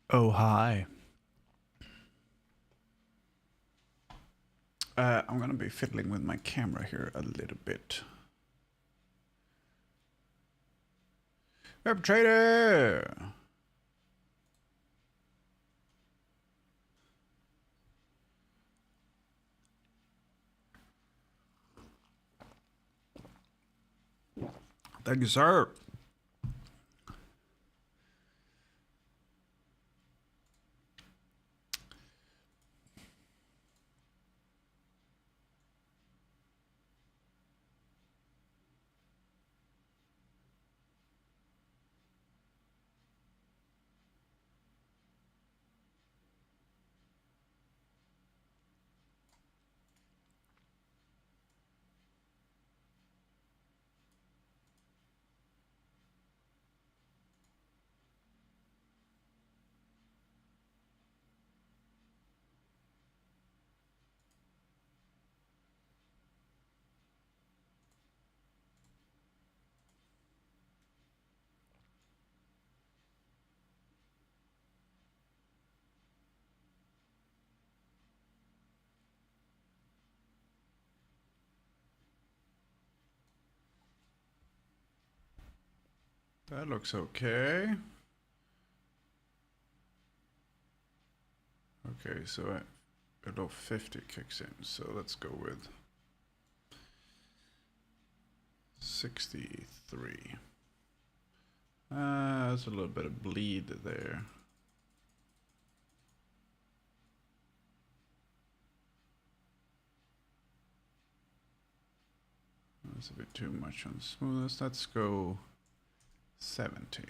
Oh, hi. I'm gonna be fiddling with my camera here a little bit. Perpetrator! Thank you, sir. That looks okay. Okay, so below 50 kicks in, so let's go with 63. There's a little bit of bleed there. That's a bit too much on smoothness. Let's go 70.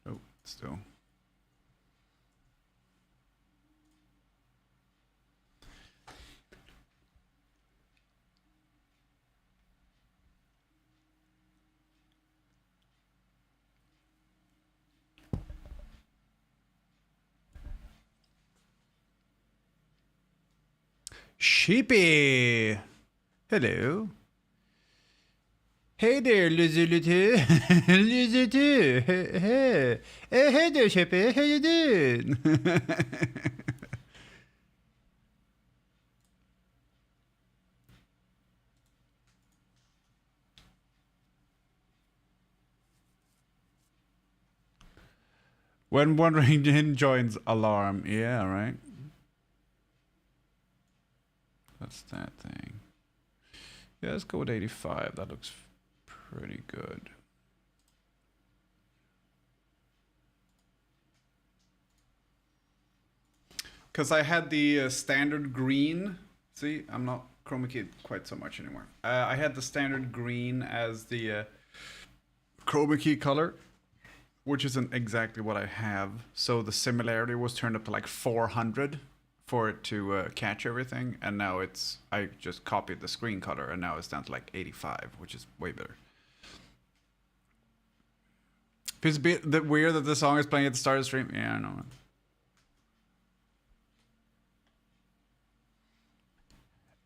Oh, still. Sheepy! Hello. Hey there, lizard two. Lizard two. Hey. Hey there, Sheppy. How you doing? When wandering in joins alarm. Yeah, right. That's that thing. Yeah, let's go with 85. That looks pretty good. Because I had the standard green. See, I'm not chroma keyed quite so much anymore. I had the standard green as the chroma key color, which isn't exactly what I have. So the similarity was turned up to like 400 for it to catch everything, and now I just copied the screen color, and now it's down to like 85, which is way better. It's a bit weird that the song is playing at the start of the stream. Yeah, I know.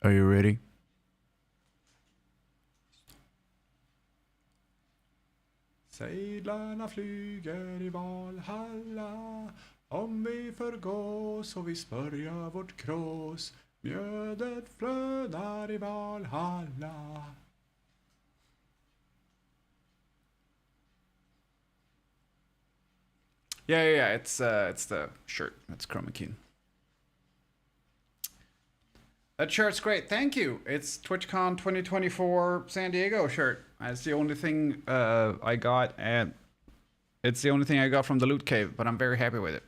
Are you ready? Seglarna flyger i Valhalla. Om vi förgås och vi smörja vårt krås. Mjödet flödar i Valhalla. Yeah. It's the shirt. It's chroma key. That shirt's great. Thank you. It's TwitchCon 2024 San Diego shirt. That's the only thing I got, and it's the only thing I got from the loot cave. But I'm very happy with it.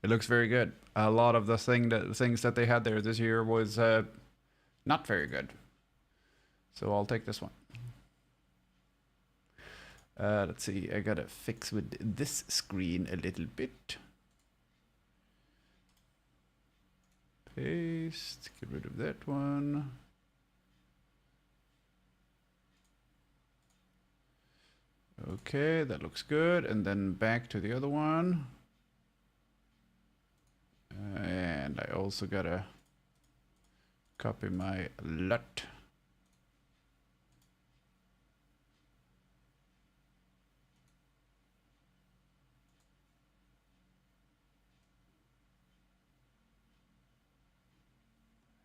It looks very good. A lot of the things that they had there this year was not very good. So I'll take this one. Let's see. I gotta fix with this screen a little bit. Paste. Get rid of that one. Okay, that looks good. And then back to the other one. And I also gotta copy my LUT.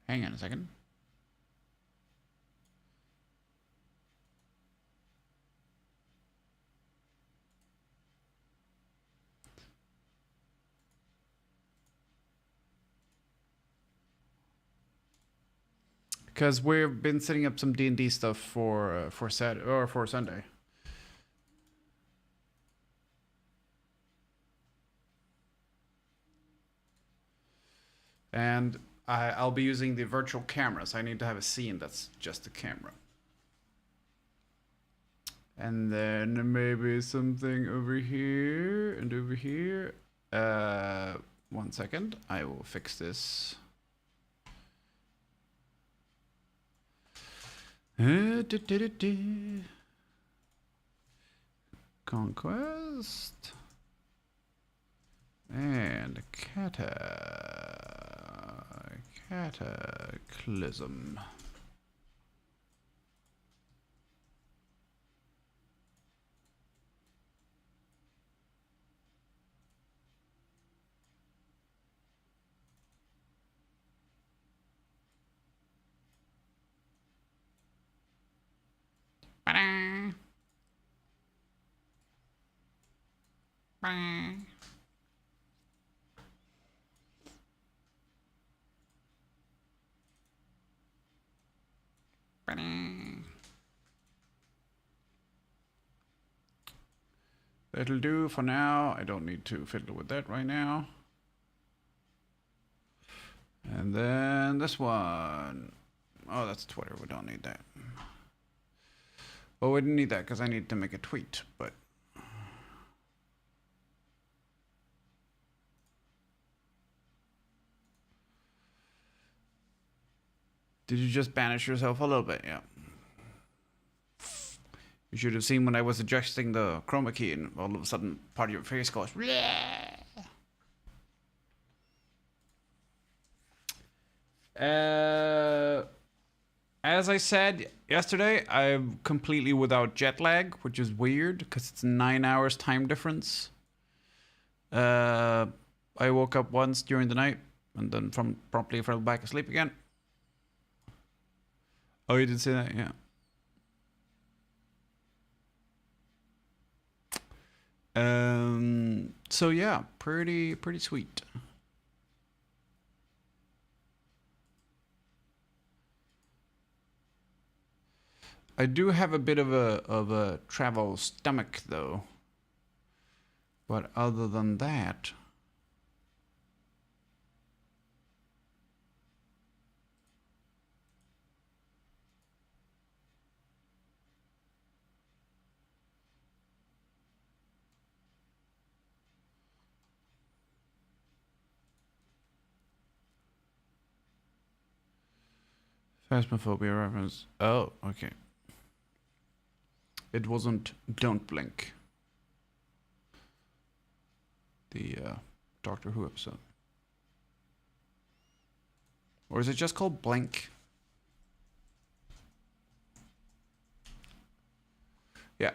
Hang on a second. Because we've been setting up some D&D stuff for Saturday or for Sunday. And I'll be using the virtual camera, so I need to have a scene that's just a camera. And then maybe something over here and over here. 1 second, I will fix this. Conquest and cataclysm. That'll do for now. I don't need to fiddle with that right now. And then this one. Oh, that's Twitter. We don't need that. Well, we didn't need that because I need to make a tweet, but... Did you just banish yourself a little bit? Yeah. You should have seen when I was adjusting the chroma key and all of a sudden part of your face goes... Bleh! As I said yesterday, I'm completely without jet lag, which is weird because it's 9 hours time difference. I woke up once during the night and then promptly fell back asleep again. Oh, you did say that? Yeah. So yeah, pretty sweet. I do have a bit of a travel stomach though. But other than that, Phasmophobia reference. Oh, okay. It wasn't Don't Blink. The Doctor Who episode. Or is it just called Blink? Yeah.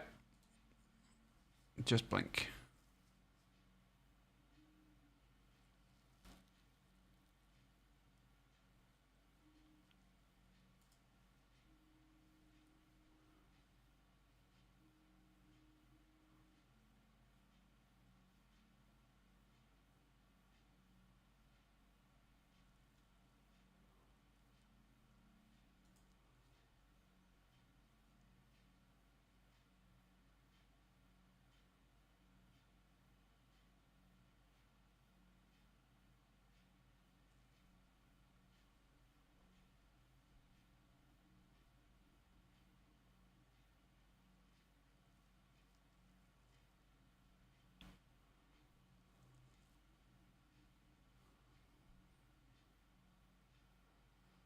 Just Blink.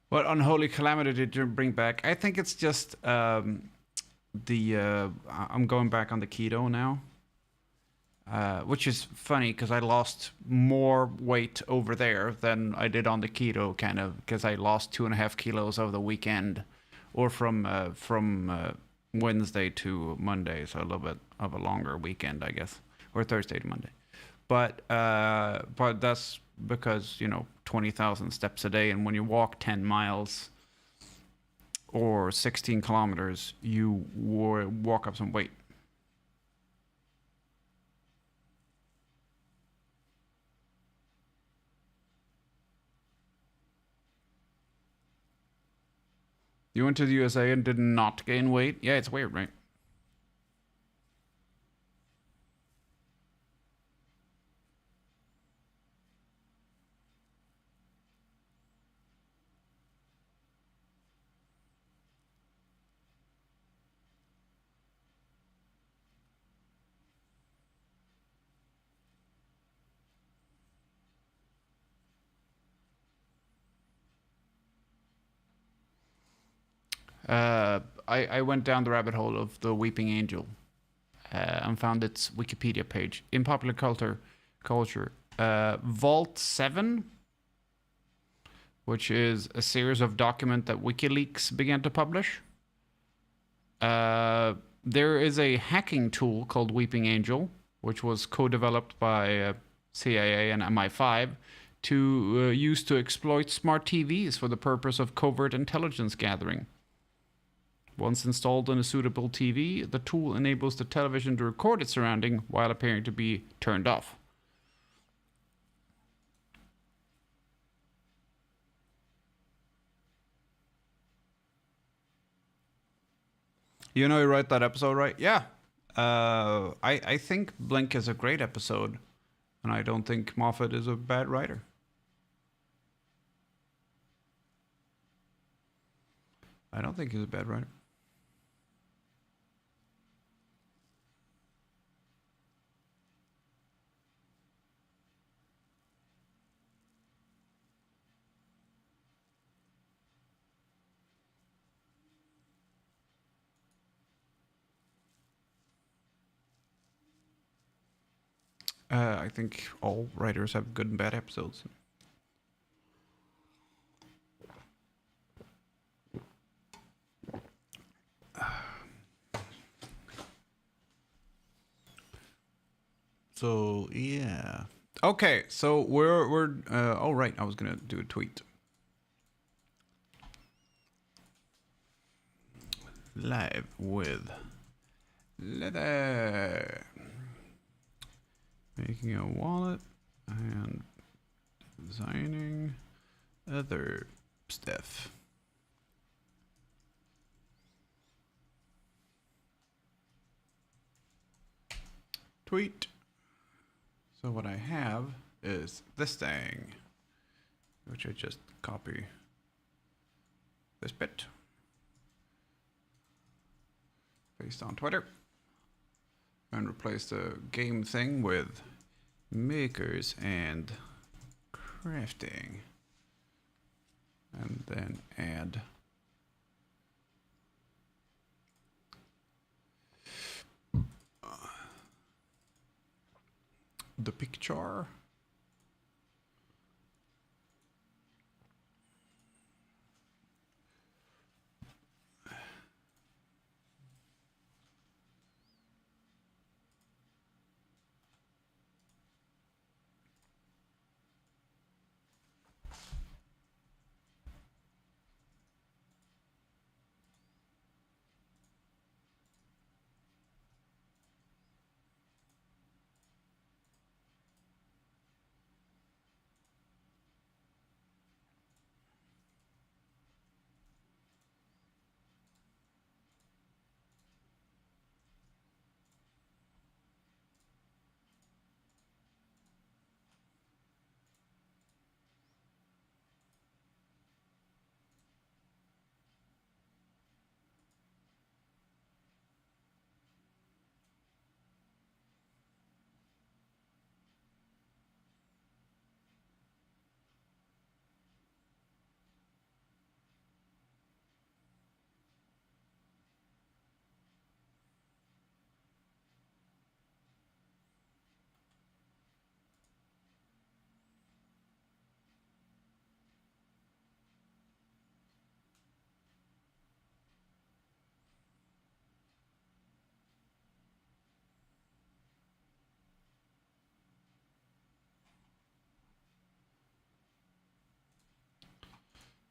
What unholy calamity did you bring back? I think it's just I'm going back on the keto now, which is funny because I lost more weight over there than I did on the keto, kind of because I lost 2.5 kilos over the weekend, or from Wednesday to Monday, so a little bit of a longer weekend, I guess, or Thursday to Monday. But that's because, 20,000 steps a day, and when you walk 10 miles or 16 kilometers, you walk up some weight. You went to the USA and did not gain weight? Yeah, it's weird, right? I went down the rabbit hole of the Weeping Angel and found its Wikipedia page. In popular culture, Vault 7, which is a series of documents that WikiLeaks began to publish. There is a hacking tool called Weeping Angel, which was co-developed by CIA and MI5 to use to exploit smart TVs for the purpose of covert intelligence gathering. Once installed on a suitable TV, the tool enables the television to record its surrounding while appearing to be turned off. You wrote that episode, right? Yeah. I think Blink is a great episode, and I don't think Moffat is a bad writer. I don't think he's a bad writer. I think all writers have good and bad episodes. So yeah. Okay, so we're oh right, I was gonna do a tweet. Live with Leather. Making a wallet and designing other stuff. Tweet. So what I have is this thing, which I just copy this bit, paste on Twitter, and replace the game thing with makers and crafting, and then add the picture.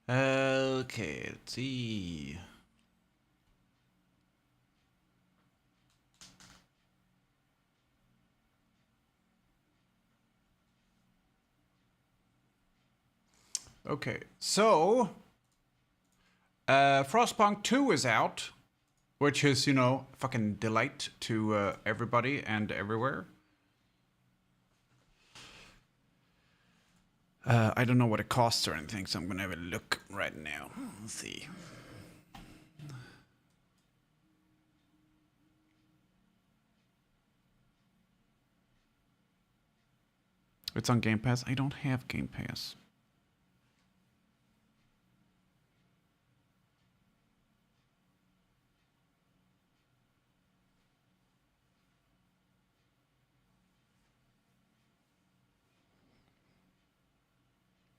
Okay, let's see. Okay, so Frostpunk 2 is out, which is, you know, fucking delight to everybody and everywhere. I don't know what it costs or anything, so I'm gonna have a look right now. Let's see. It's on Game Pass. I don't have Game Pass.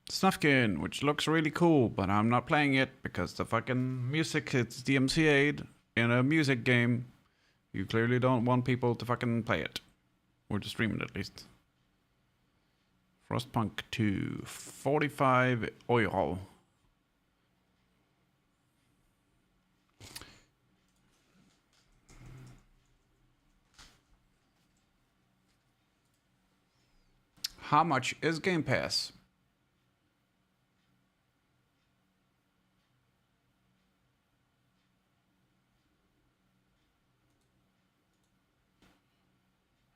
Snufkin, which looks really cool, but I'm not playing it because the fucking music it's DMCA'd in a music game. You clearly don't want people to fucking play it. Or to stream it at least. Frostpunk 2, 45 euro. How much is Game Pass?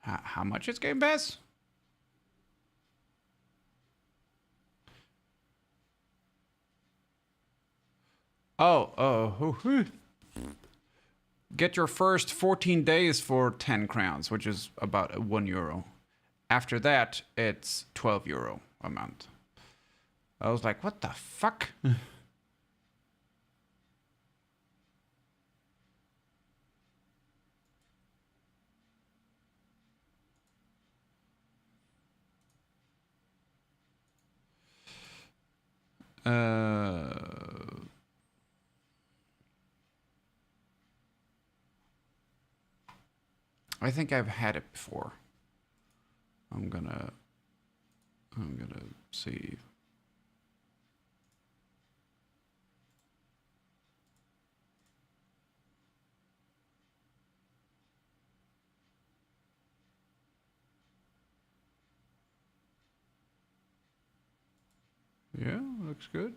How much is Game Pass? Oh. Get your first 14 days for 10 crowns, which is about €1. After that, it's €12 a month. I was like, what the fuck? I think I've had it before. I'm gonna see. Yeah, looks good.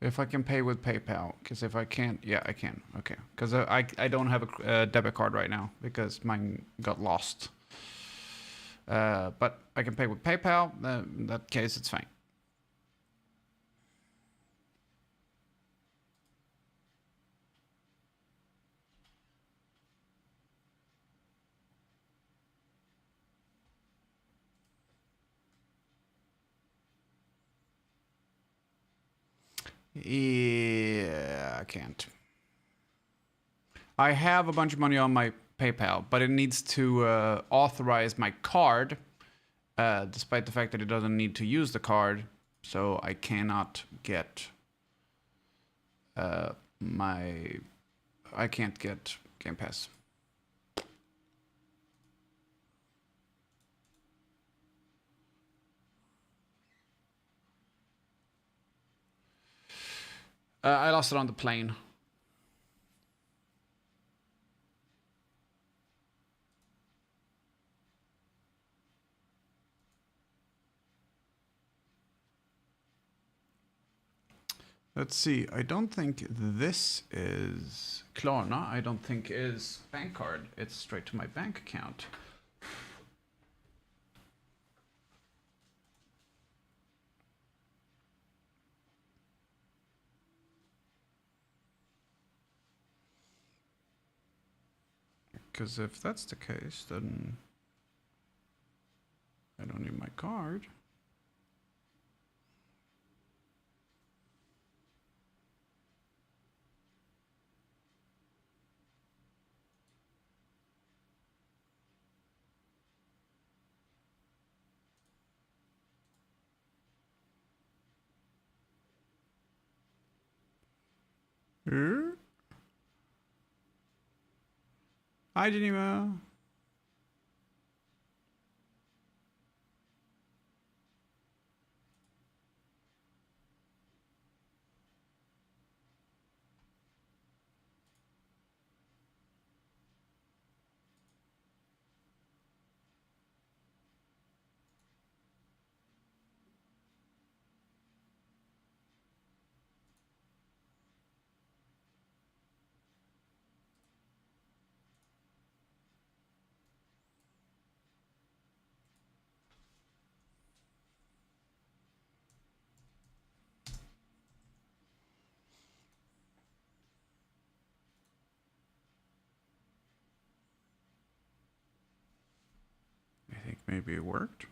If I can pay with PayPal, because if I can't, yeah, I can. Okay, because I don't have a debit card right now because mine got lost. But I can pay with PayPal. In that case, it's fine. Yeah, I can't. I have a bunch of money on my PayPal, but it needs to authorize my card, despite the fact that it doesn't need to use the card. So I cannot get I can't get Game Pass. I lost it on the plane. Let's see. I don't think this is Klarna. I don't think is bank card. It's straight to my bank account. Because if that's the case, then I don't need my card. Hi, Geneva. I think maybe it worked.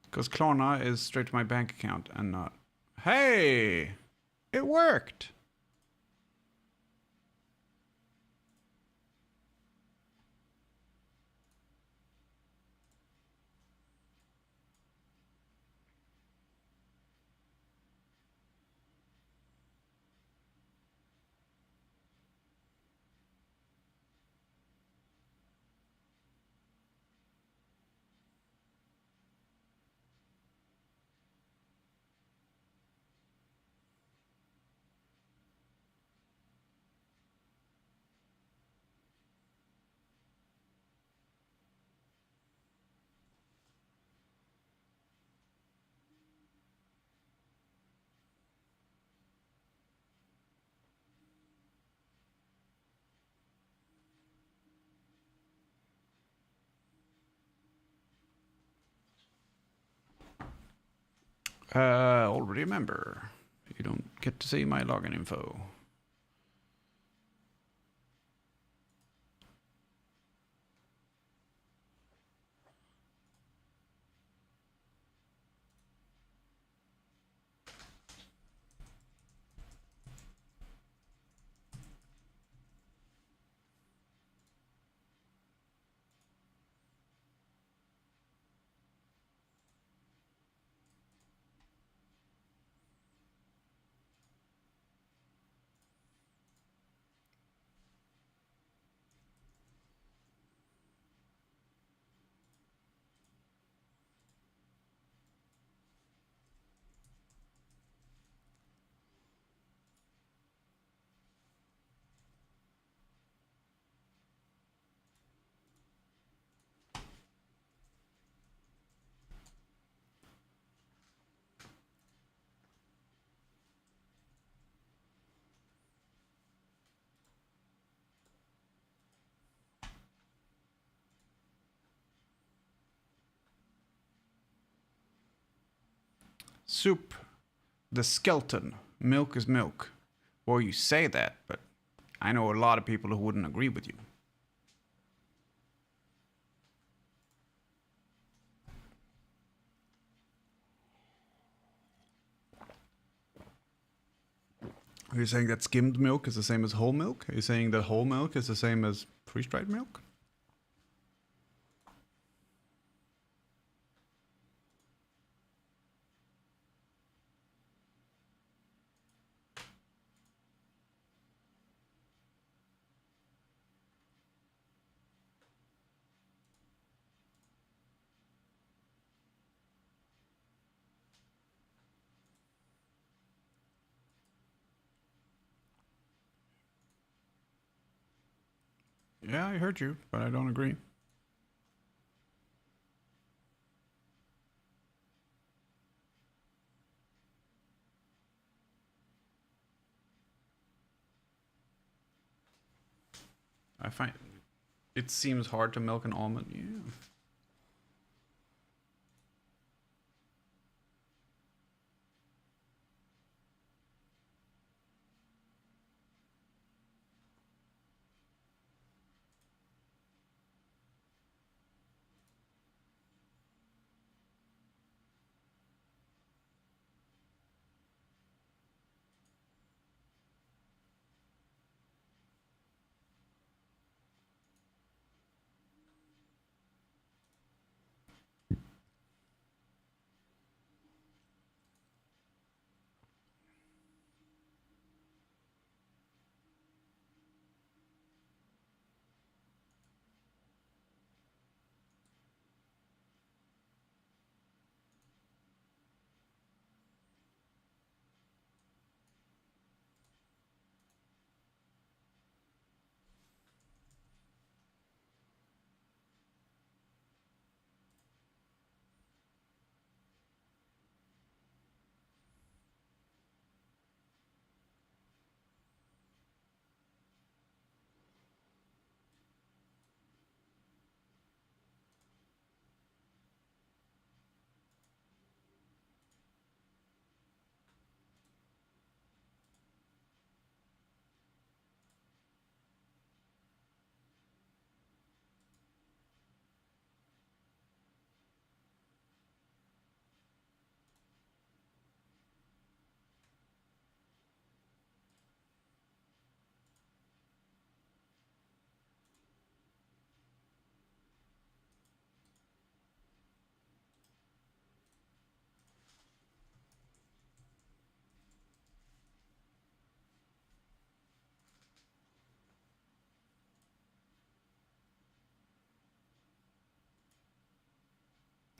Because Klarna is straight to my bank account and not... Hey! It worked! Already a member. You don't get to see my login info. Soup. The skeleton. Milk is milk. Well, you say that, but I know a lot of people who wouldn't agree with you. Are you saying that skimmed milk is the same as whole milk? Are you saying that whole milk is the same as freeze-dried milk? Yeah, I heard you, but I don't agree. I find it seems hard to milk an almond. Yeah.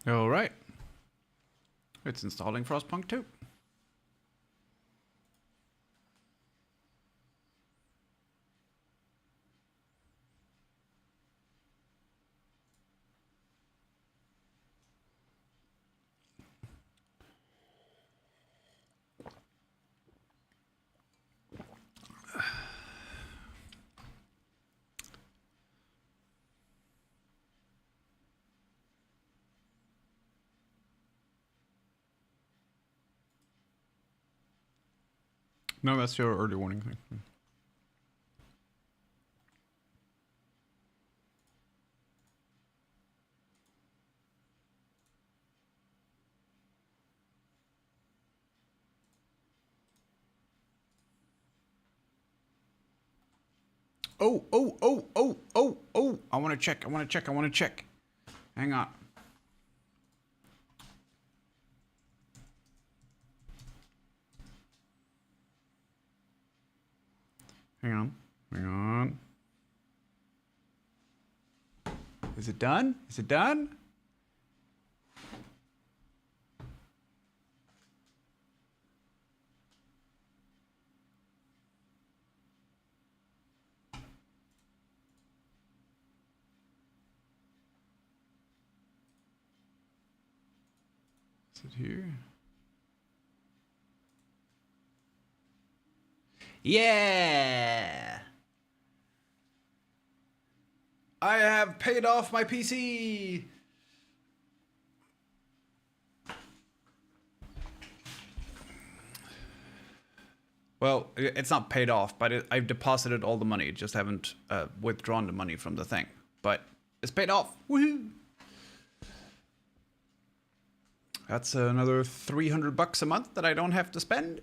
All right. It's installing Frostpunk 2. No, that's your early warning thing. Oh. I want to check. Hang on. Hang on. Is it done? Is it here? Yeah! I have paid off my PC! Well, it's not paid off, but I've deposited all the money. Just haven't withdrawn the money from the thing. But it's paid off. Woohoo! That's another $300 a month that I don't have to spend.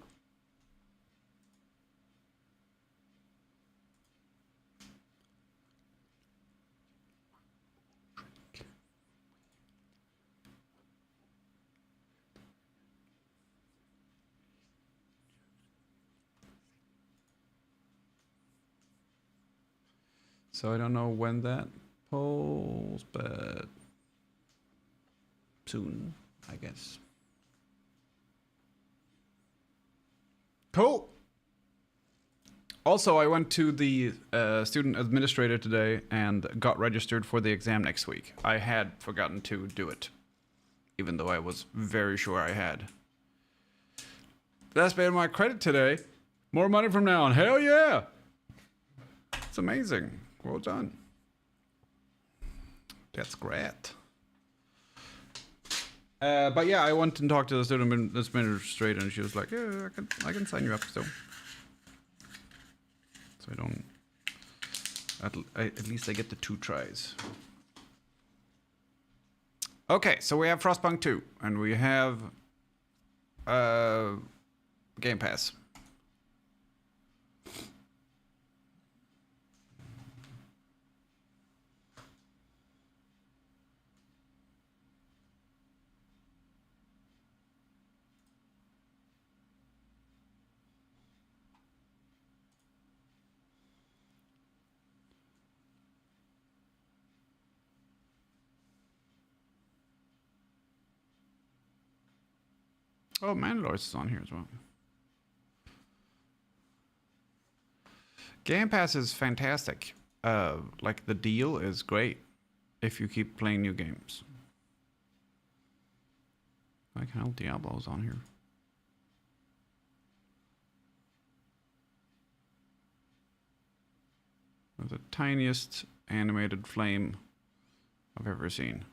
So I don't know when that polls, but soon, I guess. Cool. Also, I went to the student administrator today and got registered for the exam next week. I had forgotten to do it, even though I was very sure I had. That's made my credit today. More money from now on. Hell yeah! It's amazing. Well done. That's great. But yeah, I went and talked to the student administrator, and she was like, "Yeah, I can sign you up still." So I don't. At least I get the 2 tries. Okay, so we have Frostpunk 2, and we have Game Pass. Oh, Mandalorian's is on here as well. Game Pass is fantastic. Like the deal is great if you keep playing new games. Like hell, Diablo's on here. The tiniest animated flame I've ever seen.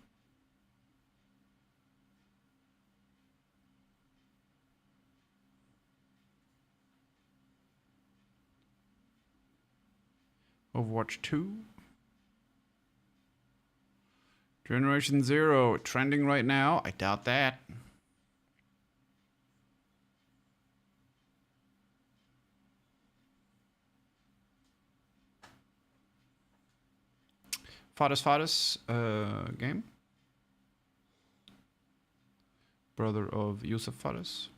Overwatch 2. Generation 0 trending right now. I doubt that. Fadas game. Brother of Yusuf Fadas.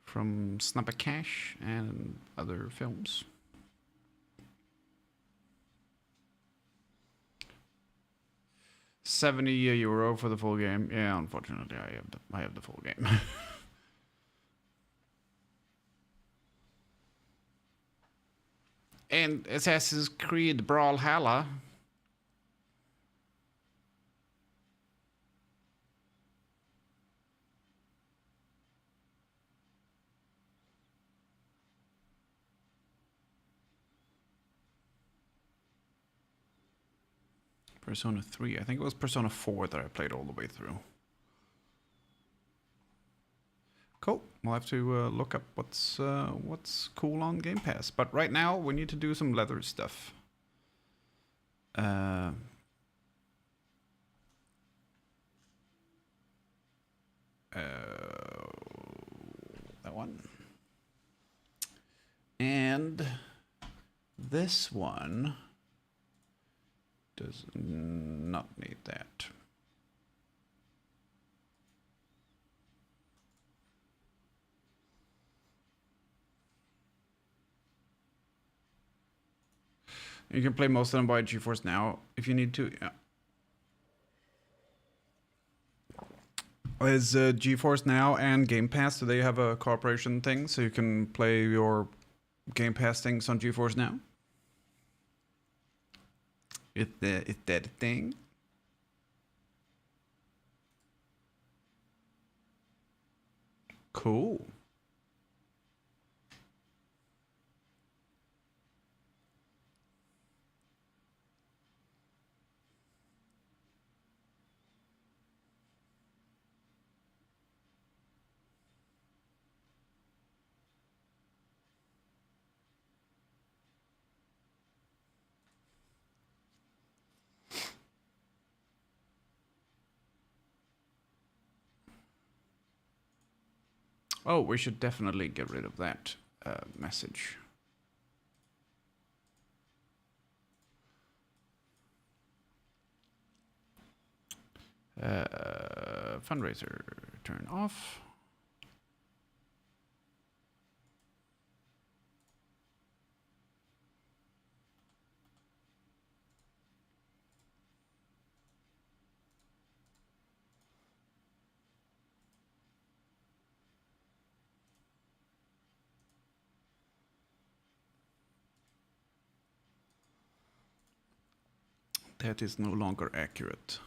From Snapper Cash and other films. €70 for the full game. Yeah, unfortunately, I have the full game. And Assassin's Creed Brawlhalla. Persona 3. I think it was Persona 4 that I played all the way through. Cool. We'll have to look up what's cool on Game Pass. But right now, we need to do some leather stuff. That one. And this one does not need that. You can play most of them by GeForce Now if you need to. Yeah. Is GeForce Now and Game Pass, do they have a cooperation thing so you can play your Game Pass things on GeForce Now? Is that a thing? Cool. Oh, we should definitely get rid of that message. Fundraiser, turn off. That is no longer accurate.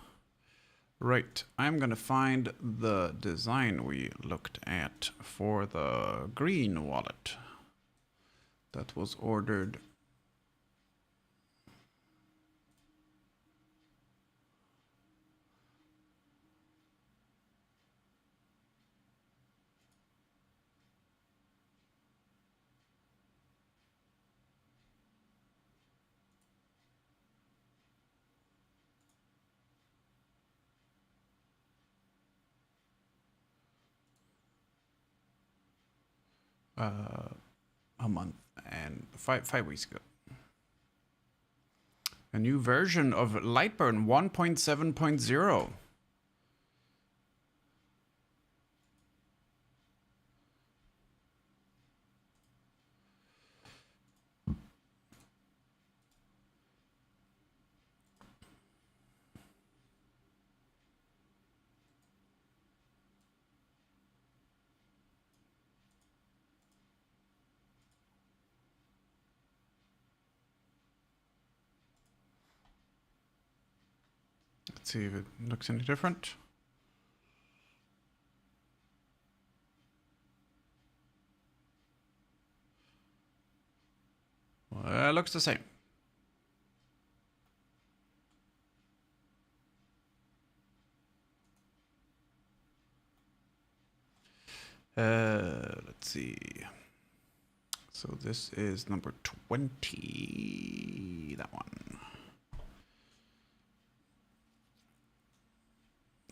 Right, I'm gonna find the design we looked at for the green wallet that was ordered. A month and 5 weeks ago. A new version of Lightburn 1.7.0. Let's see if it looks any different. Well, it looks the same. Let's see. So this is number 20, that one.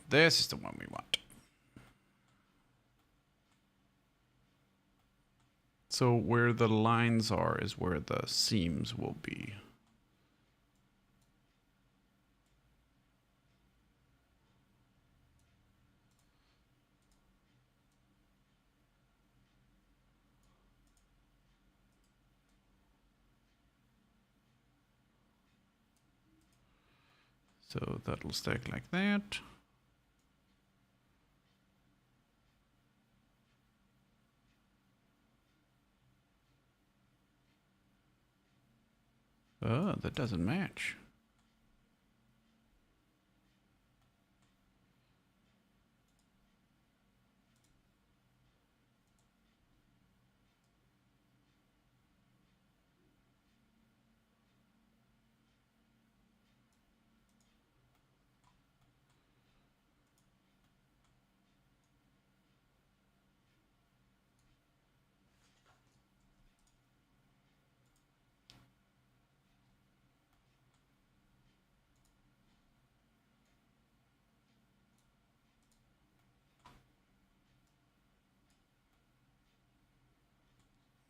This is the one we want. So where the lines are is where the seams will be. So that'll stack like that. Oh, that doesn't match.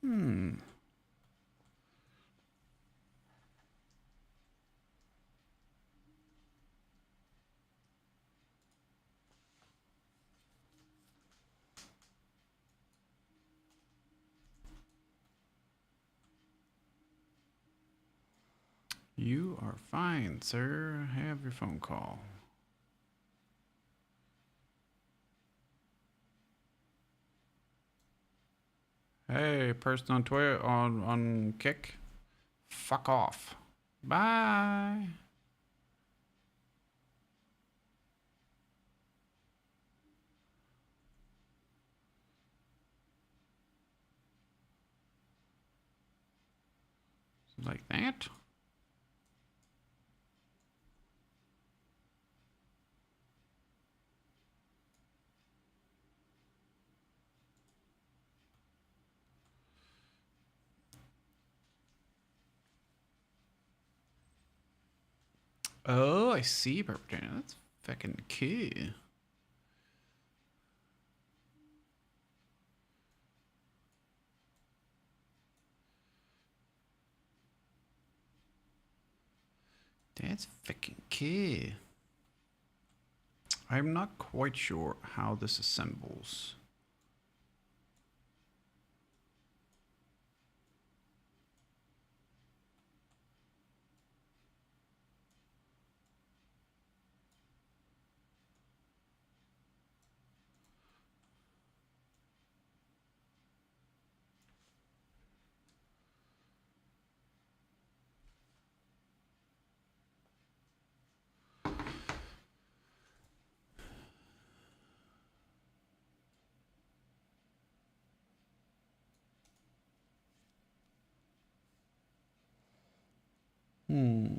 Hmm. You are fine, sir. Have your phone call. Hey, person on Twitter on Kick. Fuck off. Bye. Like that. Oh, I see, perpetrator. That's fucking cool. That's fucking cool. I'm not quite sure how this assembles. Hmm.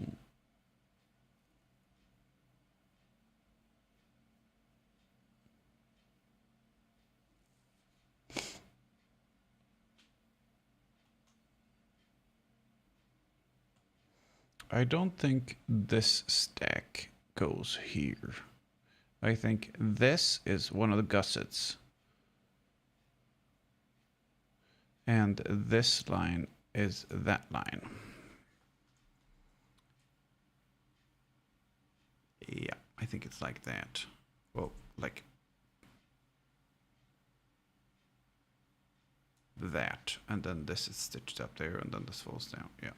I don't think this stack goes here. I think this is one of the gussets. And this line is that line. Yeah, I think it's like that. Well, like that. And then this is stitched up there and then this falls down. Yeah.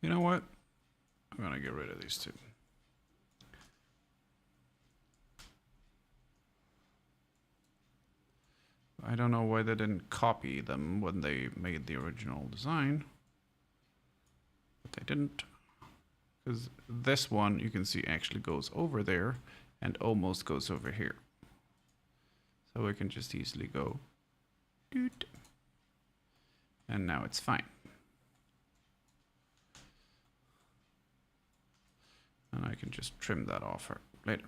You know what? I'm gonna get rid of these two. I don't know why they didn't copy them when they made the original design. But they didn't. Because this one, you can see, actually goes over there and almost goes over here. So we can just easily go doot. And now it's fine. And I can just trim that off later.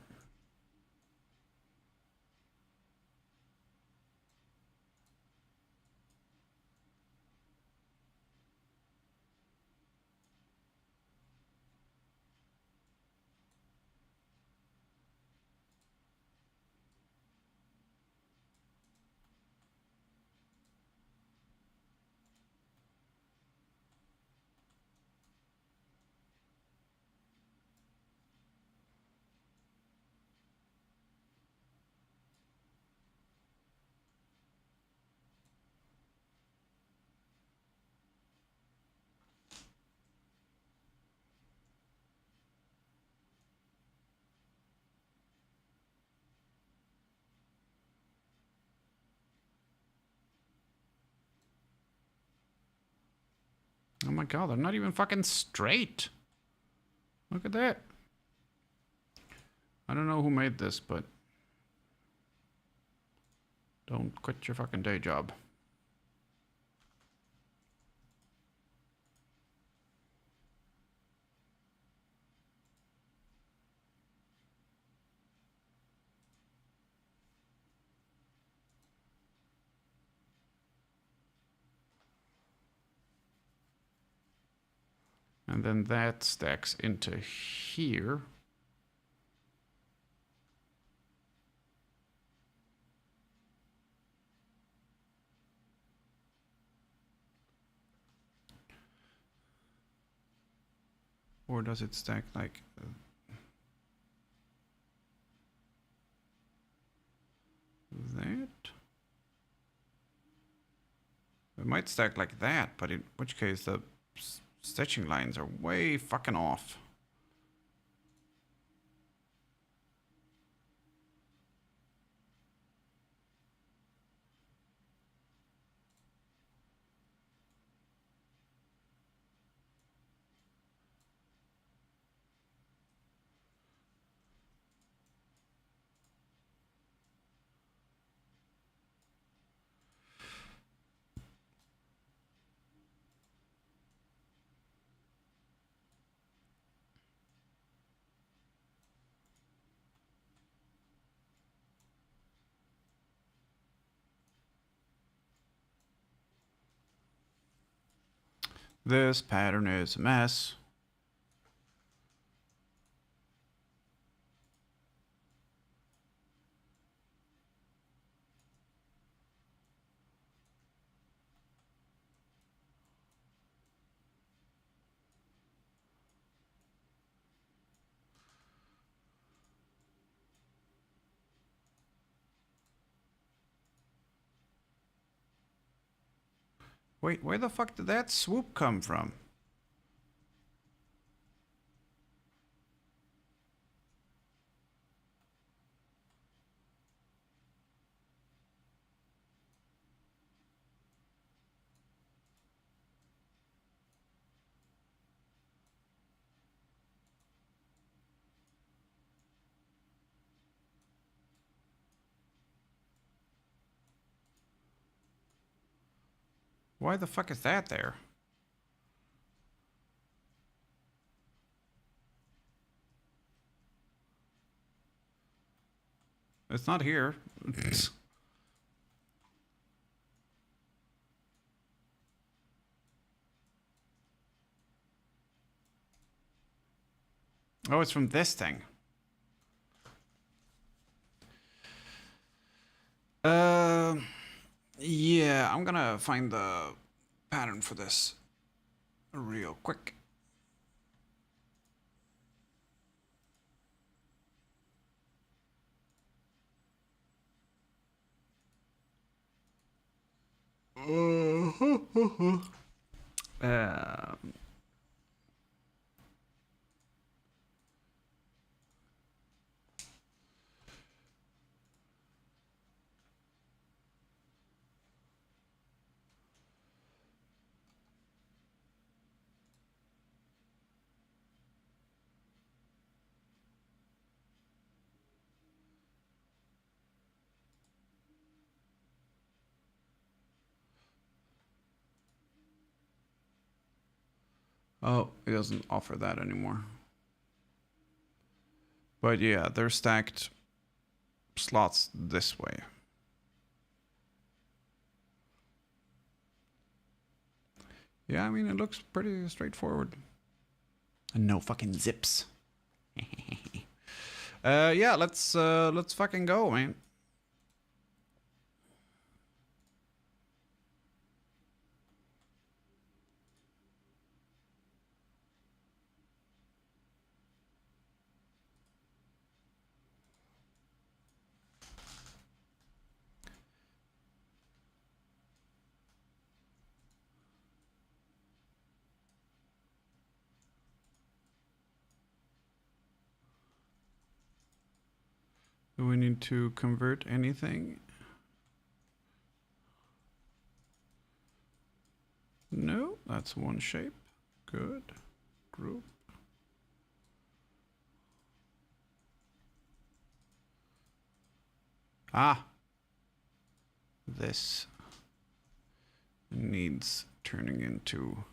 Oh my god, they're not even fucking straight. Look at that. I don't know who made this, but don't quit your fucking day job. And then that stacks into here. Or does it stack like that? It might stack like that, but in which case the stitching lines are way fucking off. This pattern is a mess. Wait, where the fuck did that swoop come from? Why the fuck is that there? It's not here. Oh, it's from this thing. Yeah, I'm gonna find the pattern for this real quick. Um, Oh, it doesn't offer that anymore. But yeah, they're stacked slots this way. Yeah, I mean, it looks pretty straightforward. And no fucking zips. Yeah, let's fucking go, man. Do we need to convert anything? No, that's one shape. Good. Group. Ah. This needs turning into...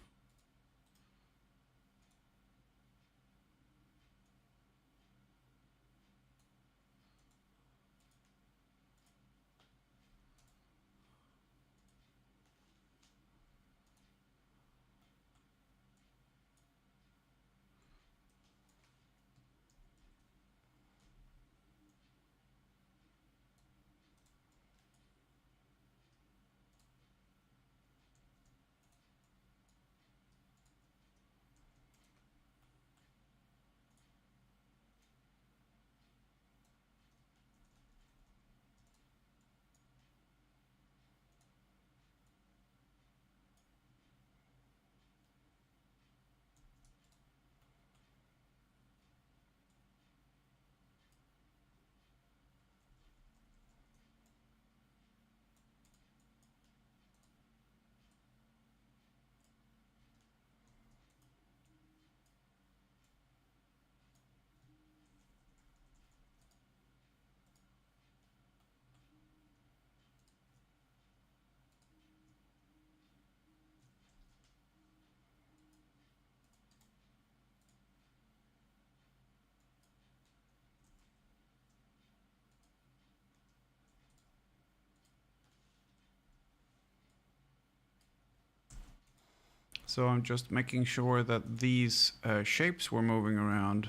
So I'm just making sure that these shapes were moving around.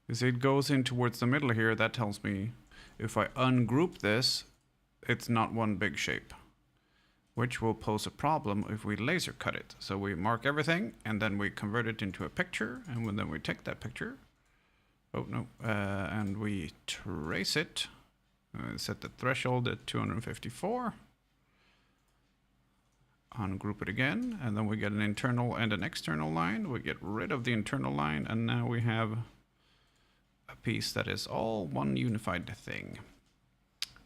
Because it goes in towards the middle here, that tells me if I ungroup this, it's not one big shape. Which will pose a problem if we laser cut it. So we mark everything, and then we convert it into a picture, and then we take that picture. Oh no, and we trace it. Set the threshold at 254. Ungroup it again, and then we get an internal and an external line. We get rid of the internal line, and now we have a piece that is all one unified thing.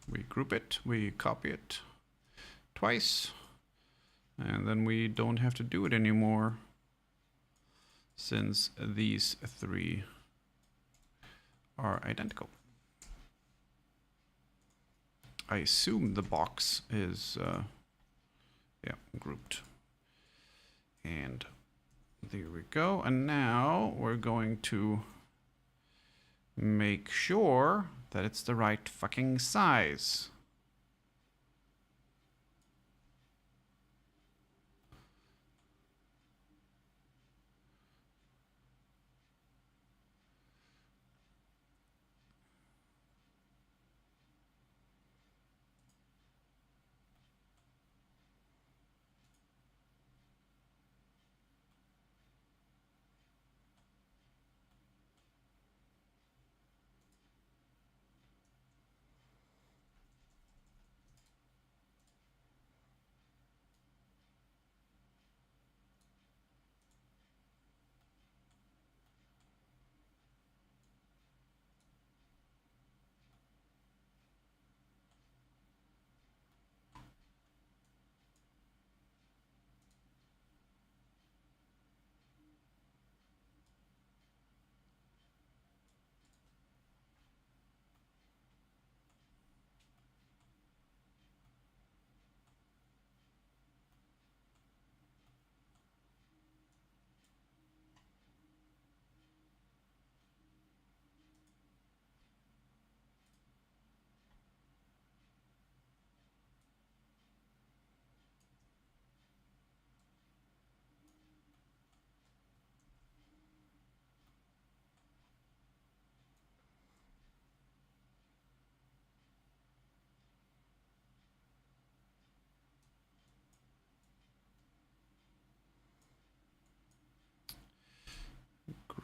We group it, we copy it twice, and then we don't have to do it anymore since these three are identical. I assume the box is grouped. And there we go. And now we're going to make sure that it's the right fucking size.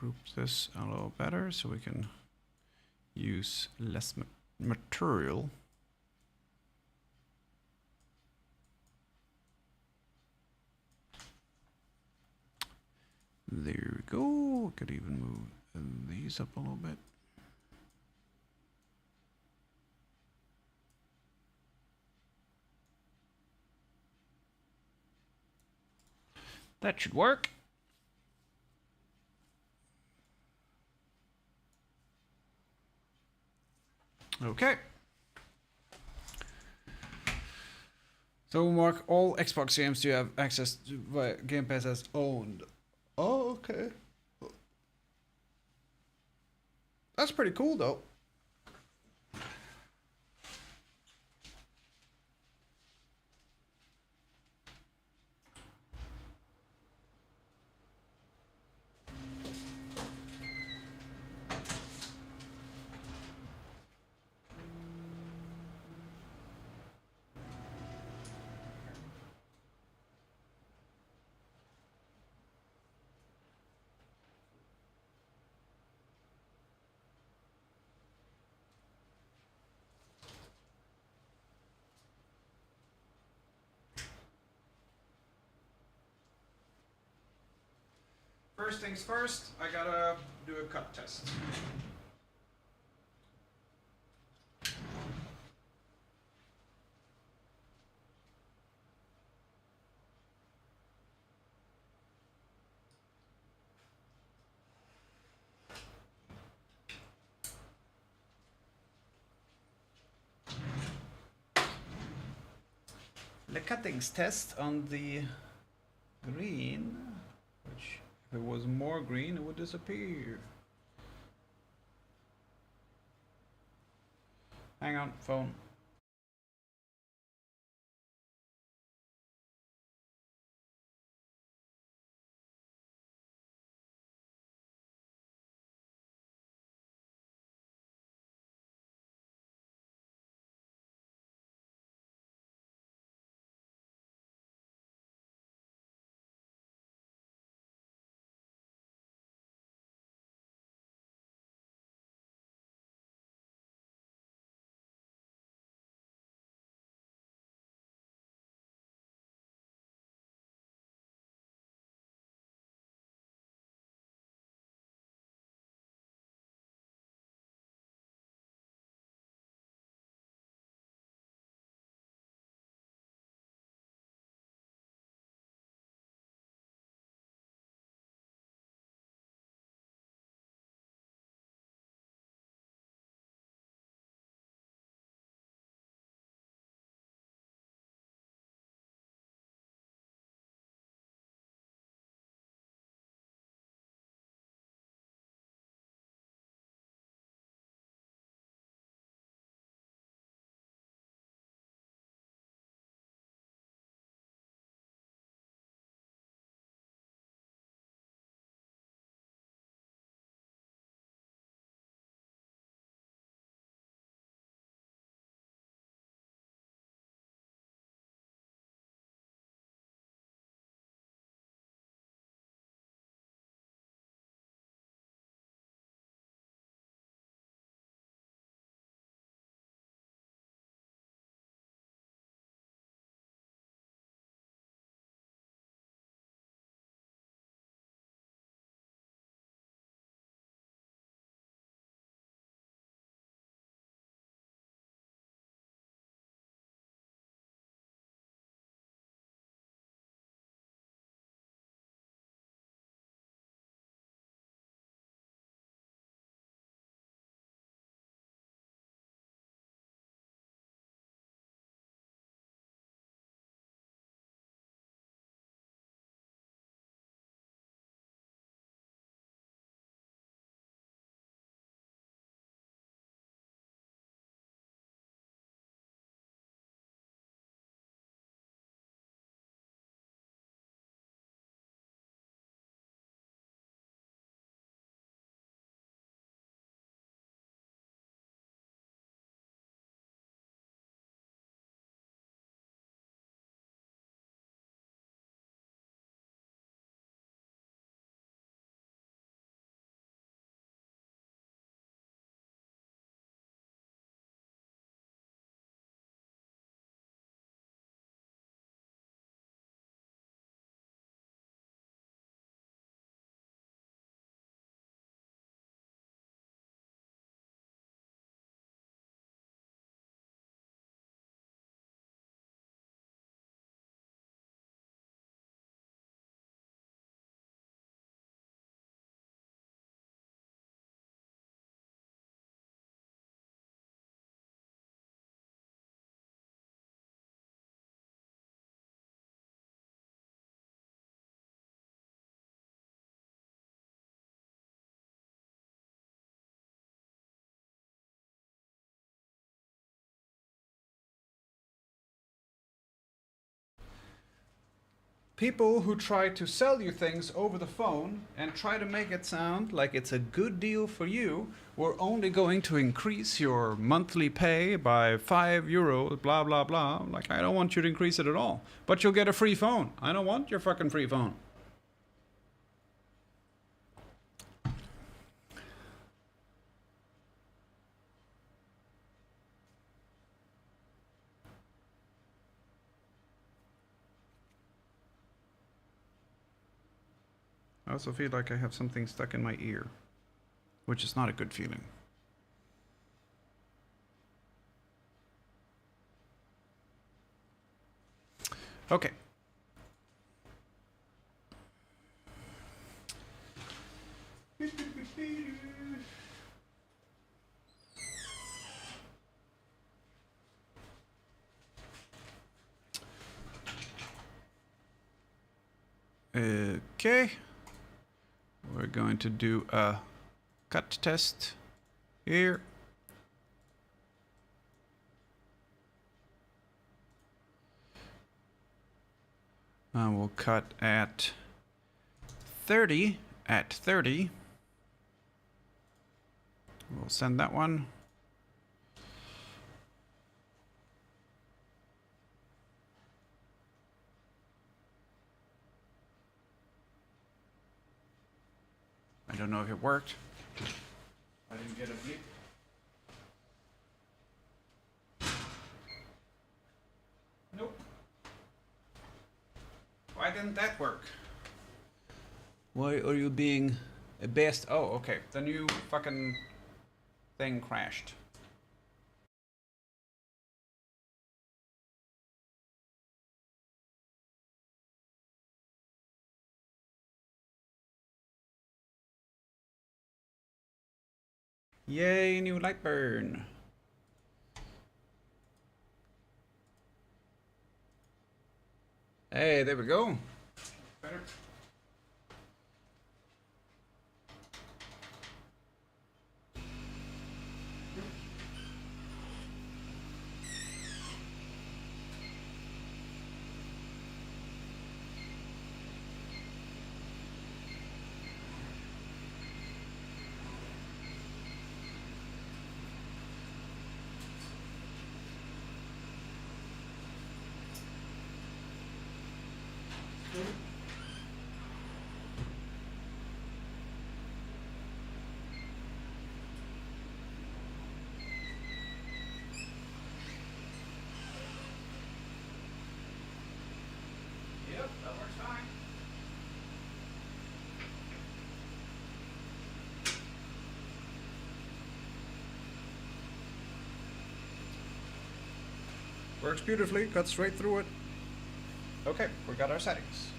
group this a little better so we can use less material. There we go. Could even move these up a little bit. That should work. Okay. So mark all Xbox games you have access to via Game Pass as owned. Oh, okay. That's pretty cool though. First things first, I gotta do a cut test. The cuttings test on the green, which if it was more green, it would disappear. Hang on, phone. people who try to sell you things over the phone and try to make it sound like it's a good deal for you, we're only going to increase your monthly pay by €5, blah, blah, blah. Like, I don't want you to increase it at all. But you'll get a free phone. I don't want your fucking free phone. I also feel like I have something stuck in my ear, which is not a good feeling. Okay. Okay. We're going to do a cut test here. And we'll cut at 30. At 30. We'll send that one. I don't know if it worked. I didn't get a bleep. Nope. Why didn't that work? Why are you being a best? Oh, okay. The new fucking thing crashed. Yay, new light burn. Hey, there we go. Better. Yep, that works fine. Works beautifully, cuts straight through it. Okay, we got our settings.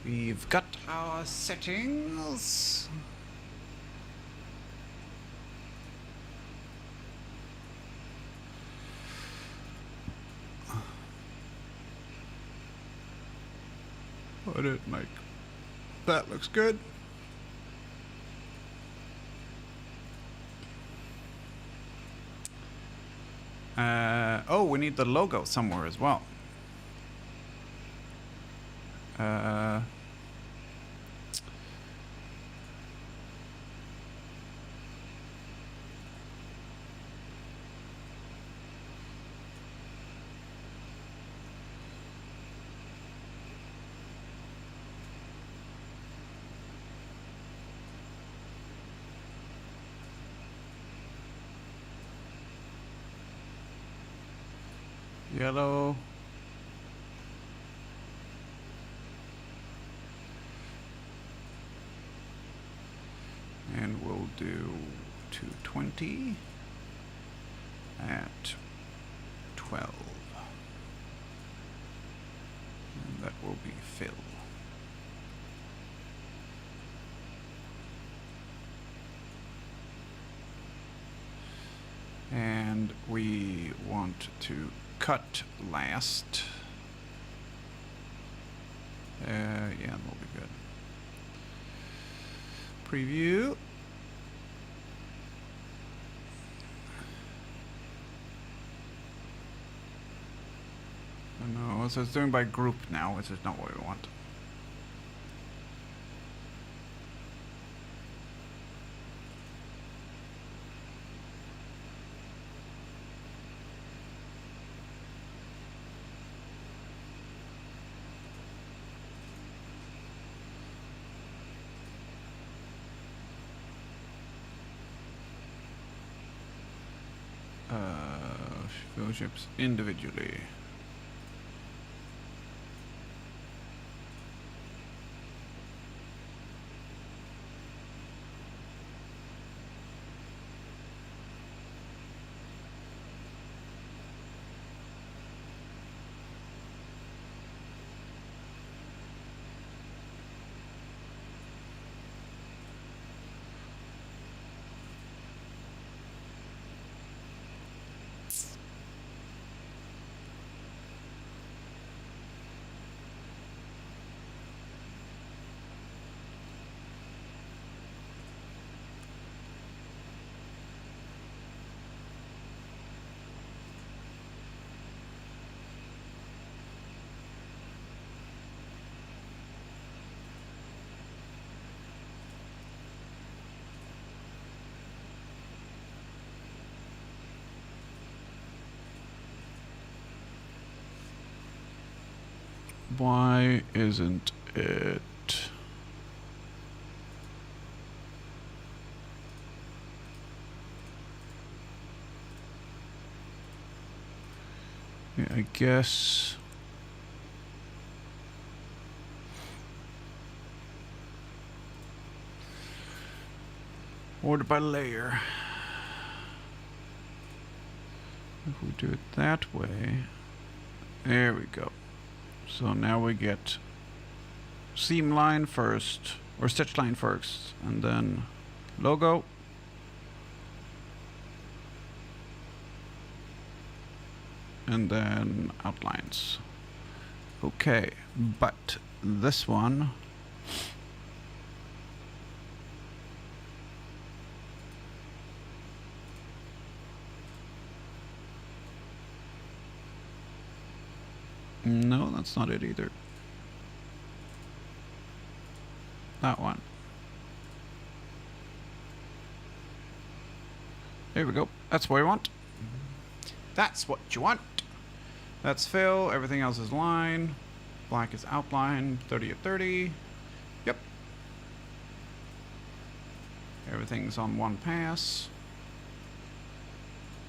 We've got our settings. Put it like that. Looks good. Oh, we need the logo somewhere as well. Yellow. And we'll do 220 at 12. And that will be fill. want to cut last. Yeah, that'll be good. Preview. No, so it's doing by group now, which is not what we want. Fellowships individually. Why isn't it? Yeah, I guess. Order by layer. If we do it that way, there we go. So now we get seam line first, or stitch line first, and then logo. And then outlines. Okay, but this one, no, that's not it either. That one. There we go. That's what we want. That's what you want. That's fill. Everything else is line. Black is outline. 30 at 30. Yep. Everything's on one pass.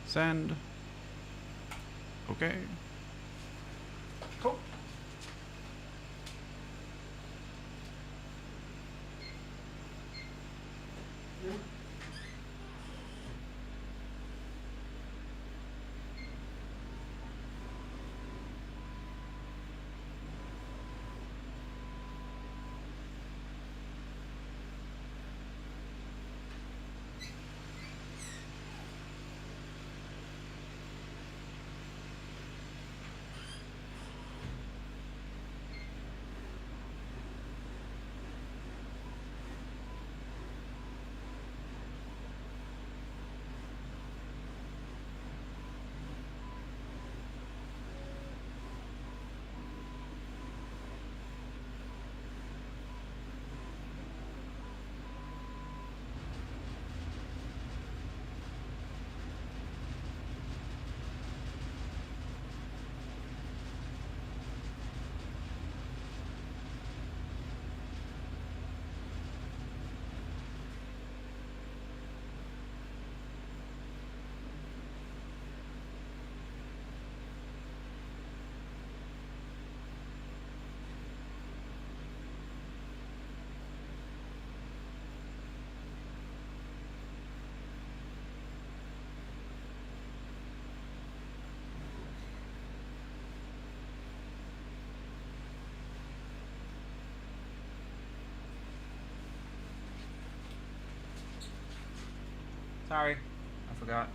Send. Okay. Cool. Sorry, I forgot.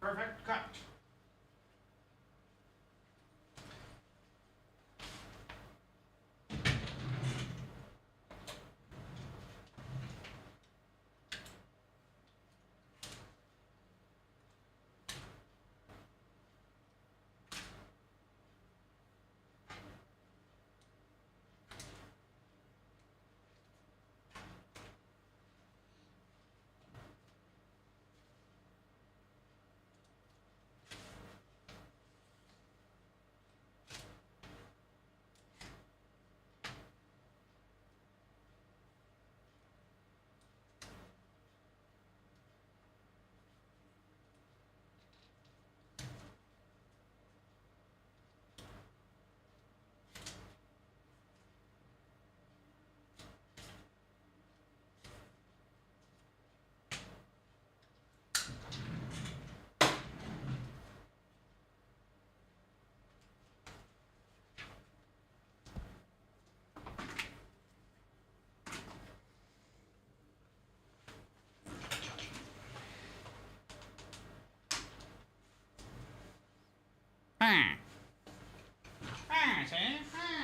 Perfect cut. Ah. Ah, see? Ah.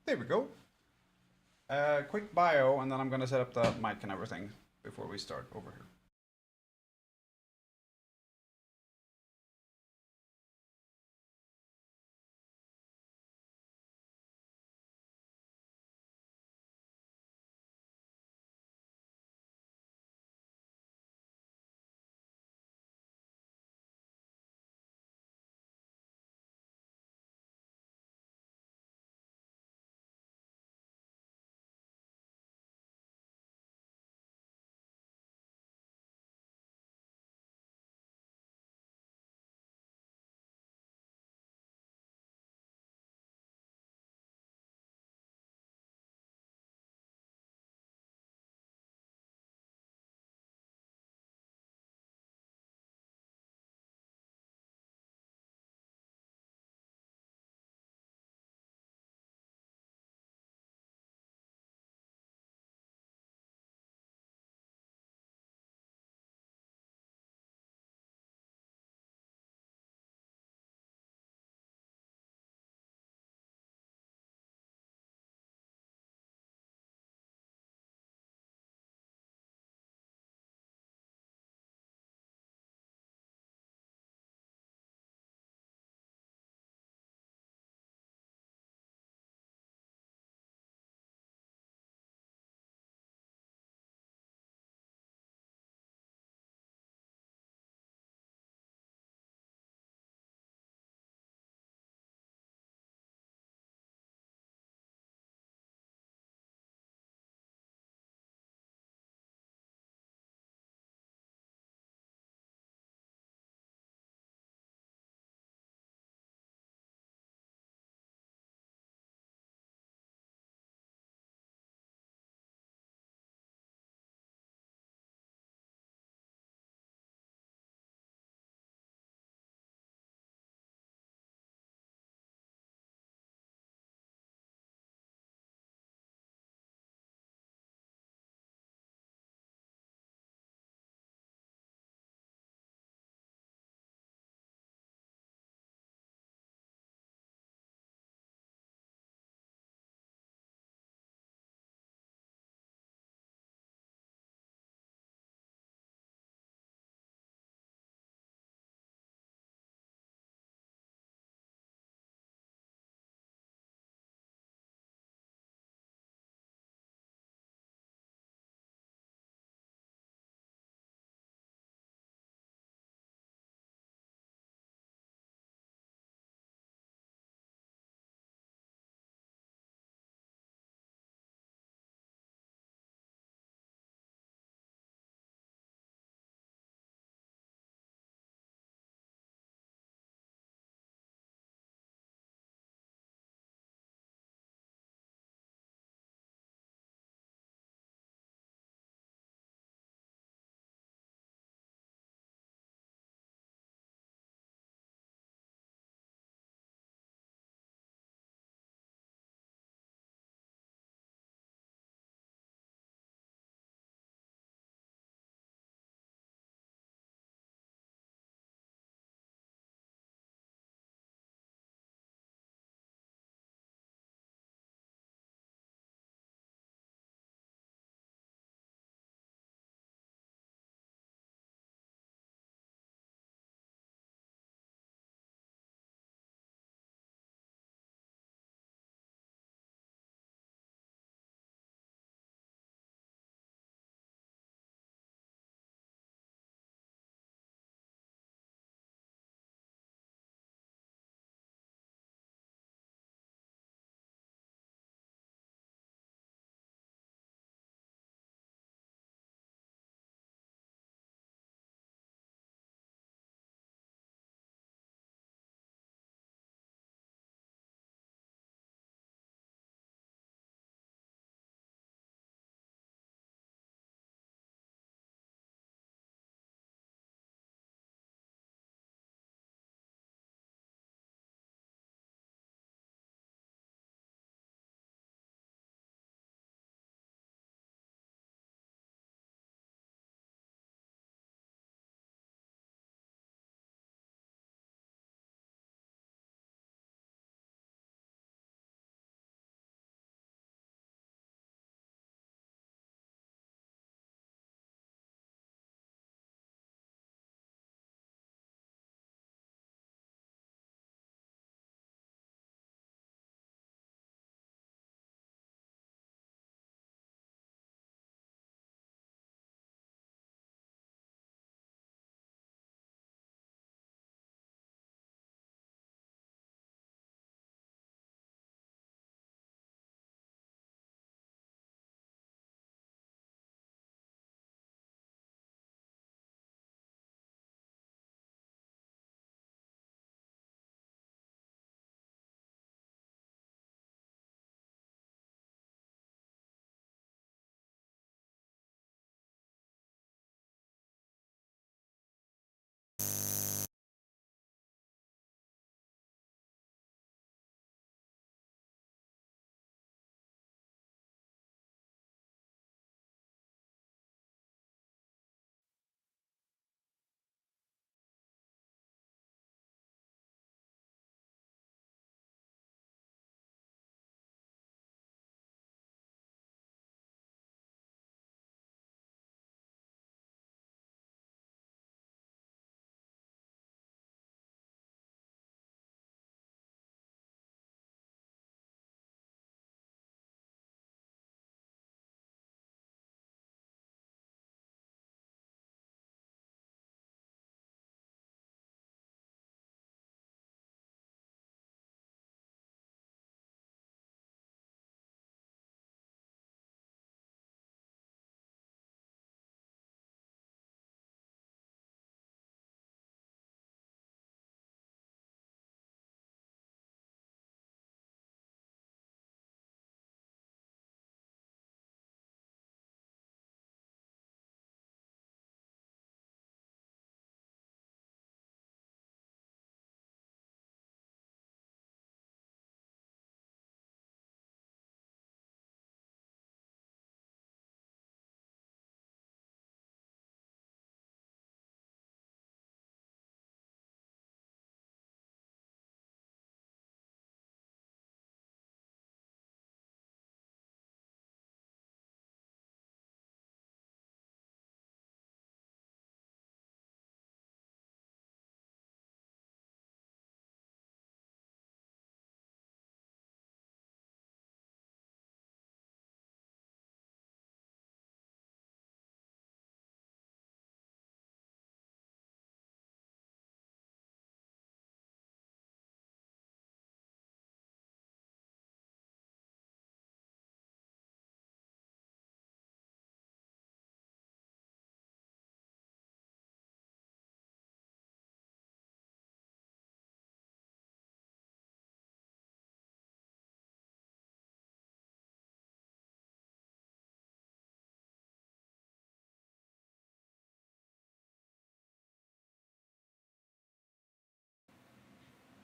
There we go. Quick bio, and then I'm gonna set up the mic and everything before we start over here.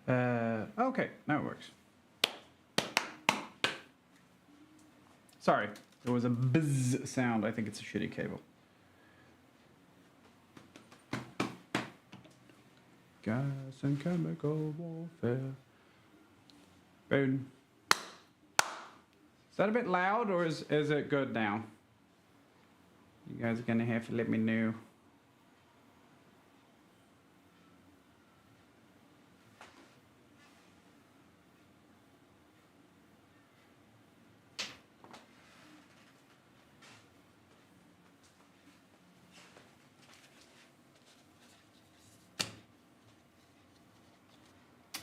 Okay, now it works. Sorry, there was a buzz sound. I think it's a shitty cable. Gas and chemical warfare. Boom. Is that a bit loud or is it good now? You guys are gonna have to let me know.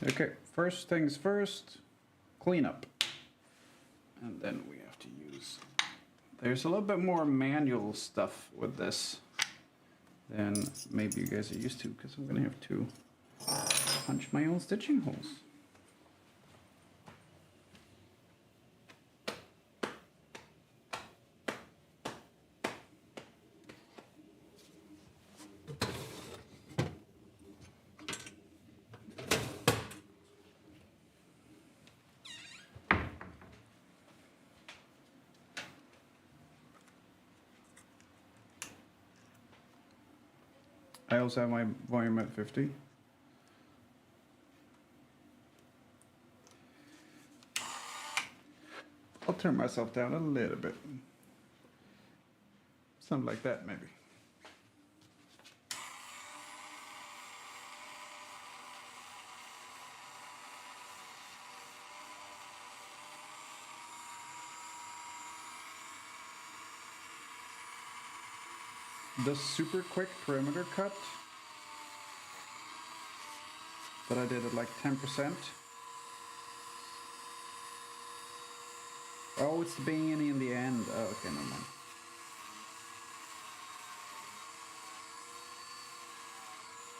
Okay, first things first, clean up. And then we have to use... There's a little bit more manual stuff with this than maybe you guys are used to, because I'm gonna have to punch my own stitching holes. I also have my volume at 50. I'll turn myself down a little bit. Something like that, maybe. The super quick perimeter cut that I did at like 10%. Oh, it's the beginning and the end. Oh, okay, never mind.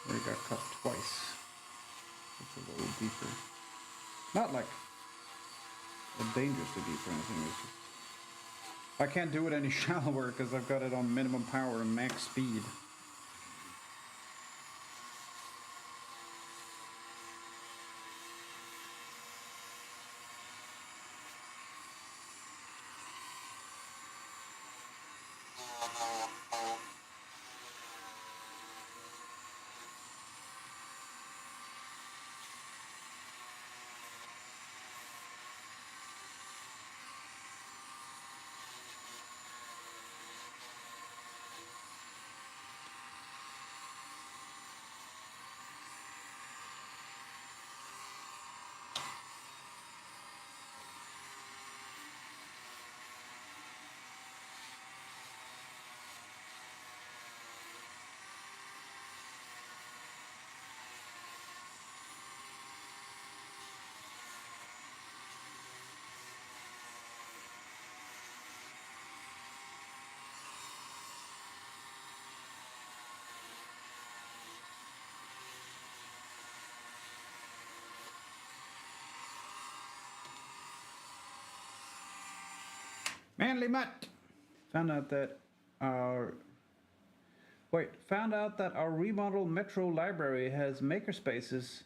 Where it got cut twice. It's a little deeper. Not like dangerously deep or anything. It's just I can't do it any shallower because I've got it on minimum power and max speed. Manly Matt found out that our remodel Metro library has makerspaces,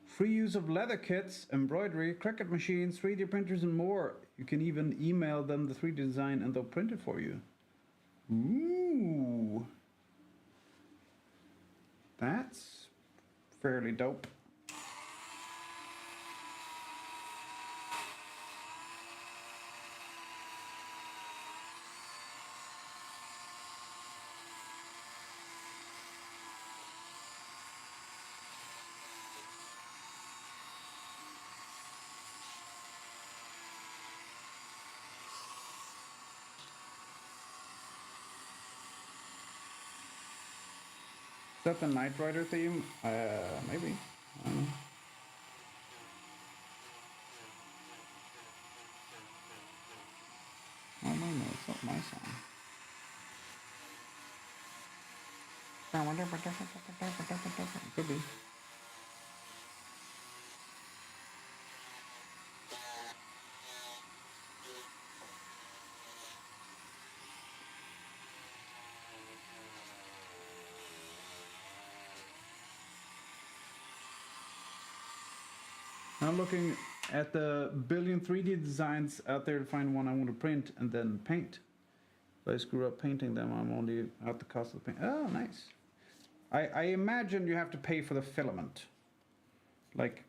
free use of leather kits, embroidery, Cricut machines, 3D printers, and more. You can even email them the 3D design and they'll print it for you. Ooh, that's fairly dope. Is that the Knight Rider theme? Maybe. I don't know. Oh, no, it's not my song. It could be. I'm looking at the billion 3D designs out there to find one I want to print and then paint. If I screw up painting them, I'm only out the cost of the paint. Oh, nice. I imagine you have to pay for the filament. Like,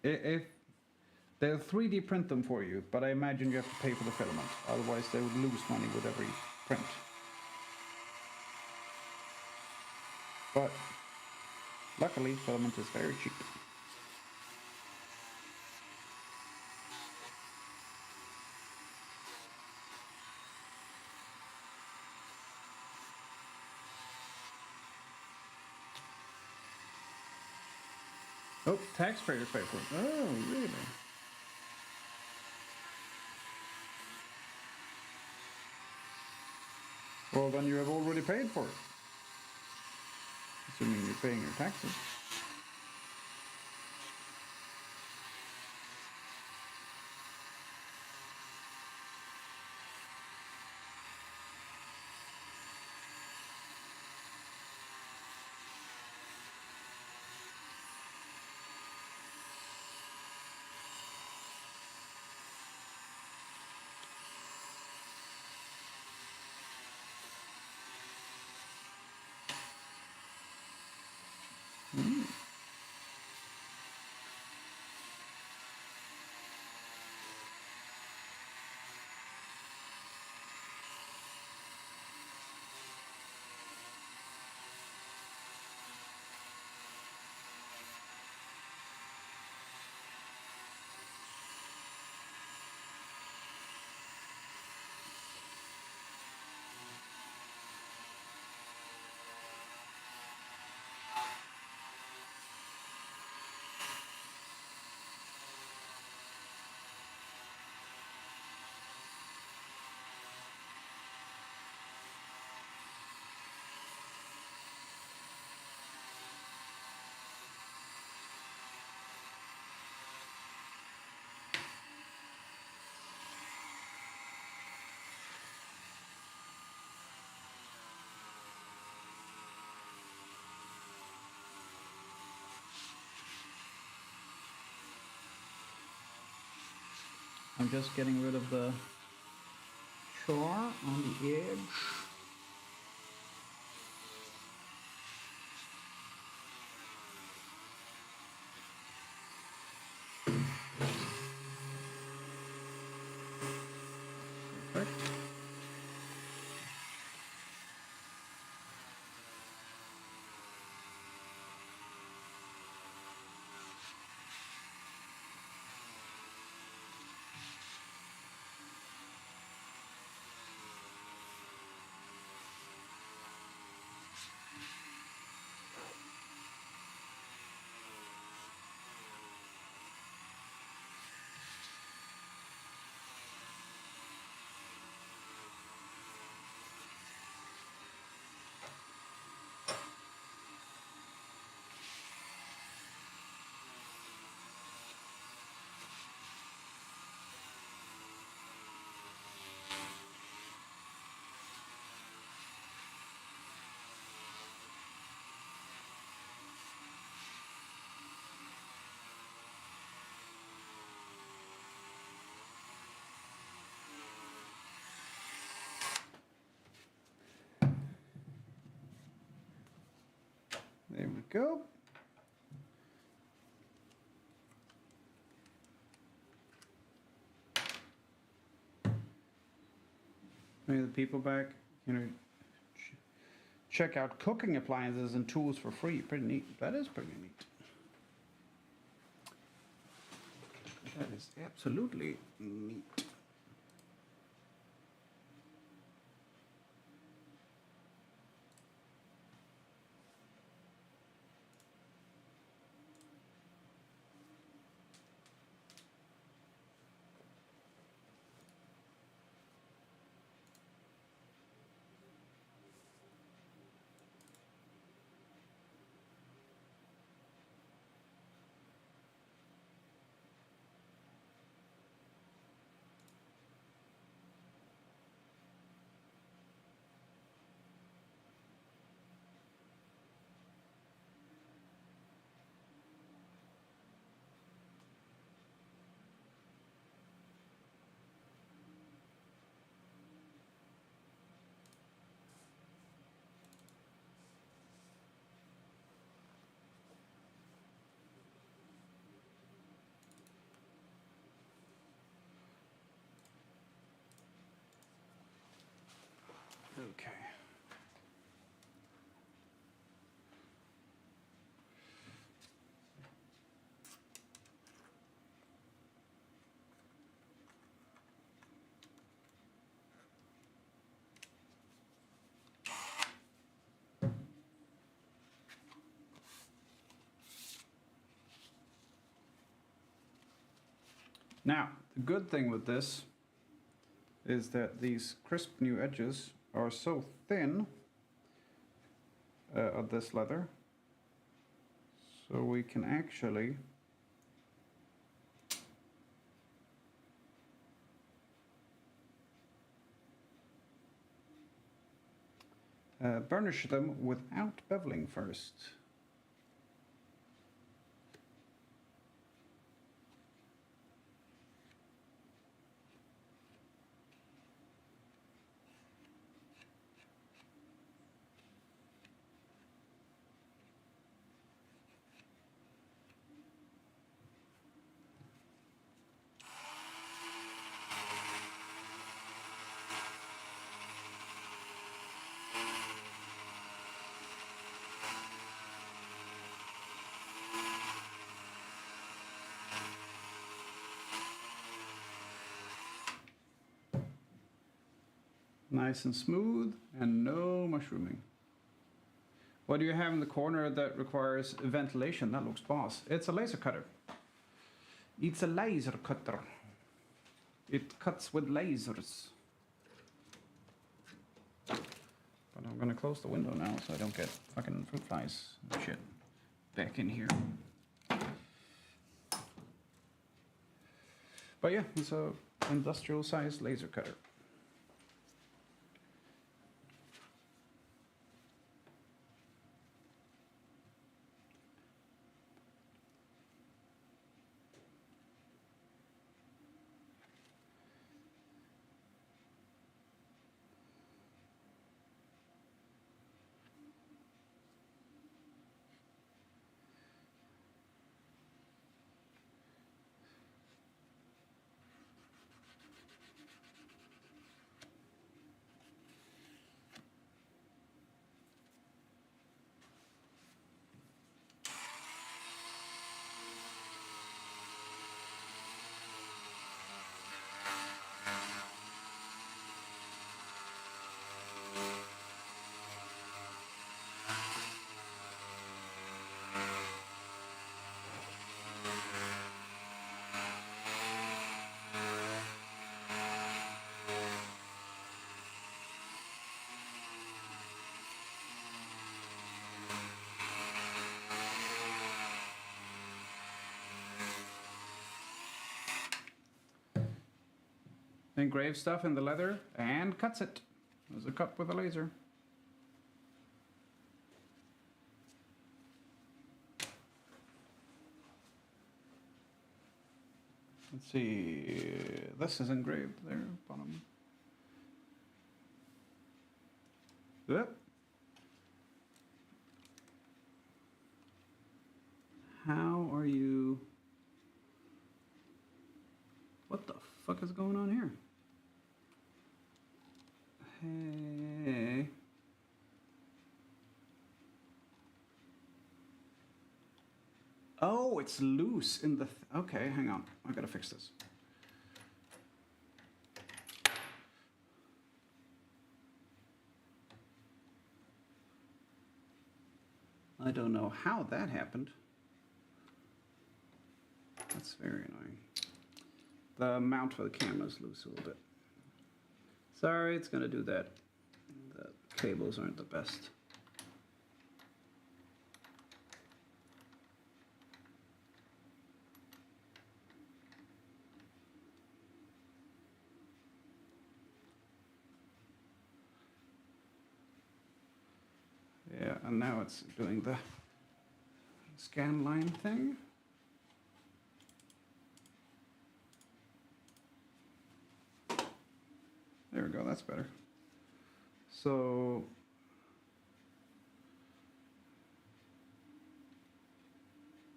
if they'll 3D print them for you, but I imagine you have to pay for the filament. Otherwise, they would lose money with every print. But luckily, filament is very cheap. Oh, taxpayers pay for it. Oh, really? Well, then you have already paid for it. Assuming you're paying your taxes. I'm just getting rid of the char on the edge. Perfect. There we go. Maybe the people back, check out cooking appliances and tools for free. Pretty neat. That is pretty neat. That is absolutely neat. Now, the good thing with this is that these crisp new edges are so thin of this leather, so we can actually burnish them without beveling first. Nice and smooth and no mushrooming. What do you have in the corner that requires ventilation? That looks boss. It's a laser cutter. It's a laser cutter. It cuts with lasers. But I'm gonna close the window now so I don't get fucking fruit flies and shit back in here. But yeah, it's a industrial sized laser cutter. Engrave stuff in the leather and cuts it. There's a cut with a laser. Let's see, this is engraved there, bottom. Yep. How are you? What the fuck is going on here? Hey. Oh, it's loose in the... okay, hang on. I gotta fix this. I don't know how that happened. That's very annoying. The mount for the camera is loose a little bit. Sorry, it's gonna do that. The cables aren't the best. Yeah, and now it's doing the scan line thing. There we go, that's better. So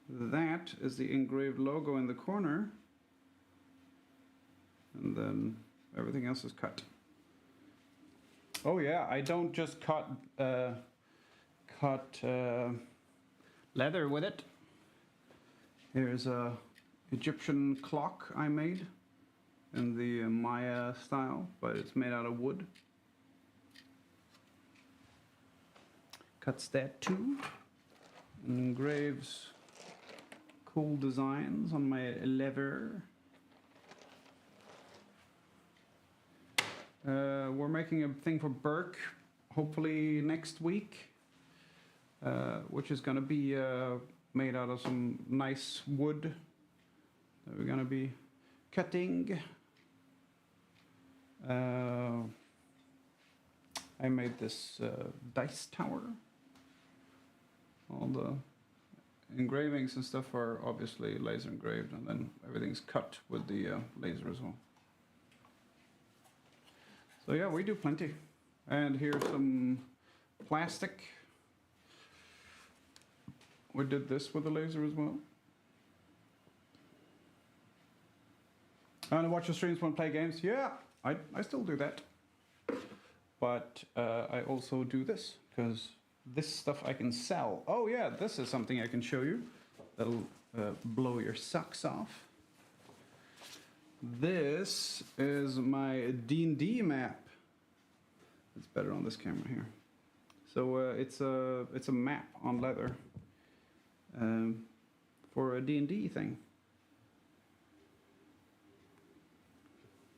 that is the engraved logo in the corner, and then everything else is cut. Oh yeah, I don't just cut leather with it. Here's a Egyptian clock I made in the Maya style, but it's made out of wood. Cuts that too, and engraves cool designs on my leather. We're making a thing for Burke, hopefully next week, which is going to be made out of some nice wood that we're going to be cutting. I made this dice tower. All the engravings and stuff are obviously laser engraved, and then everything's cut with the laser as well. So yeah, we do plenty. And here's some plastic. We did this with the laser as well. And watch your streams when play games. Yeah, I still do that. But I also do this, because this stuff I can sell. Oh yeah, this is something I can show you. That'll blow your socks off. This is my D&D map. It's better on this camera here. So it's a map on leather for a D&D thing,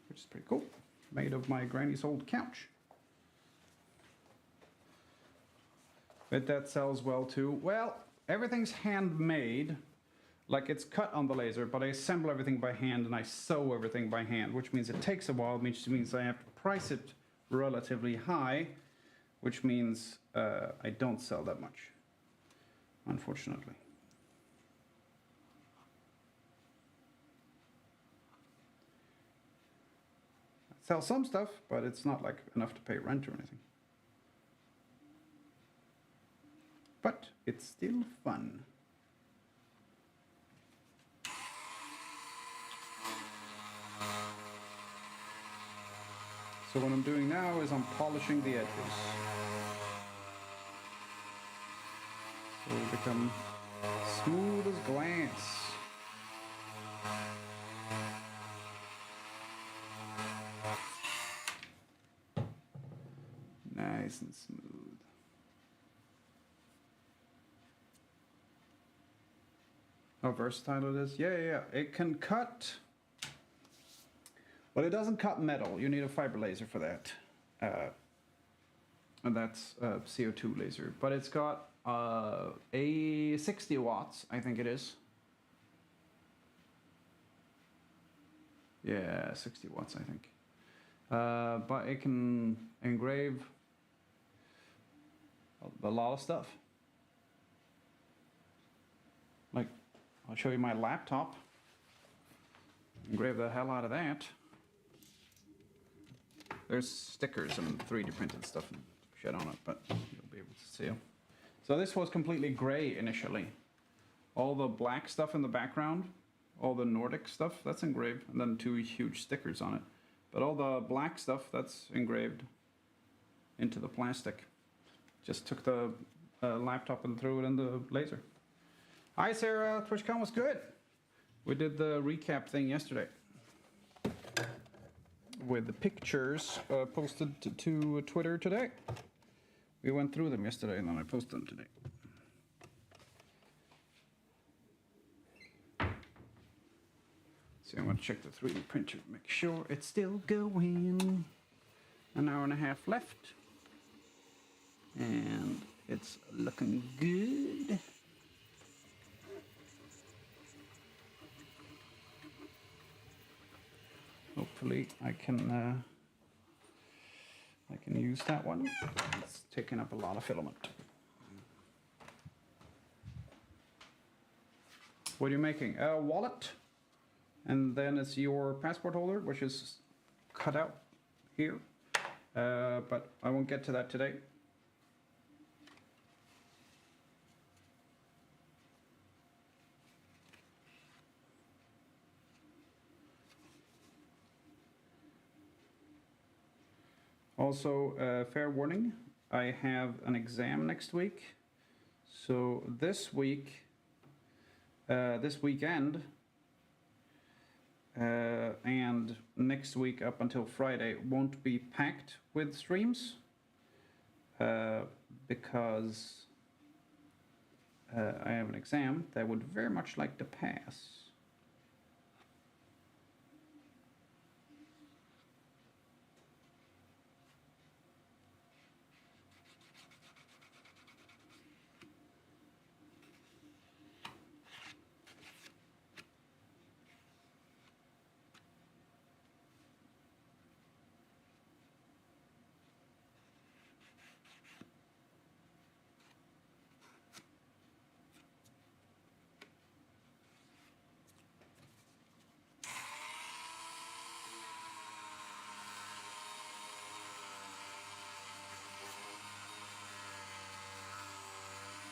which is pretty cool. Made of my granny's old couch. But that sells well too. Well, everything's handmade. Like, it's cut on the laser, but I assemble everything by hand and I sew everything by hand, which means it takes a while, which means I have to price it relatively high, which means I don't sell that much, unfortunately. I sell some stuff, but it's not like enough to pay rent or anything. But it's still fun. So what I'm doing now is I'm polishing the edges. So it'll become smooth as glass. Nice and smooth. How versatile it is. Yeah. It can cut. Well, it doesn't cut metal. You need a fiber laser for that. And that's a CO2 laser. But it's got a 60 watts, I think it is. Yeah, 60 watts, I think. But it can engrave a lot of stuff. Like, I'll show you my laptop. Engrave the hell out of that. There's stickers and 3D printed stuff and shit on it, but you'll be able to see them. So this was completely gray initially. All the black stuff in the background, all the Nordic stuff, that's engraved, and then 2 huge stickers on it. But all the black stuff, that's engraved into the plastic. Just took the laptop and threw it in the laser. Hi Sarah, TwitchCon was good. We did the recap thing yesterday with the pictures posted to Twitter today. We went through them yesterday and then I posted them today. So I'm going to check the 3D printer to make sure it's still going. An hour and a half left. And it's looking good. Hopefully I can use that one. It's taking up a lot of filament. What are you making? A wallet, and then it's your passport holder, which is cut out here. But I won't get to that today. Also, fair warning, I have an exam next week. So this week, this weekend, and next week up until Friday won't be packed with streams because I have an exam that I would very much like to pass.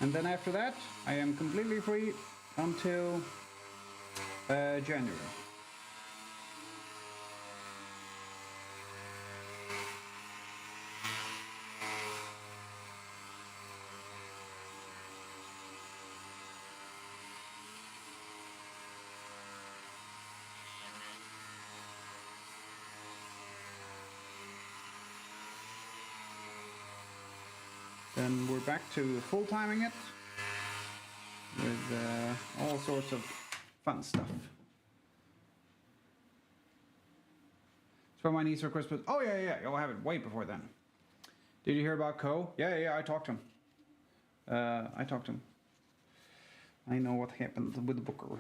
And then after that, I am completely free until January. Then we're back to full-timing it with all sorts of fun stuff. It's for my niece for Christmas. Oh yeah, I'll have it way before then. Did you hear about Co? Yeah, I talked to him. I know what happened with the Booker.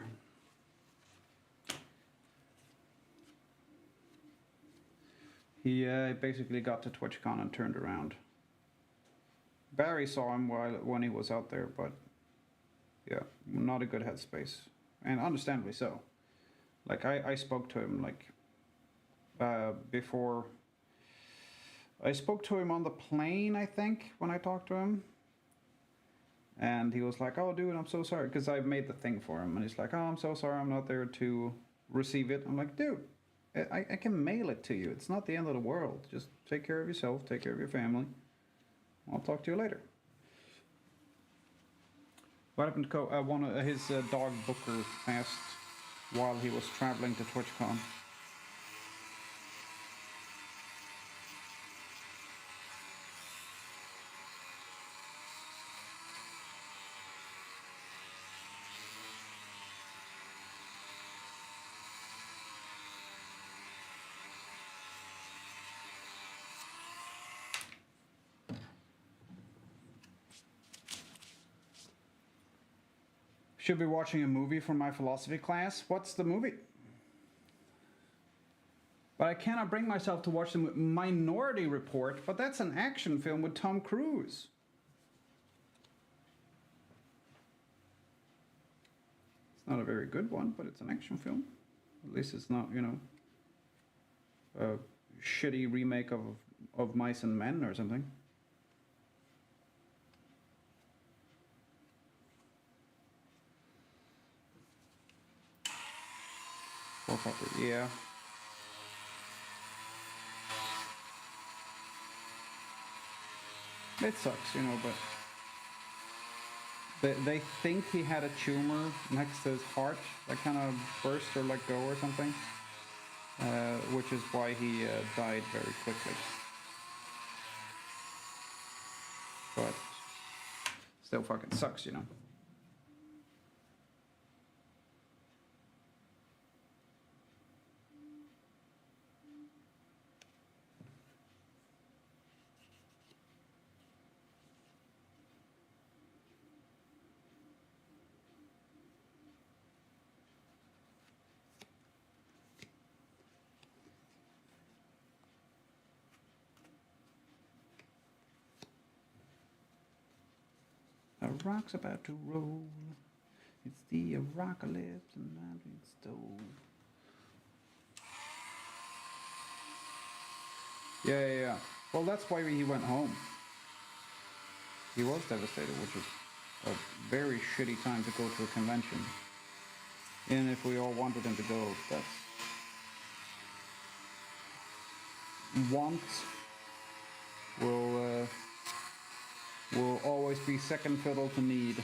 He basically got to TwitchCon and turned around. Barry saw him when he was out there, but yeah, not a good headspace, and understandably so. Like I spoke to him like before. I spoke to him on the plane, I think, when I talked to him, and he was like, "Oh, dude, I'm so sorry," because I made the thing for him, and he's like, "Oh, I'm so sorry, I'm not there to receive it." I'm like, "Dude, I can mail it to you. It's not the end of the world. Just take care of yourself, take care of your family. I'll talk to you later." What happened to one of his dog Booker passed while he was traveling to TwitchCon. Should be watching a movie for my philosophy class. What's the movie? But I cannot bring myself to watch the Minority Report, but that's an action film with Tom Cruise. It's not a very good one, but it's an action film. At least it's not, you know, a shitty remake of Mice and Men or something. Yeah. It sucks, you know, but they think he had a tumor next to his heart that kind of burst or let go or something, which is why he died very quickly. But still fucking sucks, you know. A rock's about to roll. It's the apocalypse and magic stove. Yeah. Well, that's why he went home. He was devastated, which is a very shitty time to go to a convention. And if we all wanted him to go, that's... Want will always be second fiddle to need.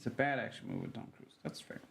It's a bad action movie with Tom Cruise. That's fair.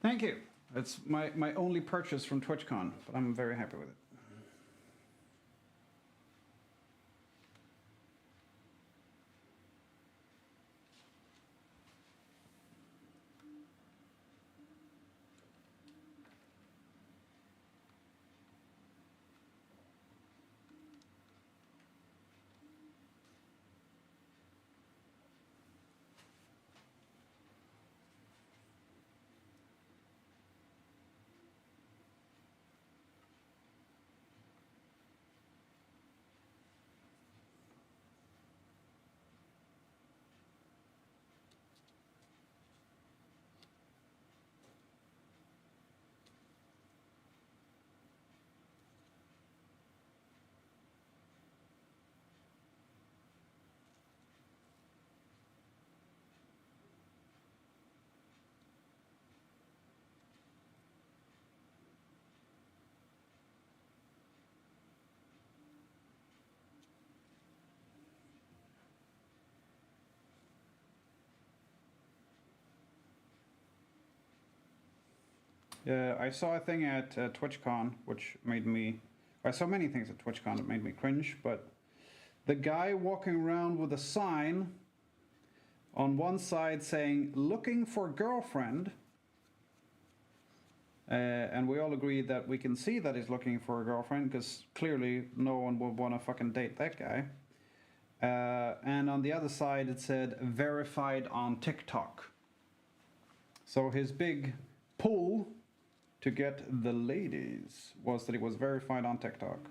Thank you. It's my only purchase from TwitchCon, but I'm very happy with it. I saw a thing at TwitchCon, which made me... I saw many things at TwitchCon that made me cringe, but the guy walking around with a sign on one side saying, "Looking for girlfriend," and we all agree that we can see that he's looking for a girlfriend, because clearly no one would want to fucking date that guy. And on the other side it said, "Verified on TikTok." So his big pull to get the ladies was that he was verified on TikTok.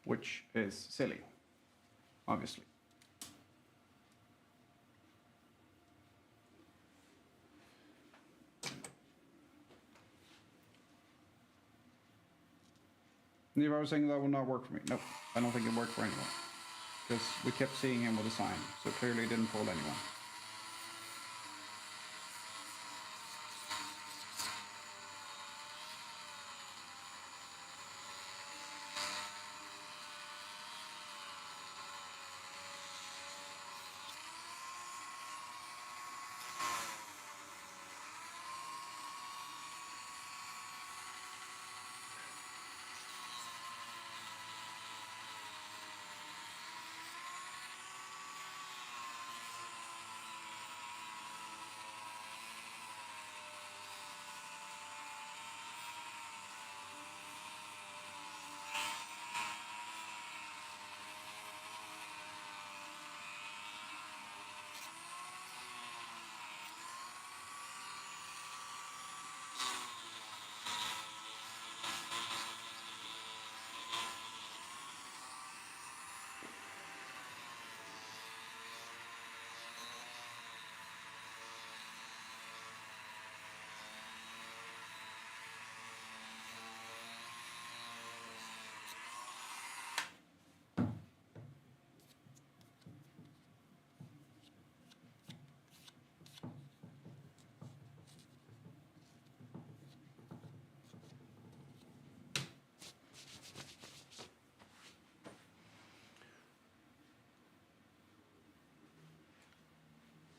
Which is silly, obviously. If I was saying that would not work for me. Nope, I don't think it worked for anyone. Because we kept seeing him with a sign, so clearly it didn't fool anyone.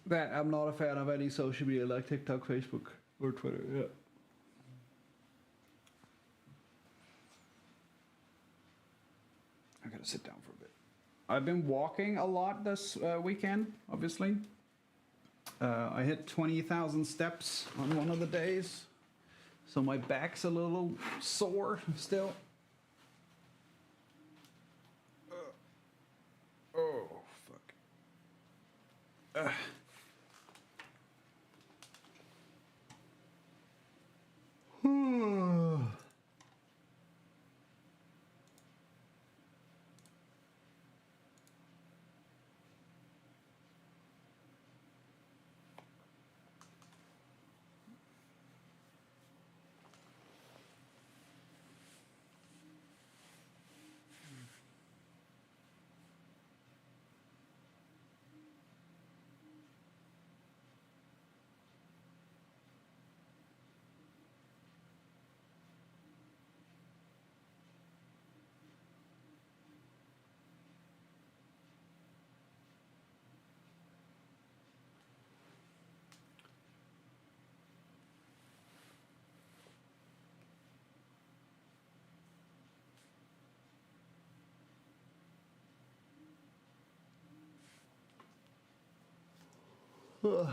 That I'm not a fan of any social media like TikTok, Facebook, or Twitter. Yeah. I gotta sit down for a bit. I've been walking a lot this weekend, obviously. I hit 20,000 steps on one of the days, so my back's a little sore still. Oh, fuck. Ugh.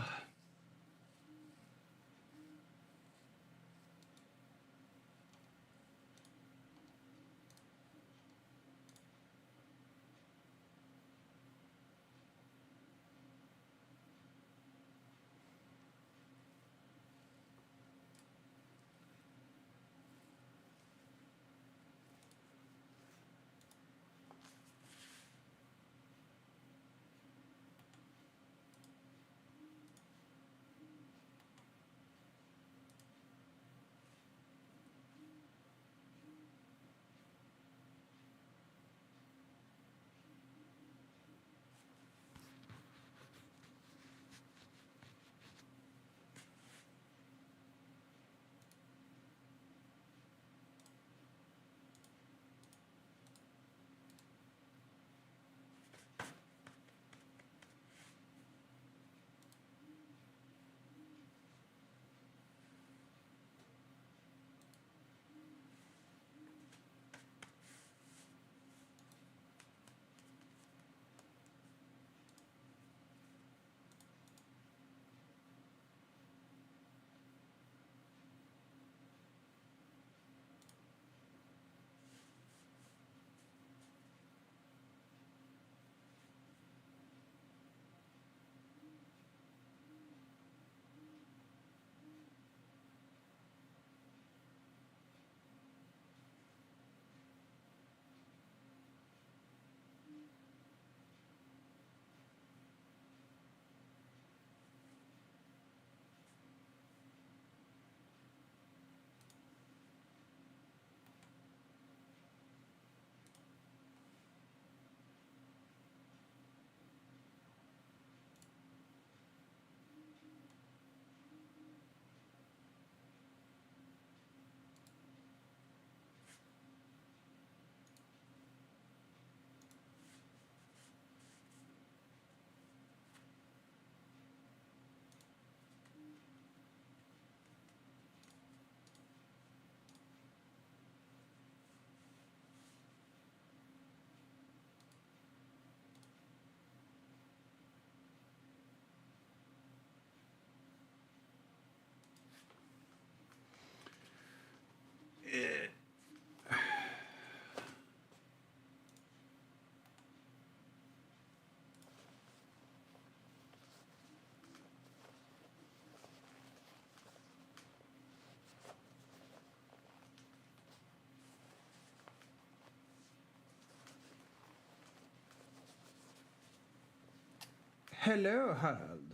Hello, Harald.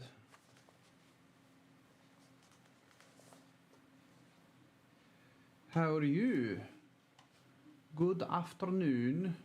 How are you? Good afternoon.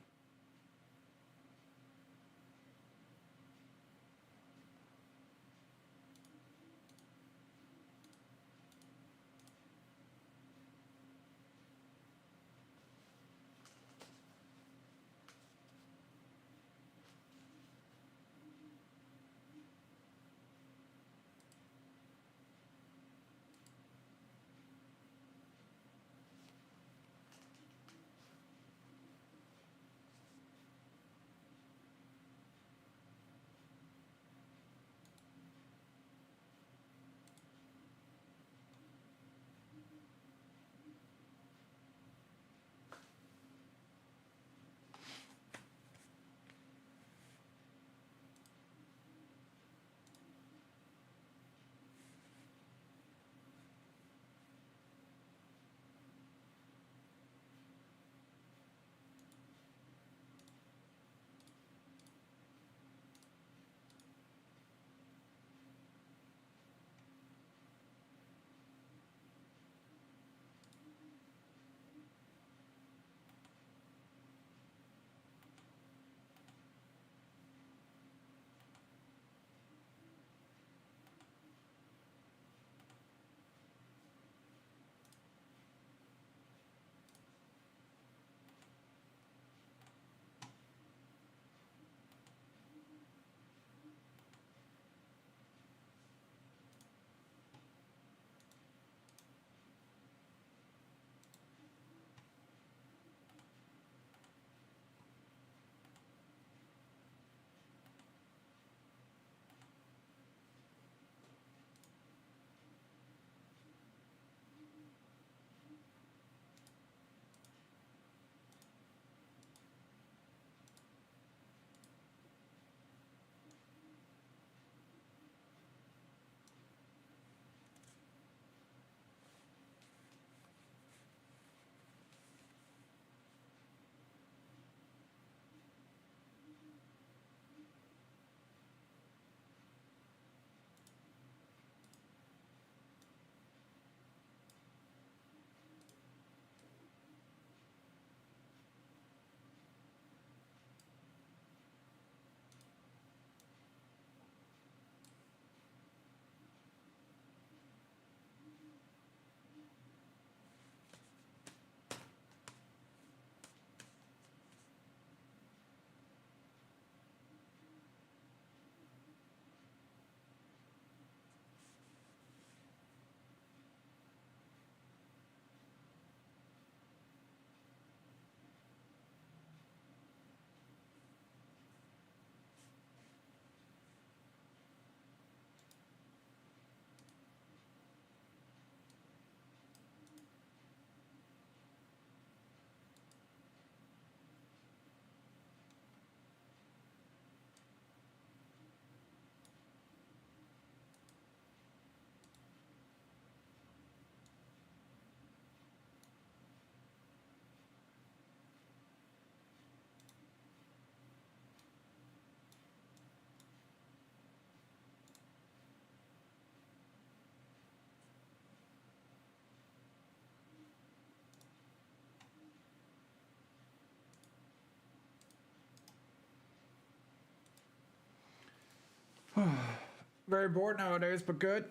Very bored nowadays, but good.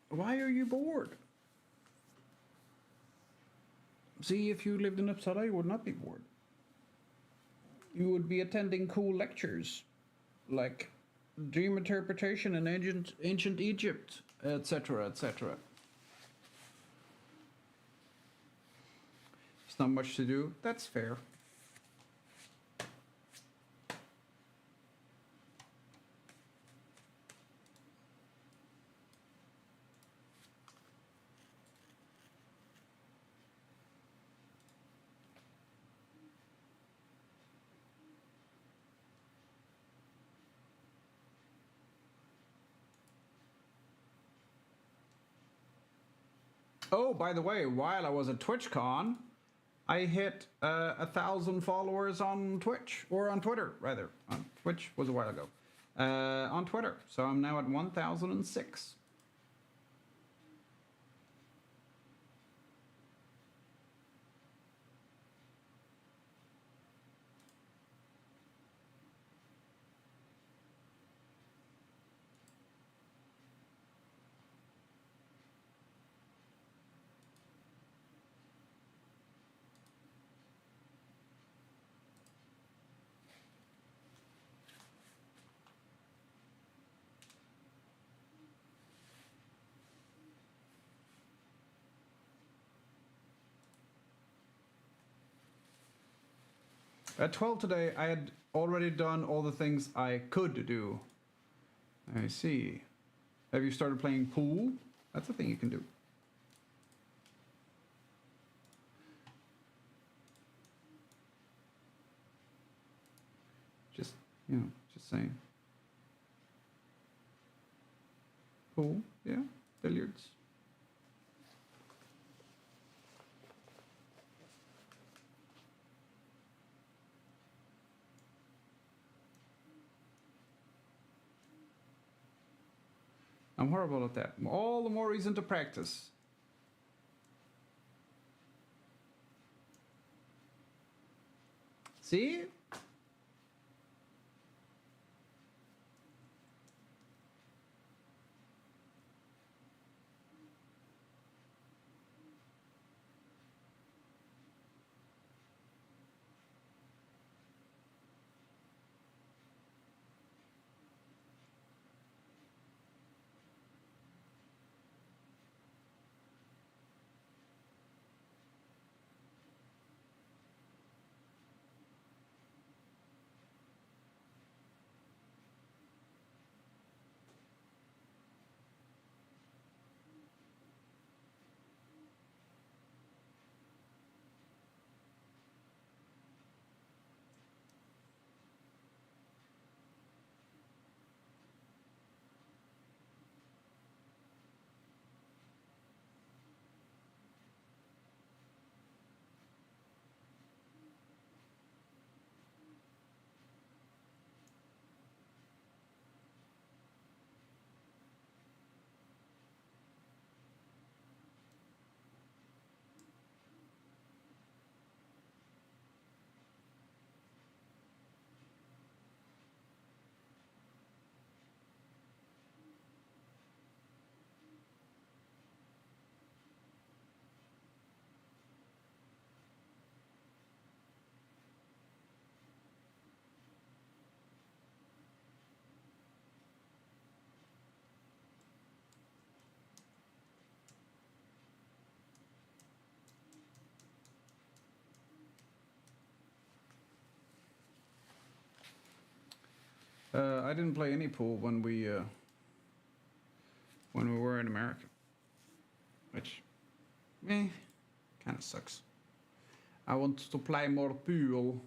Why are you bored? See, if you lived in Uppsala, you would not be bored. You would be attending cool lectures, like dream interpretation in ancient Egypt, etc., etc. It's not much to do. That's fair. Oh, by the way, while I was at TwitchCon, I hit 1,000 followers on Twitch, or on Twitter, rather. On Twitch was a while ago. On Twitter. So I'm now at 1,006. At 12 today, I had already done all the things I could do. I see. Have you started playing pool? That's a thing you can do. Just, just saying. Pool, yeah, billiards. I'm horrible at that. All the more reason to practice. See? I didn't play any pool when we were in America, which, kind of sucks. I want to play more pool.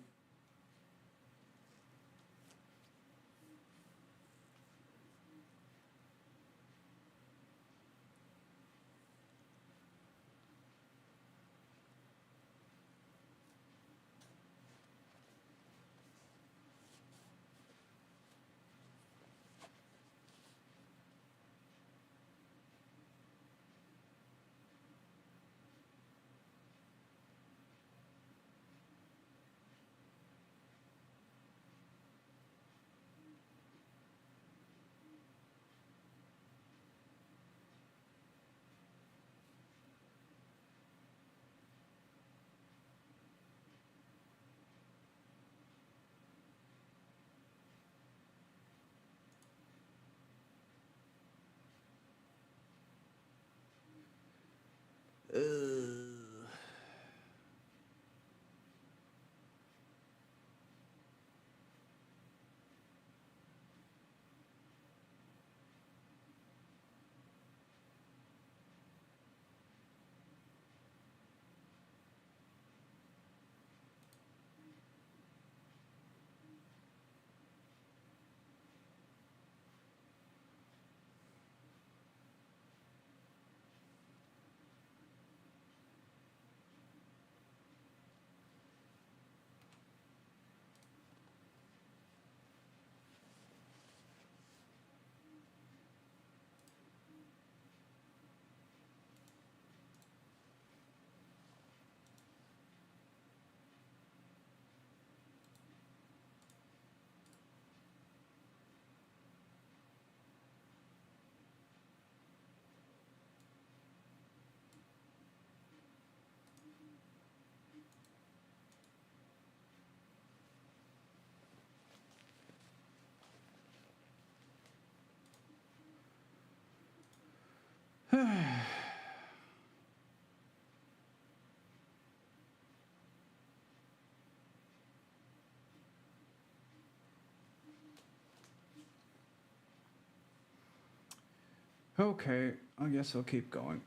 Okay, I guess I'll keep going.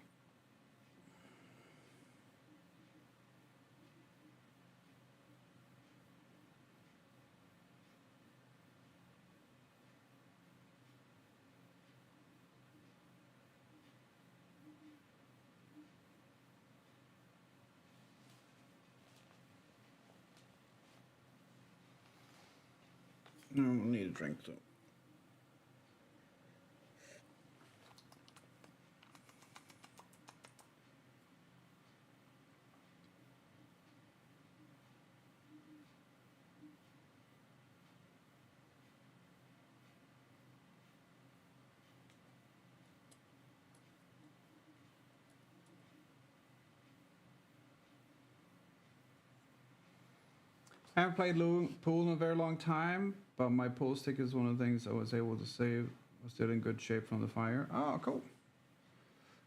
I need a drink though. I haven't played pool in a very long time, but my pool stick is one of the things I was able to save. I was still in good shape from the fire. Oh, cool.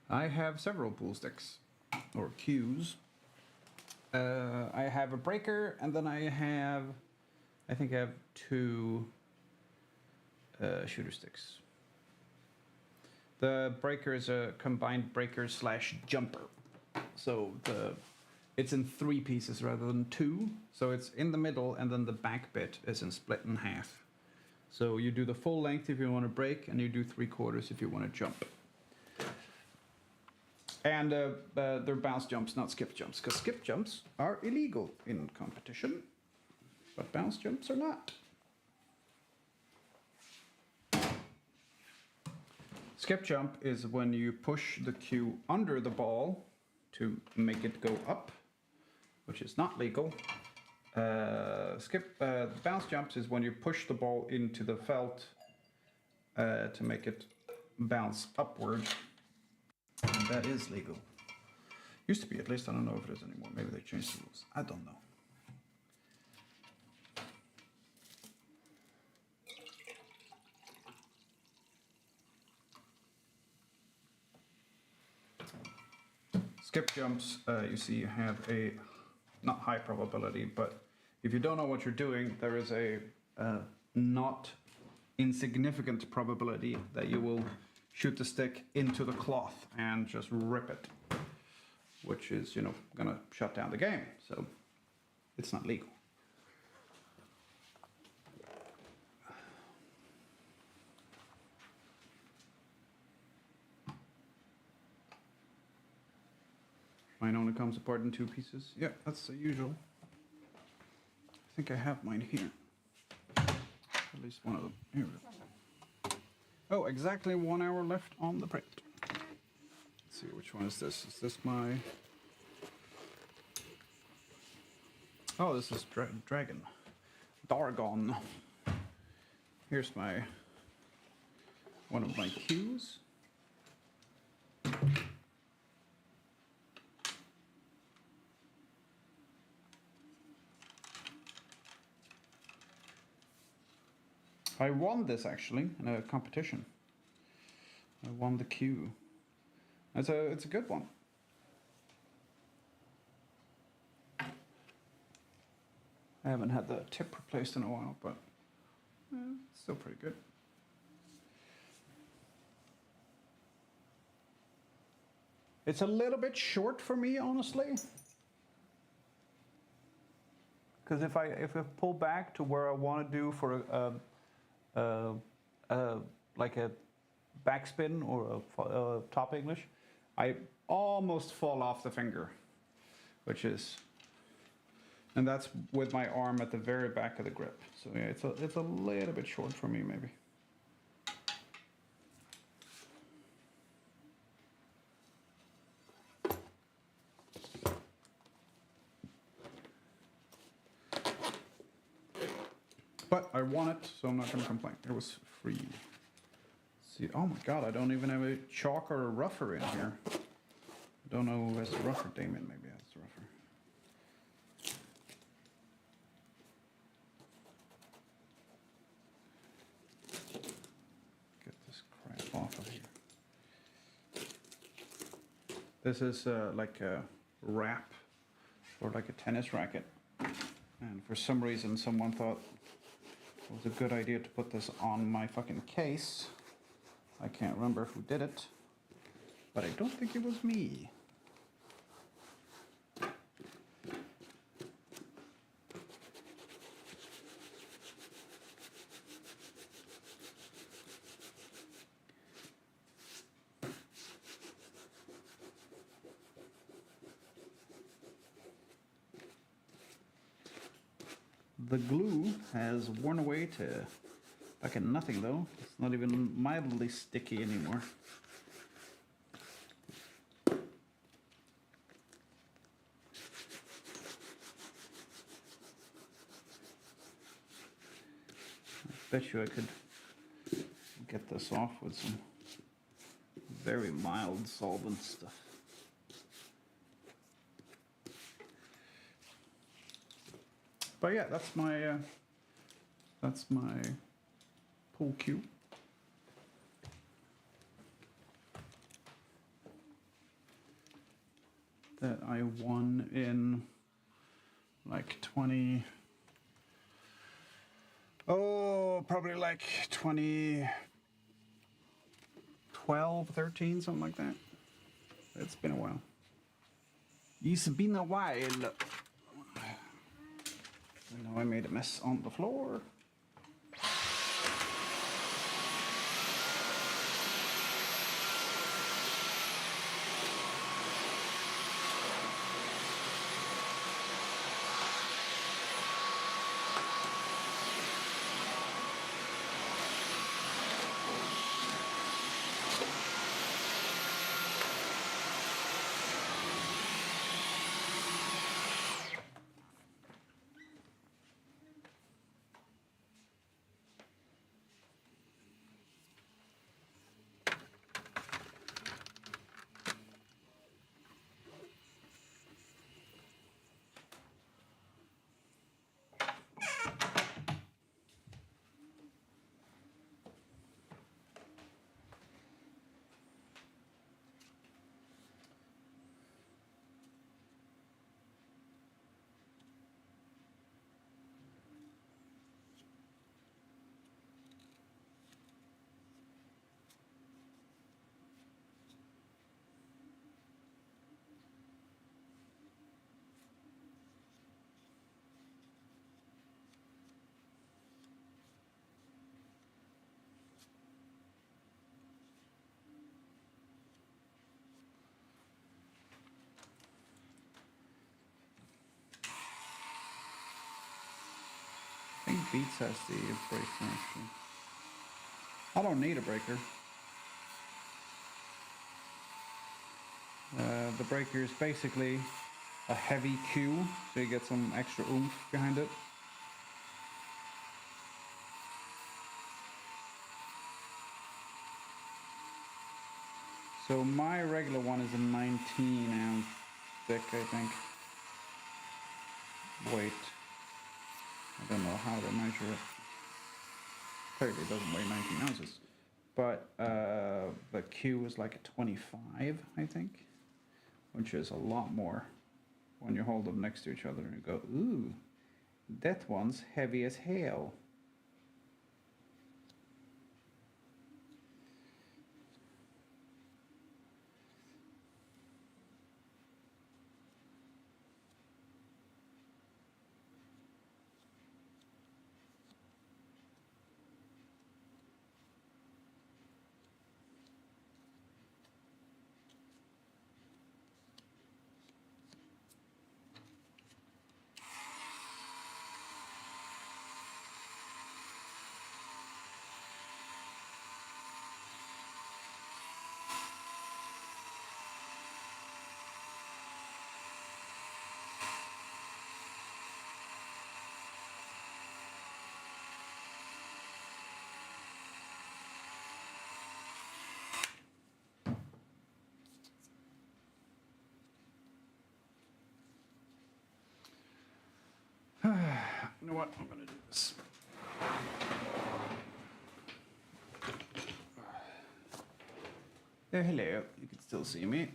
I have several pool sticks, or cues. I have a breaker, and then I think I have two shooter sticks. The breaker is a combined breaker / jumper. So it's in 3 pieces rather than 2. So it's in the middle, and then the back bit is split in half. So you do the full length if you want to break, and you do 3/4 if you want to jump. And they're bounce jumps, not skip jumps, because skip jumps are illegal in competition, but bounce jumps are not. Skip jump is when you push the cue under the ball to make it go up, which is not legal. Bounce jumps is when you push the ball into the felt to make it bounce upward. And that is legal. Used to be, at least. I don't know if it is anymore. Maybe they changed the rules. I don't know. Skip jumps, you see, have a not high probability, but if you don't know what you're doing, there is a not insignificant probability that you will shoot the stick into the cloth and just rip it, which is, gonna shut down the game. So it's not legal. Mine only comes apart in 2 pieces. Yeah, that's the usual. I think I have mine here. At least one of them. Here we go. Oh, exactly 1 hour left on the print. Let's see, which one is this? Is this my... Oh, this is Dragon. Dargon. Here's one of my cues. I won this actually in a competition. I won the cue. It's a good one. I haven't had the tip replaced in a while, but it's still pretty good. It's a little bit short for me, honestly. Because if I pull back to where I want to do for like a backspin or a top English, I almost fall off the finger, and that's with my arm at the very back of the grip. So yeah, it's a little bit short for me maybe. But I won it, so I'm not going to complain. It was free. Let's see, oh my god, I don't even have a chalk or a rougher in here. I don't know who has the rougher. Damien maybe has the rougher. Get this crap off of here. This is like a wrap or like a tennis racket. And for some reason, someone thought it was a good idea to put this on my fucking case. I can't remember who did it, but I don't think it was me. The glue has worn away to fucking nothing though. It's not even mildly sticky anymore. I bet you I could get this off with some very mild solvent stuff. But yeah, that's my pool cue. That I won in like probably like 2012, 13, something like that. It's been a while. It's been a while. I know I made a mess on the floor. I think Beats has the breaker actually. I don't need a breaker. The breaker is basically a heavy cue, so you get some extra oomph behind it. So my regular one is a 19 ounce thick, I think. Weight. I don't know how to measure it. Clearly it doesn't weigh 19 ounces. But the Q is like a 25, I think. Which is a lot more when you hold them next to each other and you go, ooh, that one's heavy as hell. You know what? I'm gonna do this. Hello. You can still see me.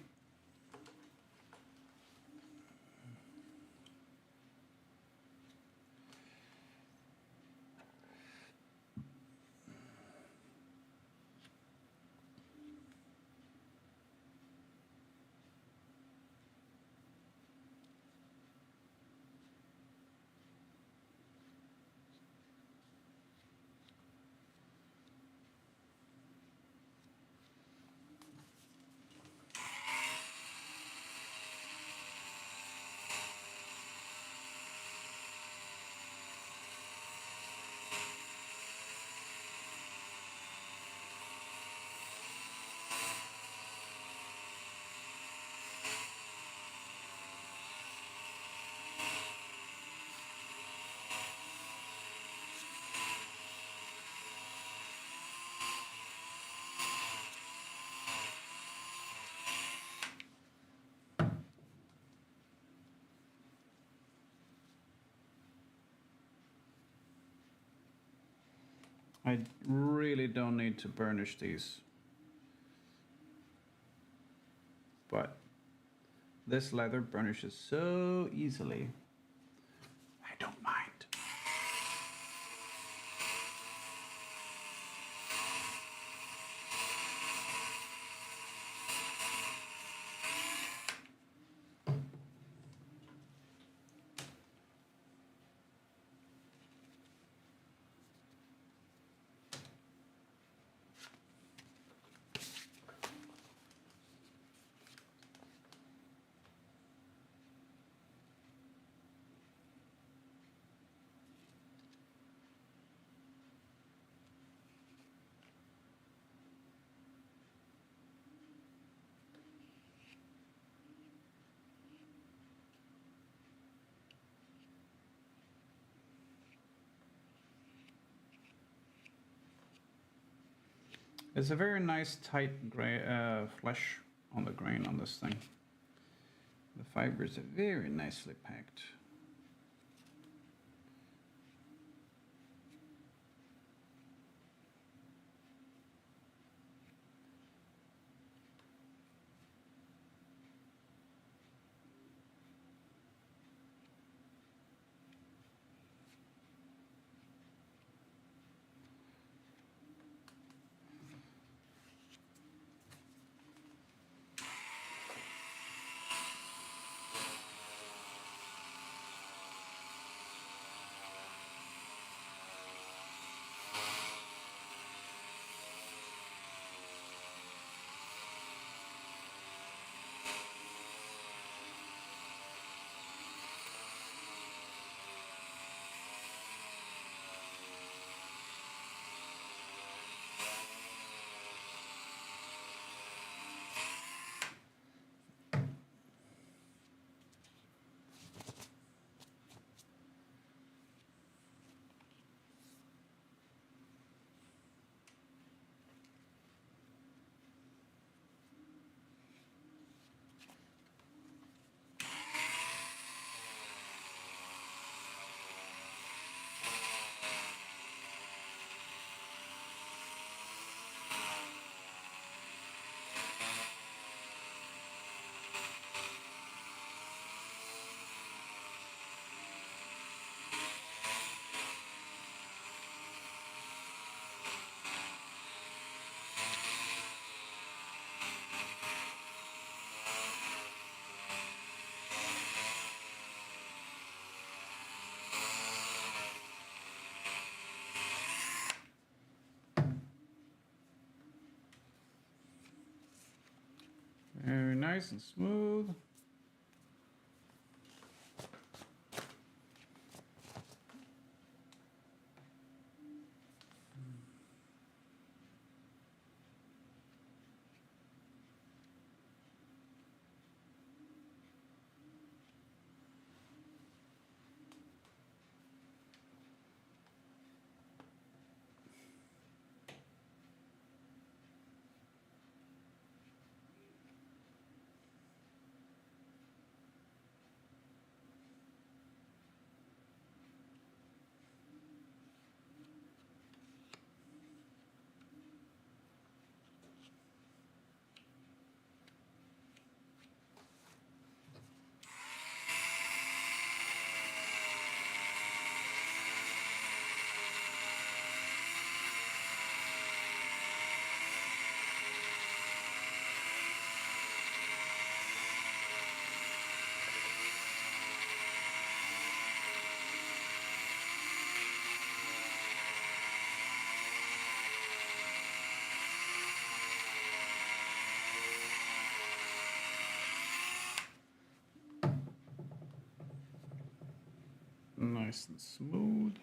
I really don't need to burnish these, but this leather burnishes so easily. I don't mind. It's a very nice tight flesh on the grain on this thing. The fibers are very nicely packed. Very nice and smooth. Nice and smooth.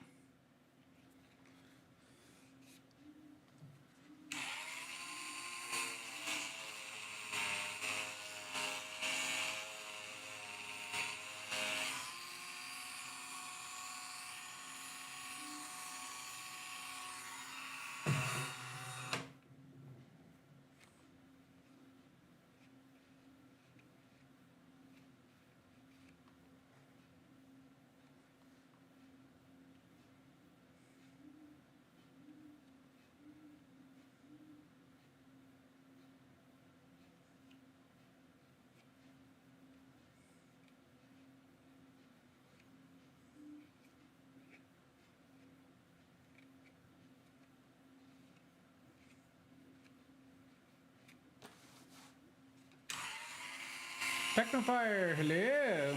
Technofire, hello.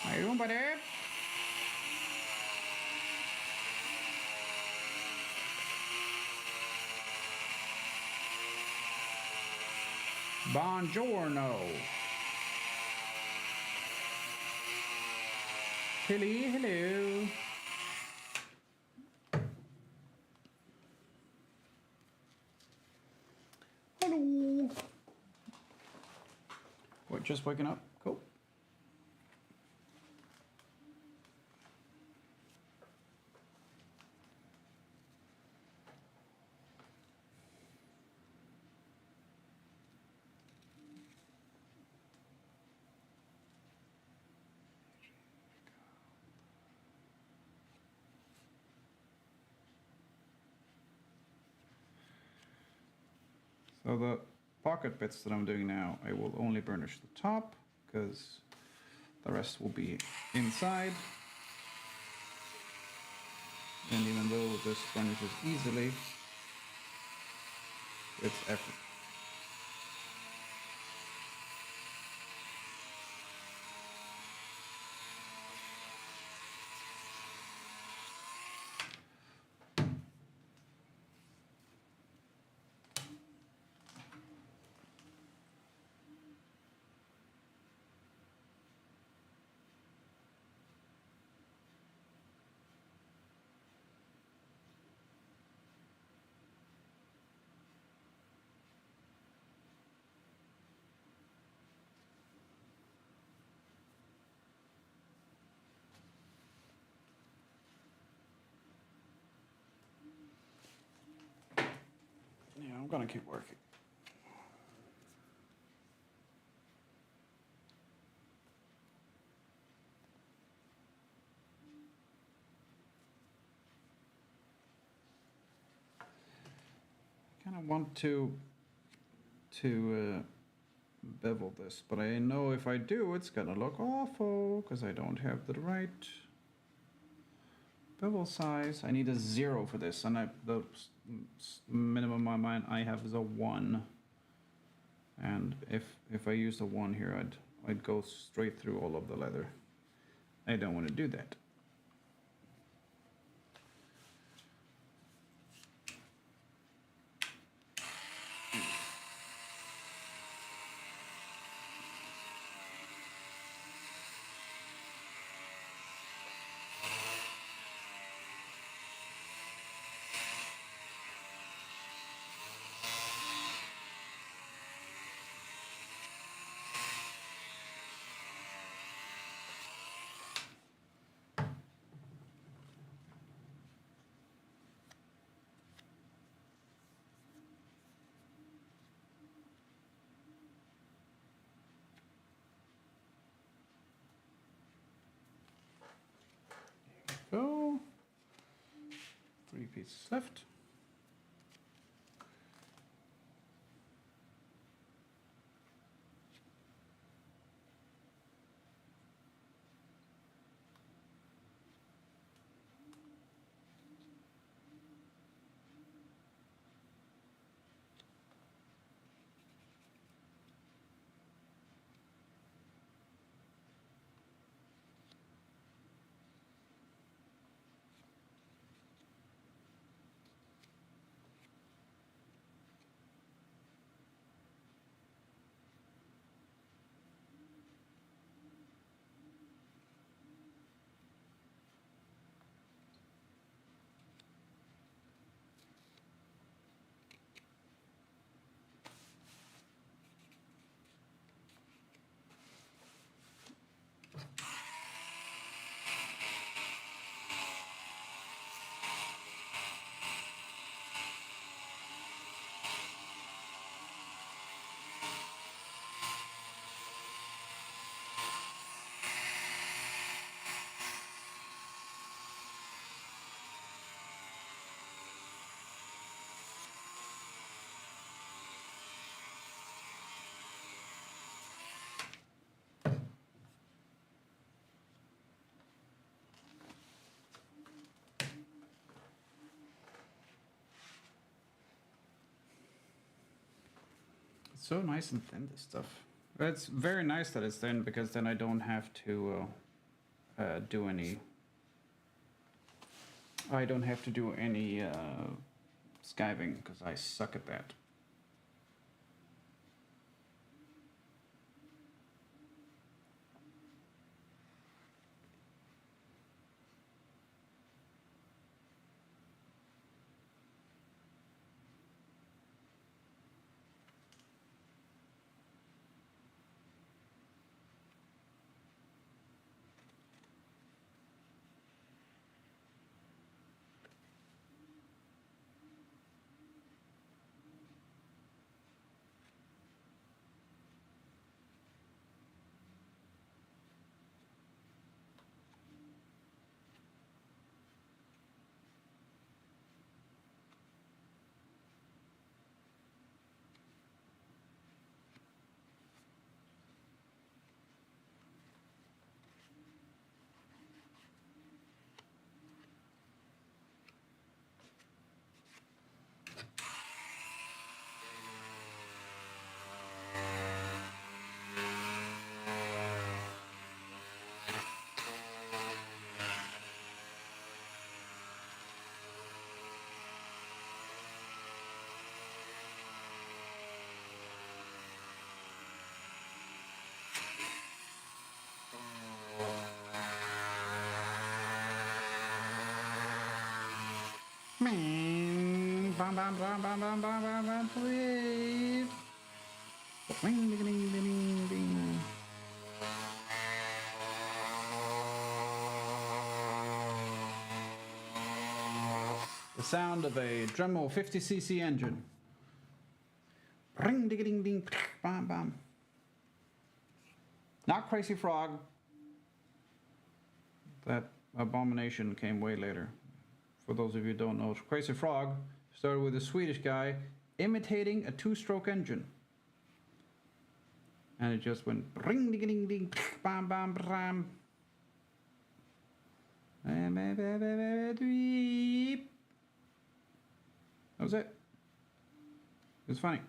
How you doing, buddy? Buongiorno. Hilly, hello. Hello. What, just waking up? Cool. So the pocket bits that I'm doing now, I will only burnish the top because the rest will be inside. And even though this burnishes easily, it's effort. Yeah, I'm gonna keep working. I kind of want to bevel this, but I know if I do, it's gonna look awful because I don't have the right bevel size. I need a 0 for this, and the minimum in my mind I have is a 1. And if I use a 1 here, I'd go straight through all of the leather. I don't want to do that. Go. 3 pieces left. It's so nice and thin, this stuff. It's very nice that it's thin because then I don't have to do any. I don't have to do any skiving because I suck at that. Bam bam bam bam bam bam bam bam, please. Ding ding ding ding ding. The sound of a Dremel 50cc engine. Ring ding ding ding, bam bam. Not Crazy Frog. That abomination came way later. For those of you who don't know, Crazy Frog started with a Swedish guy imitating a two-stroke engine. And it just went ring ding ding ding, bam bam bam. That was it. It was funny.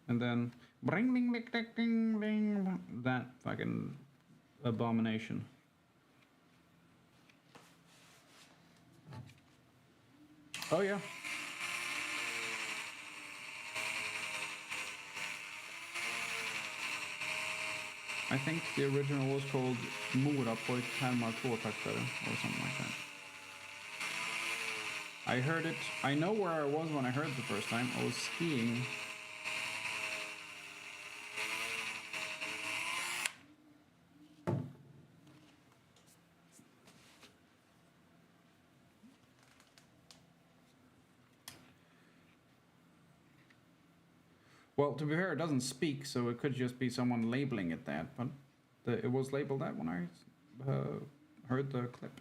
And then ring ding ding ding ding ding, that fucking abomination. Oh yeah. I think the original was called Mora på ett Kalmar tvåtaktare or something like that. I heard it. I know where I was when I heard it the first time. I was skiing. Well, to be fair, it doesn't speak, so it could just be someone labeling it that, but it was labeled that when I heard the clip.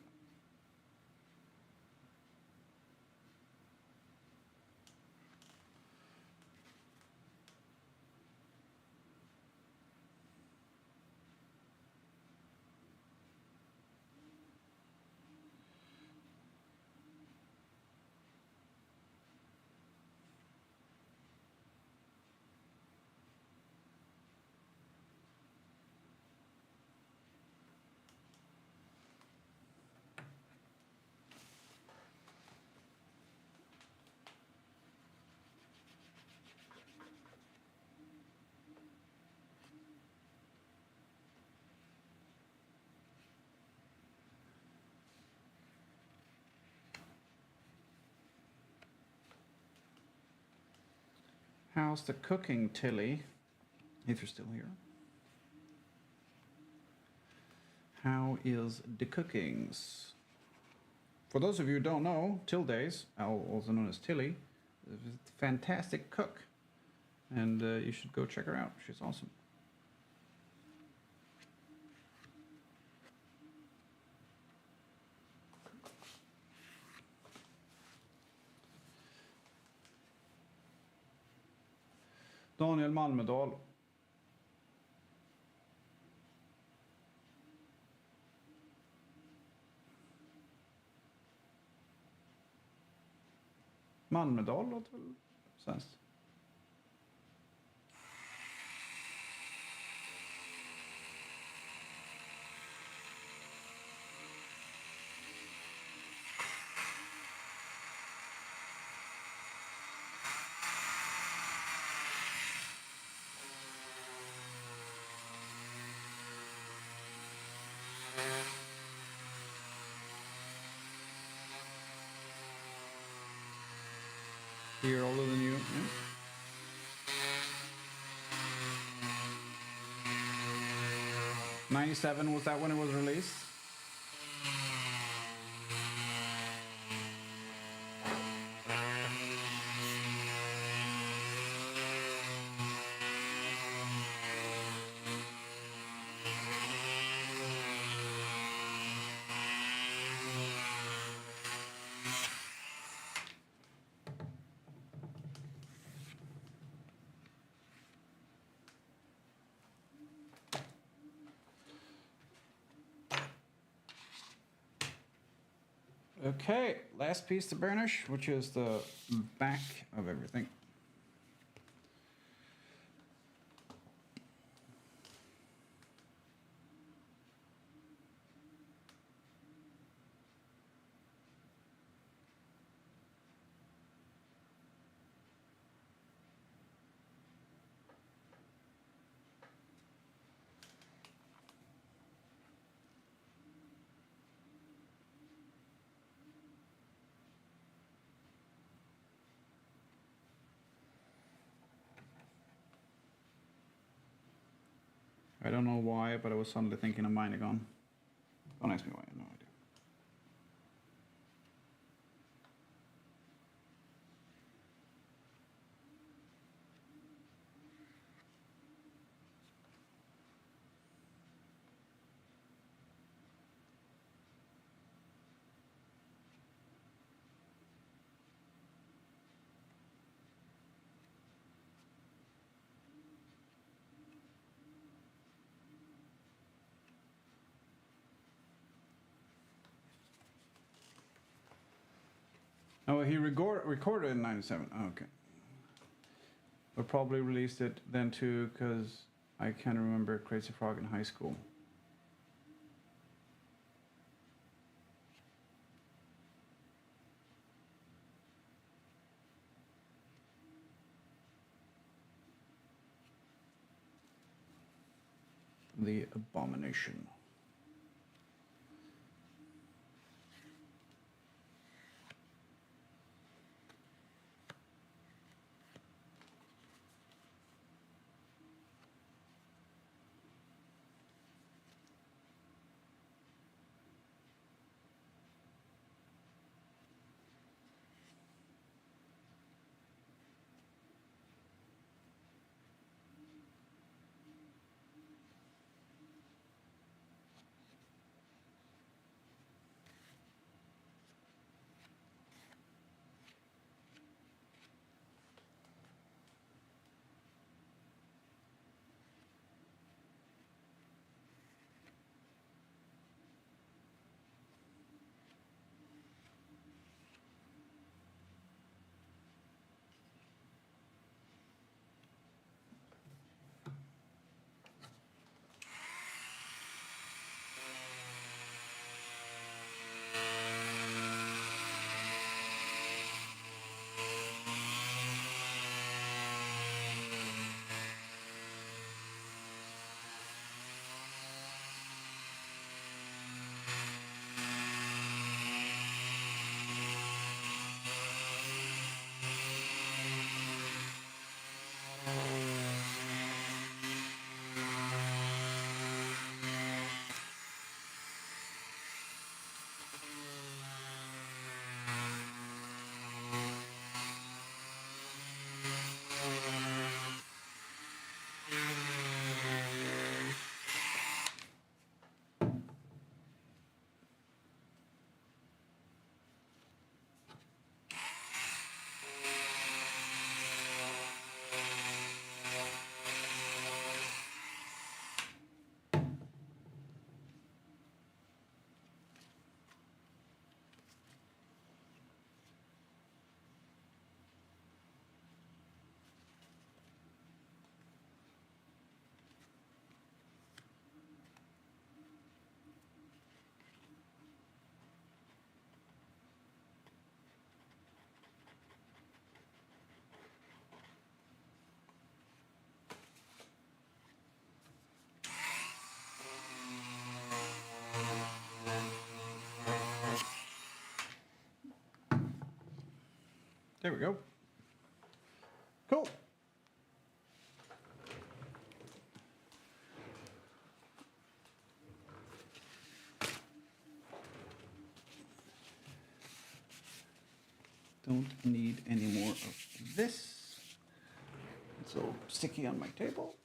How's the cooking, Tilly? If you're still here. How is the cookings? For those of you who don't know, Tildays, also known as Tilly, is a fantastic cook. And you should go check her out. She's awesome. Daniel Malmedal. Malmedal låter väl svenskt. Year older than you. Yeah. 97, was that when it was released? Okay, last piece to burnish, which is the back of everything. I don't know why, but I was suddenly thinking of mine again. Don't ask me why, I have no idea. Oh, he recorded in 97. Oh, okay. But probably released it then too, because I can't remember Crazy Frog in high school. The Abomination. There we go. Oh. Don't need any more of this. It's all sticky on my table.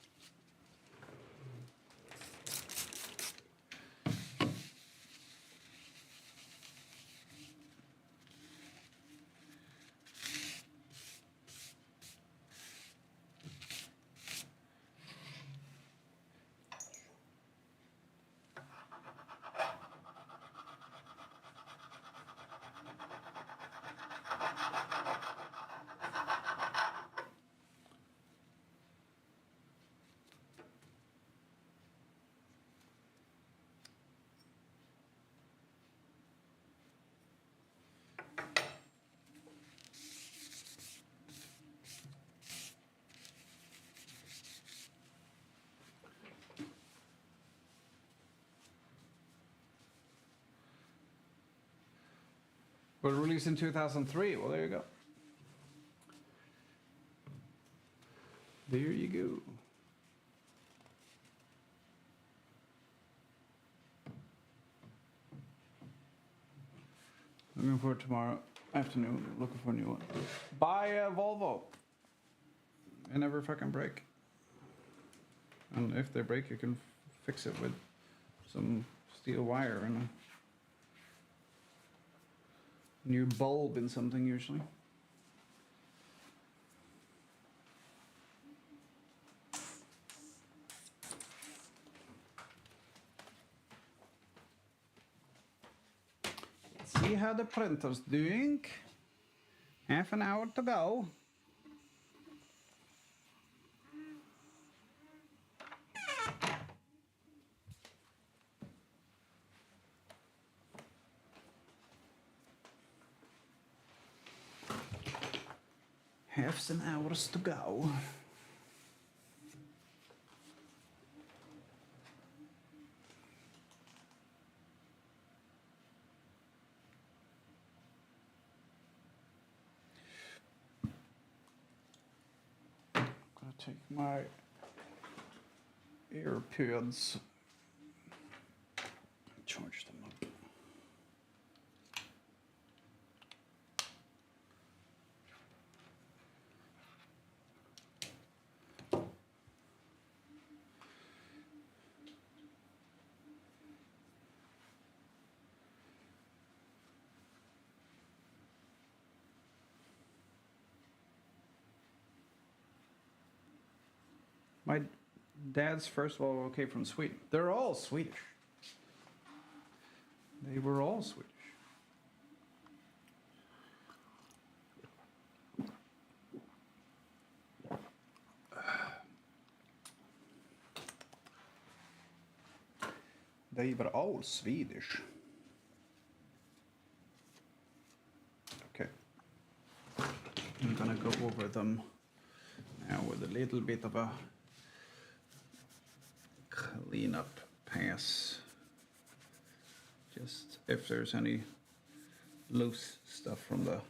But released in 2003. Well, there you go. There you go. Looking for it tomorrow afternoon. Looking for a new one. Buy a Volvo. They never fucking break. And if they break, you can fix it with some steel wire and a new bulb in something usually. Let's see how the printer's doing. Half an hour to go. Half an hours to go. Gonna take my AirPods, charge them up. My dad's first Volvo came from Sweden. They're all Swedish. They were all Swedish. They were all Swedish. Okay. I'm gonna go over them now with a little bit of a cleanup pass. Just if there's any loose stuff from the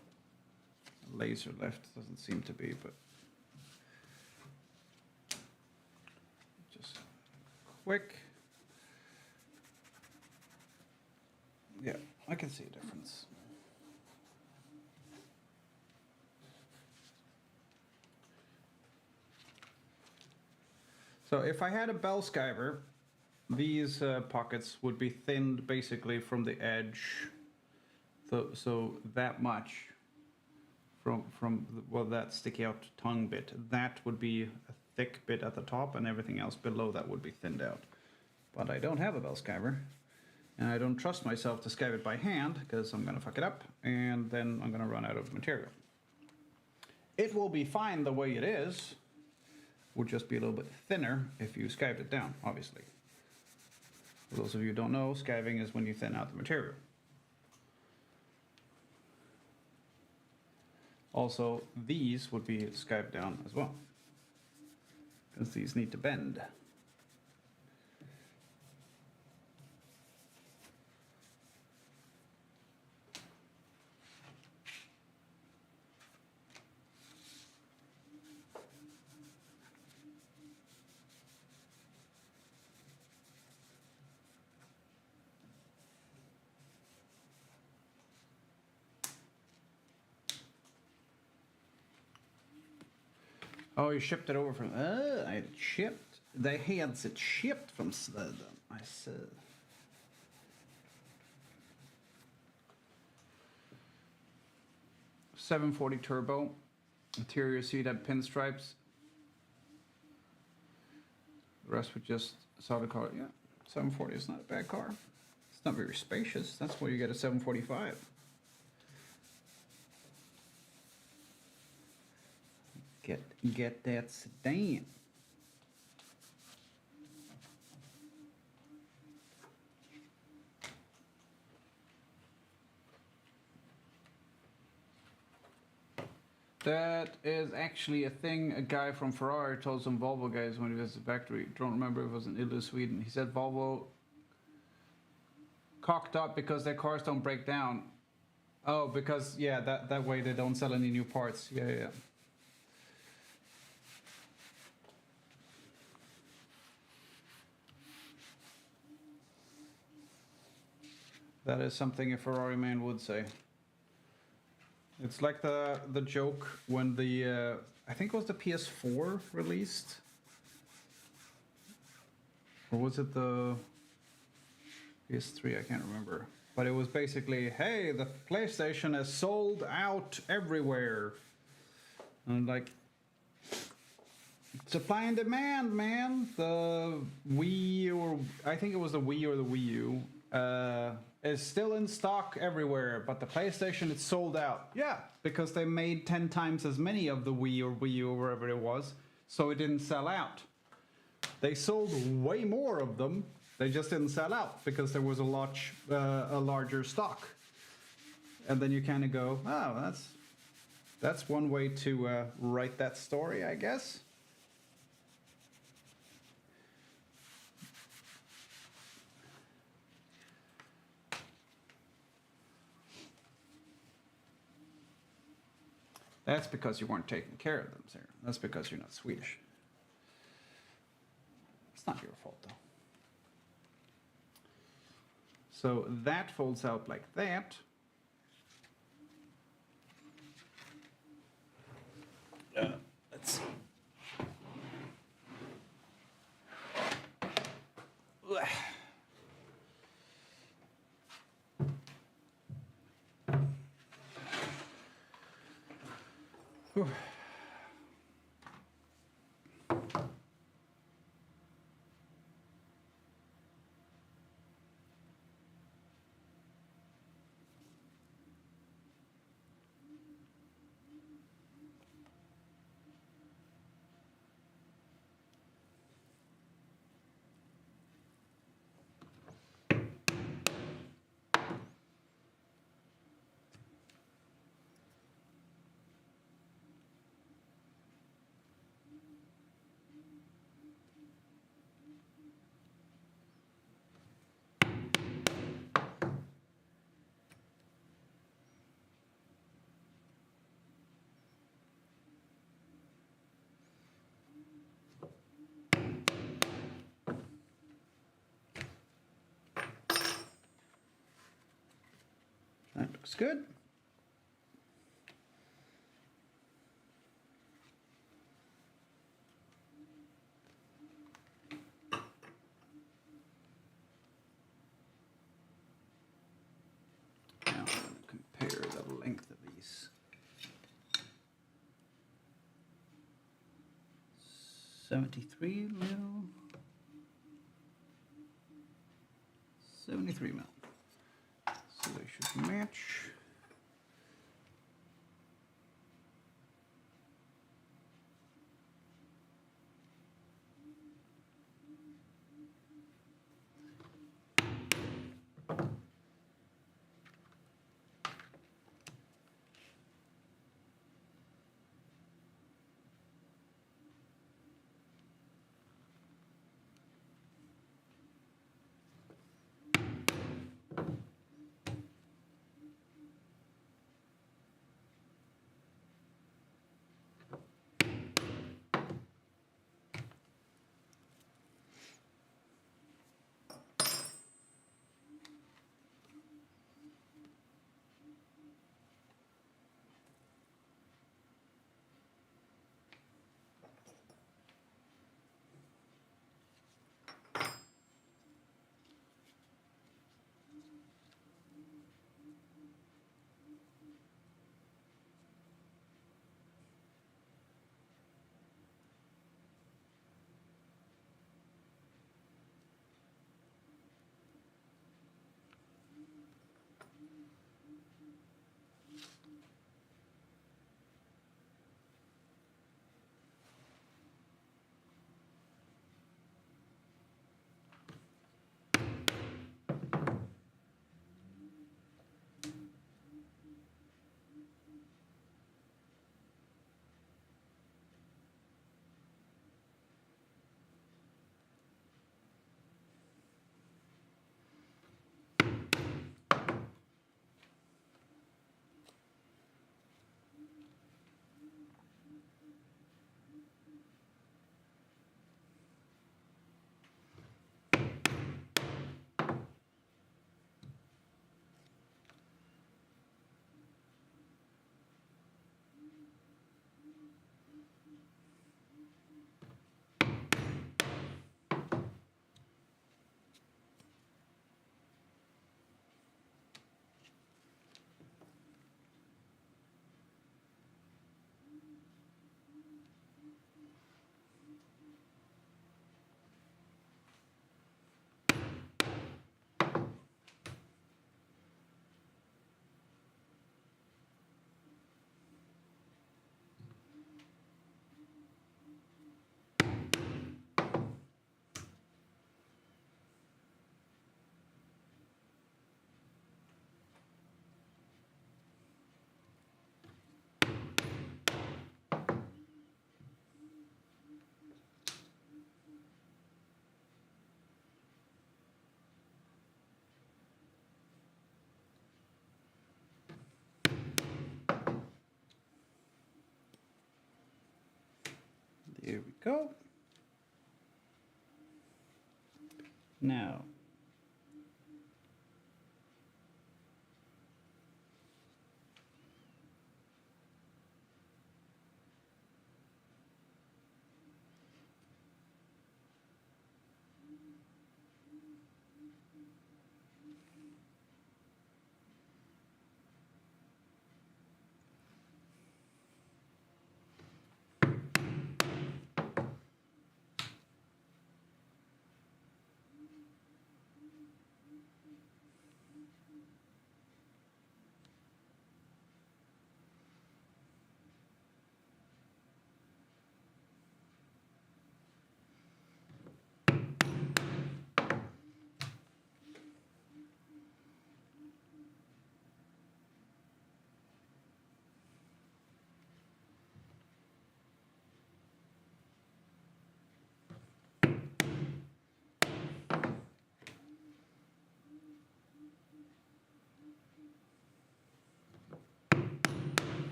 laser left, doesn't seem to be, but just quick. Yeah, I can see a difference. So if I had a bell skiver, these pockets would be thinned basically from the edge, so that much from well, that sticky out tongue bit, that would be a thick bit at the top, and everything else below that would be thinned out. But I don't have a bell skiver, and I don't trust myself to skive it by hand because I'm gonna fuck it up, and then I'm gonna run out of material. It will be fine the way it is. Would just be a little bit thinner if you skived it down, obviously. For those of you who don't know, skiving is when you thin out the material. Also, these would be skived down as well, because these need to bend. Oh, you shipped it over from... I shipped. They had it shipped from Sweden. I see. .740 turbo. Interior seat had pinstripes. The rest was just solid car. Yeah, 740 is not a bad car. It's not very spacious. That's why you get a 745. Get that sedan. That is actually a thing a guy from Ferrari told some Volvo guys when he visited the factory. Don't remember if it was in Italy, Sweden. He said Volvo cocked up because their cars don't break down. Oh, because, yeah, that way they don't sell any new parts. Yeah. That is something a Ferrari man would say. It's like the joke when the I think it was the PS4 released, or was it the PS3? I can't remember. But it was basically, hey, the PlayStation is sold out everywhere, and like supply and demand, man. The Wii, or I think it was the Wii or the Wii U, is still in stock everywhere, but the PlayStation is sold out. Yeah, because they made 10 times as many of the Wii or Wii U or wherever it was, so it didn't sell out. They sold way more of them. They just didn't sell out because there was a larger stock. And then you kind of go, oh, that's one way to write that story, I guess. That's because you weren't taking care of them, sir. That's because you're not Swedish. It's not your fault, though. So that folds out like that. Let's see. Whew. That looks good. Now I'm going to compare the length of these. 73 mil. 73 mil. So they should match. There we go. Now,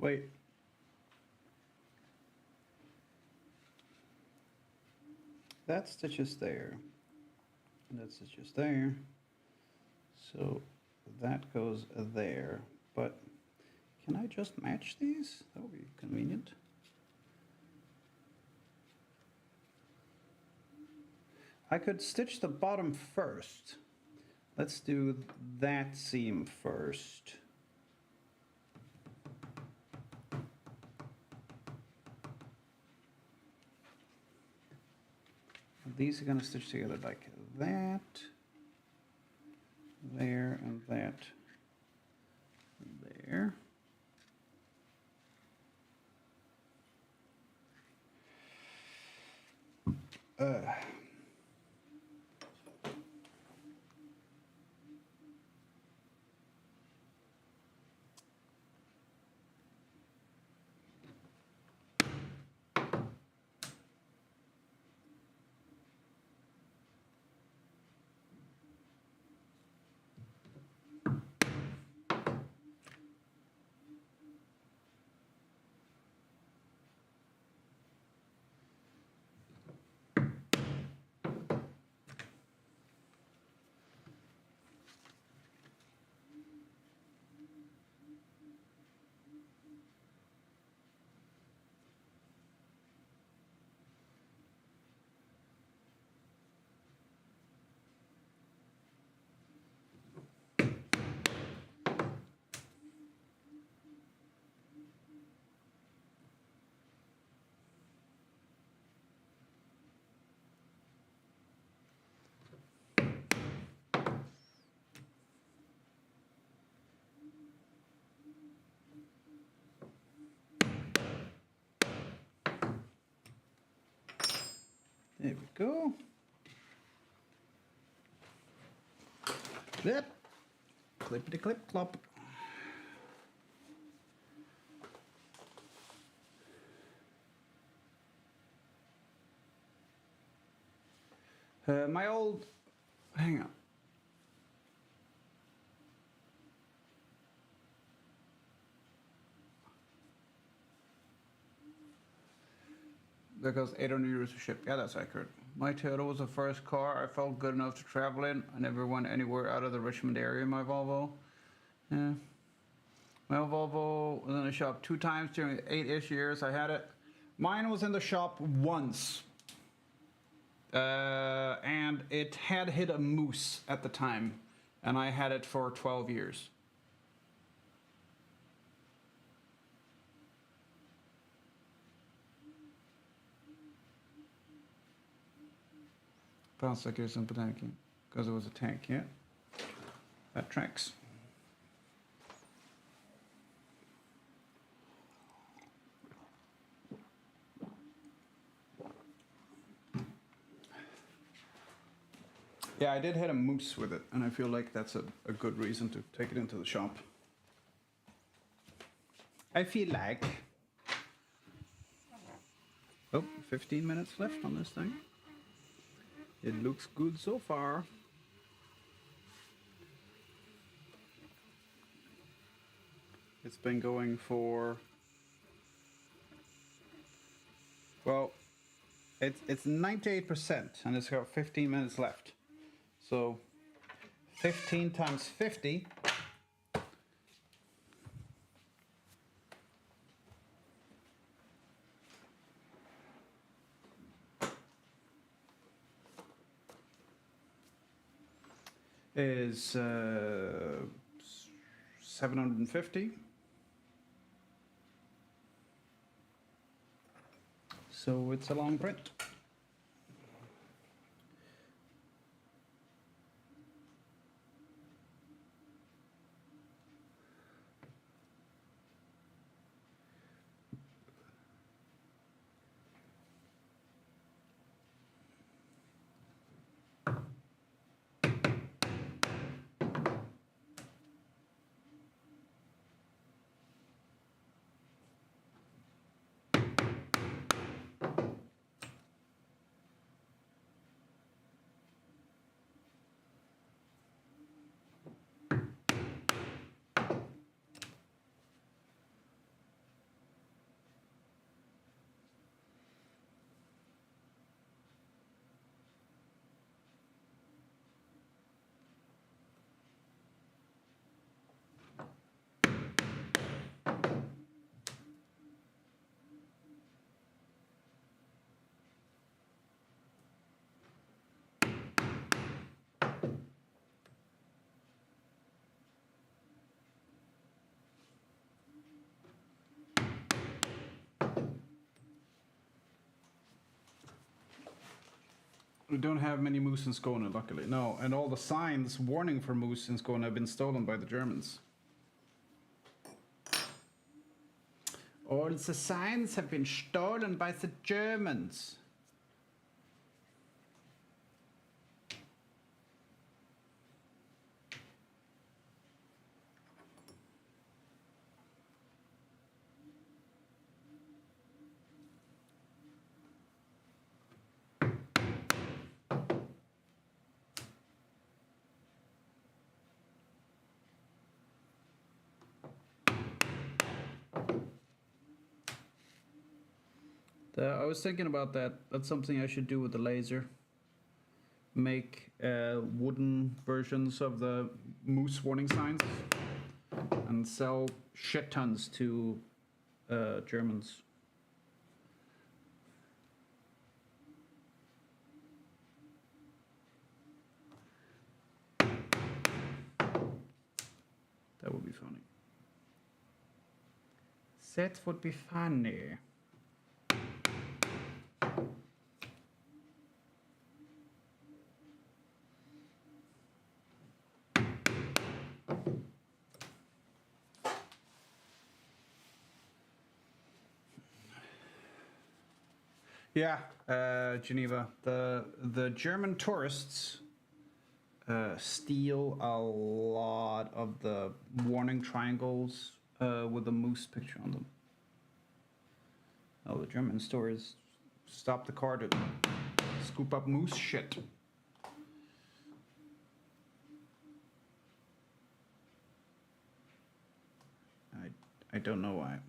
wait. That stitch is there. And that stitch is there. So that goes there. But can I just match these? That would be convenient. I could stitch the bottom first. Let's do that seam first. These are going to stitch together like that, there, and that, there. There we go. Yep. Clippity clip clop. My old, hang on. That goes 800 euros to ship. Yeah, that's accurate. My Toyota was the first car I felt good enough to travel in. I never went anywhere out of the Richmond area in my Volvo. Yeah. My Volvo was in the shop 2 times during the 8-ish years I had it. Mine was in the shop once. And it had hit a moose at the time. And I had it for 12 years. Sounds like there's some panicking. Because it was a tank, yeah. That tracks. Yeah, I did hit a moose with it, and I feel like that's a good reason to take it into the shop. I feel like... Oh, 15 minutes left on this thing. It looks good so far. It's been going for... Well, it's 98%, and it's got 15 minutes left. So 15 times 50 is 750. So it's a long print. We don't have many moose in Skåne, luckily. No, and all the signs warning for moose in Skåne have been stolen by the Germans. All the signs have been stolen by the Germans. I was thinking about that. That's something I should do with the laser. Make wooden versions of the moose warning signs and sell shit tons to Germans. That would be funny. That would be funny. Yeah, Geneva. The German tourists steal a lot of the warning triangles with a moose picture on them. Oh, the German stores stop the car to scoop up moose shit. I don't know why.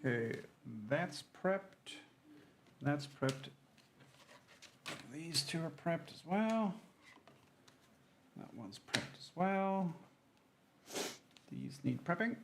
Okay, that's prepped. That's prepped. These two are prepped as well. That one's prepped as well. These need prepping.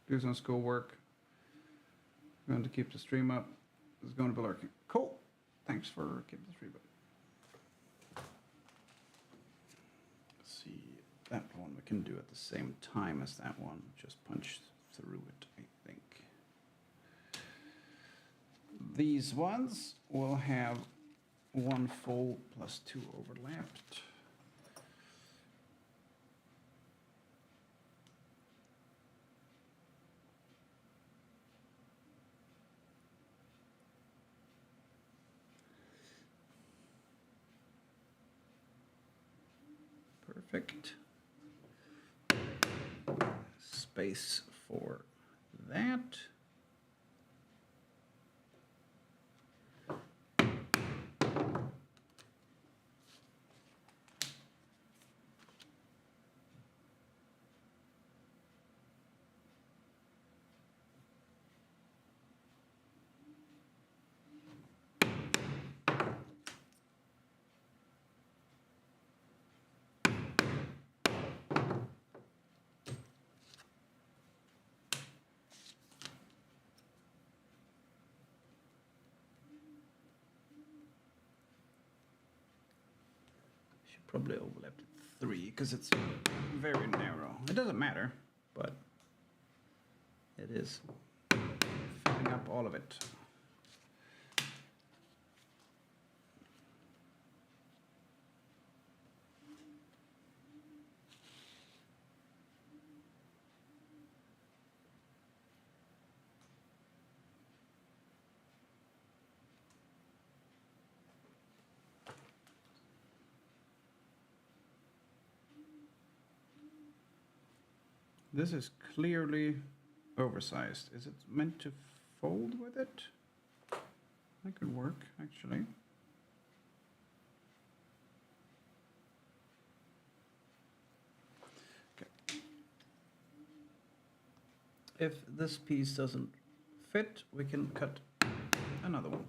Do some schoolwork. Going to keep the stream up. It's going to be lurking. Cool. Thanks for keeping the stream up. Let's see. That one we can do at the same time as that one. Just punch through it, I think. These ones will have one full plus two overlapped. Perfect. Space for that. Probably overlapped at 3 because it's very narrow. It doesn't matter, but it is filling up all of it. This is clearly oversized. Is it meant to fold with it? That could work, actually. Okay. If this piece doesn't fit, we can cut another one.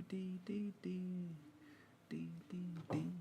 Dee, dee, dee, dee, dee, dee.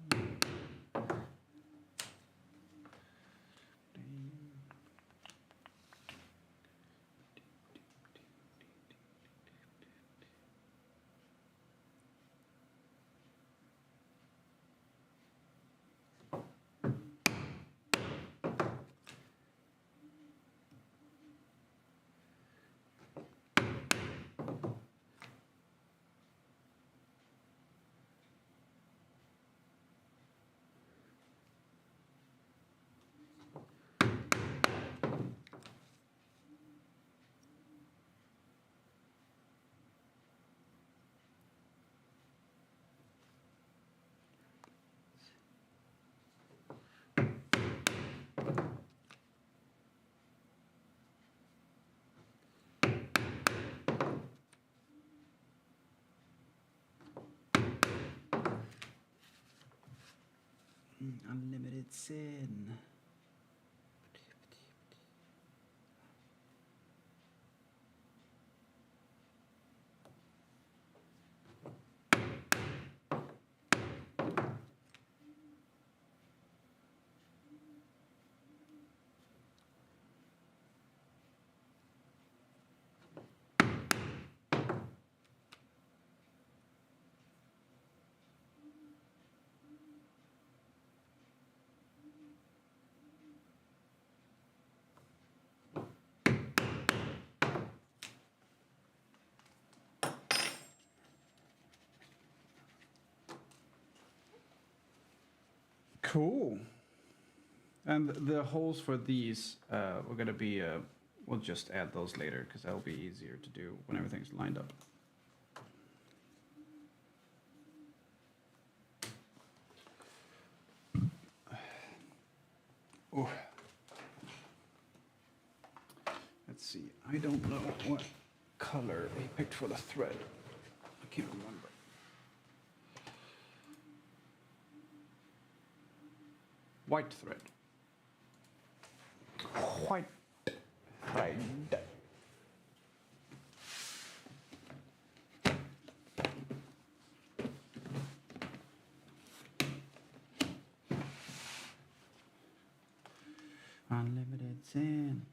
Unlimited sin. Cool. And the holes for these, we're gonna be, we'll just add those later because that'll be easier to do when everything's lined up. Oh. Let's see, I don't know what color he picked for the thread. I can't remember. White thread. White thread. Unlimited sin.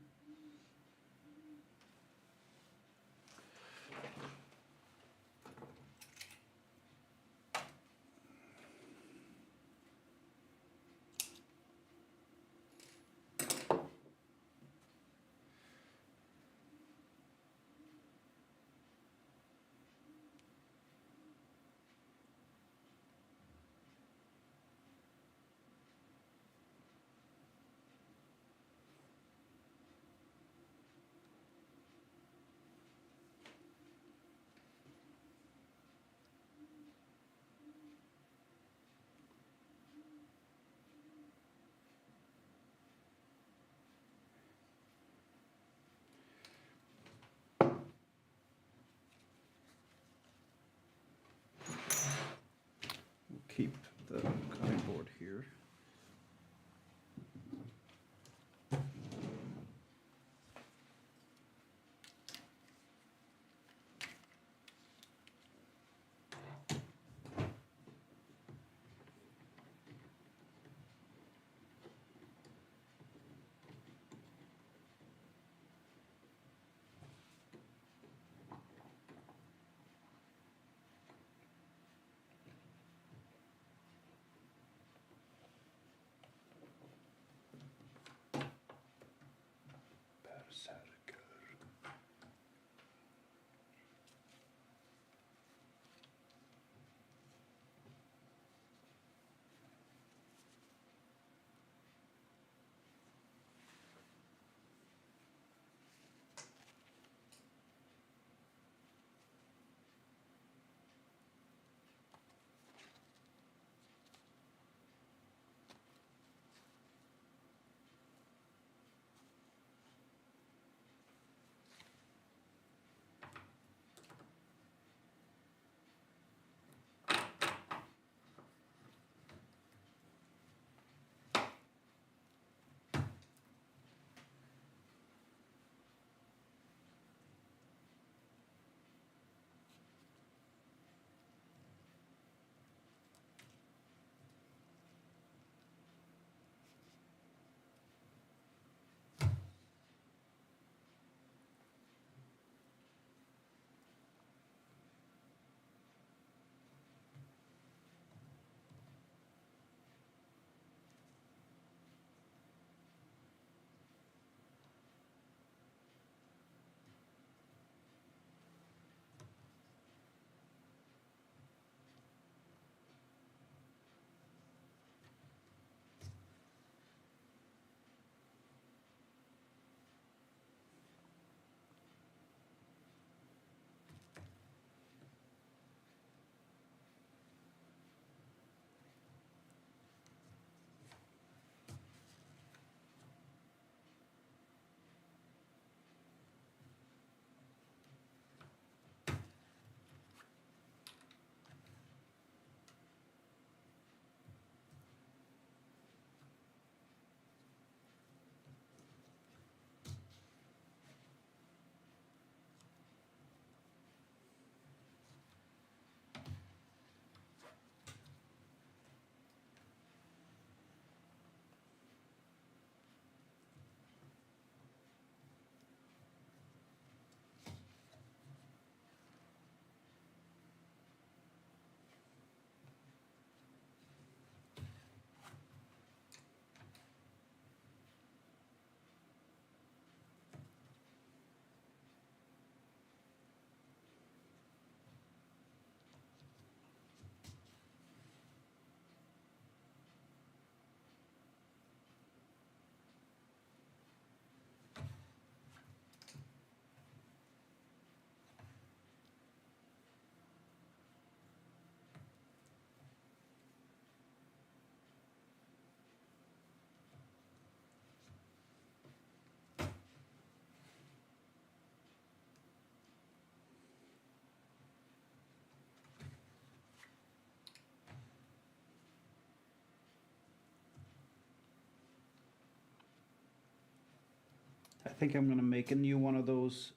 I think I'm gonna make a new one of those.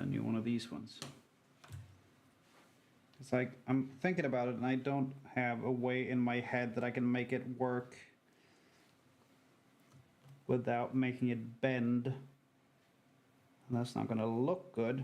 New one of these ones. It's like I'm thinking about it, and I don't have a way in my head that I can make it work without making it bend. And that's not gonna look good.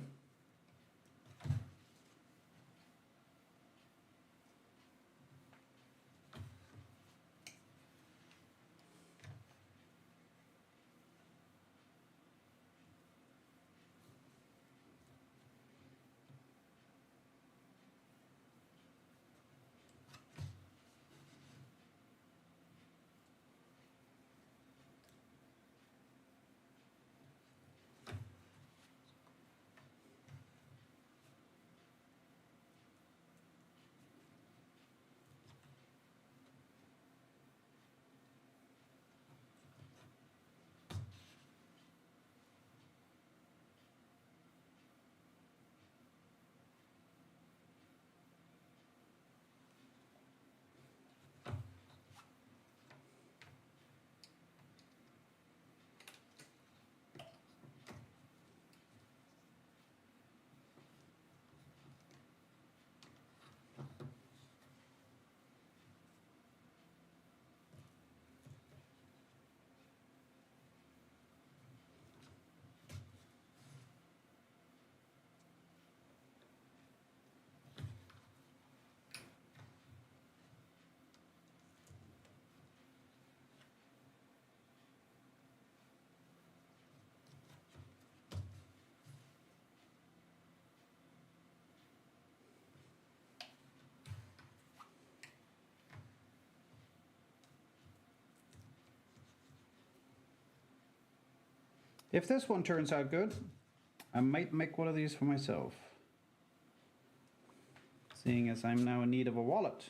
If this one turns out good, I might make one of these for myself. Seeing as I'm now in need of a wallet.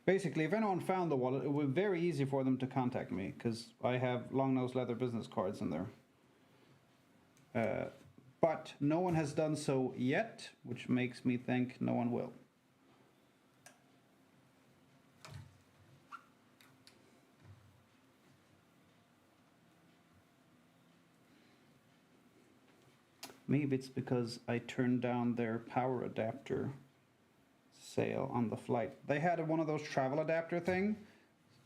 Basically, if anyone found the wallet, it would be very easy for them to contact me, because I have long-nosed leather business cards in there. But no one has done so yet, which makes me think no one will. Maybe it's because I turned down their power adapter sale on the flight. They had one of those travel adapter thing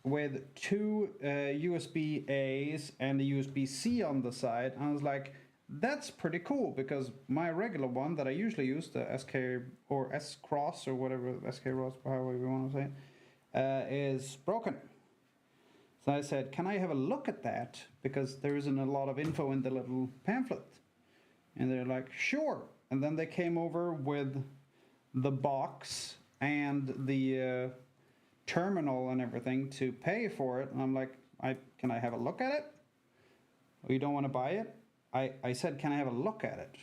with two USB-A's and a USB-C on the side. I was like, that's pretty cool, because my regular one that I usually use, the SK or S-Cross or whatever, SK-Ross, however you want to say it, is broken. So I said, can I have a look at that? Because there isn't a lot of info in the little pamphlet. And they're like, sure. And then they came over with the box and the terminal and everything to pay for it. And I'm like, can I have a look at it? Oh, you don't want to buy it? I said, can I have a look at it?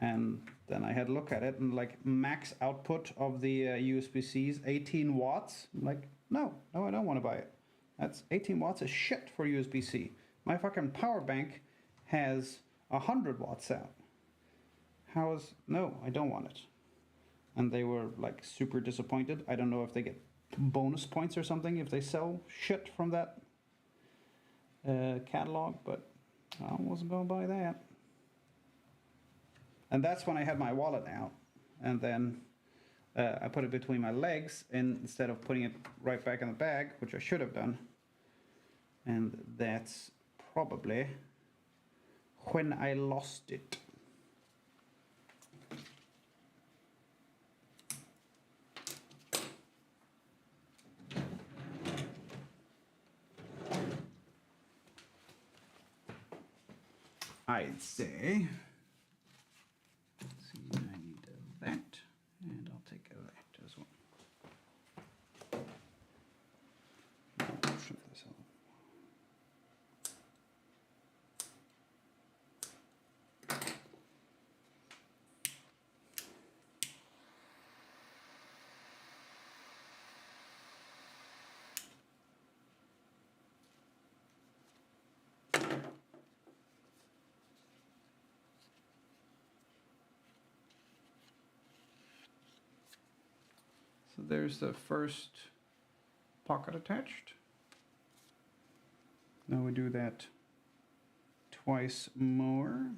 And then I had a look at it, and like max output of the USB-C is 18 watts. I'm like, no, I don't want to buy it. That's 18 watts is shit for USB-C. My fucking power bank has 100 watts out. No, I don't want it. And they were like super disappointed. I don't know if they get bonus points or something if they sell shit from that catalog, but I wasn't going to buy that. And that's when I had my wallet out. And then I put it between my legs instead of putting it right back in the bag, which I should have done. And that's probably when I lost it. I'd say, let's see, I need that, and I'll take that as well. Shift this out. So there's the first pocket attached. Now we do that twice more.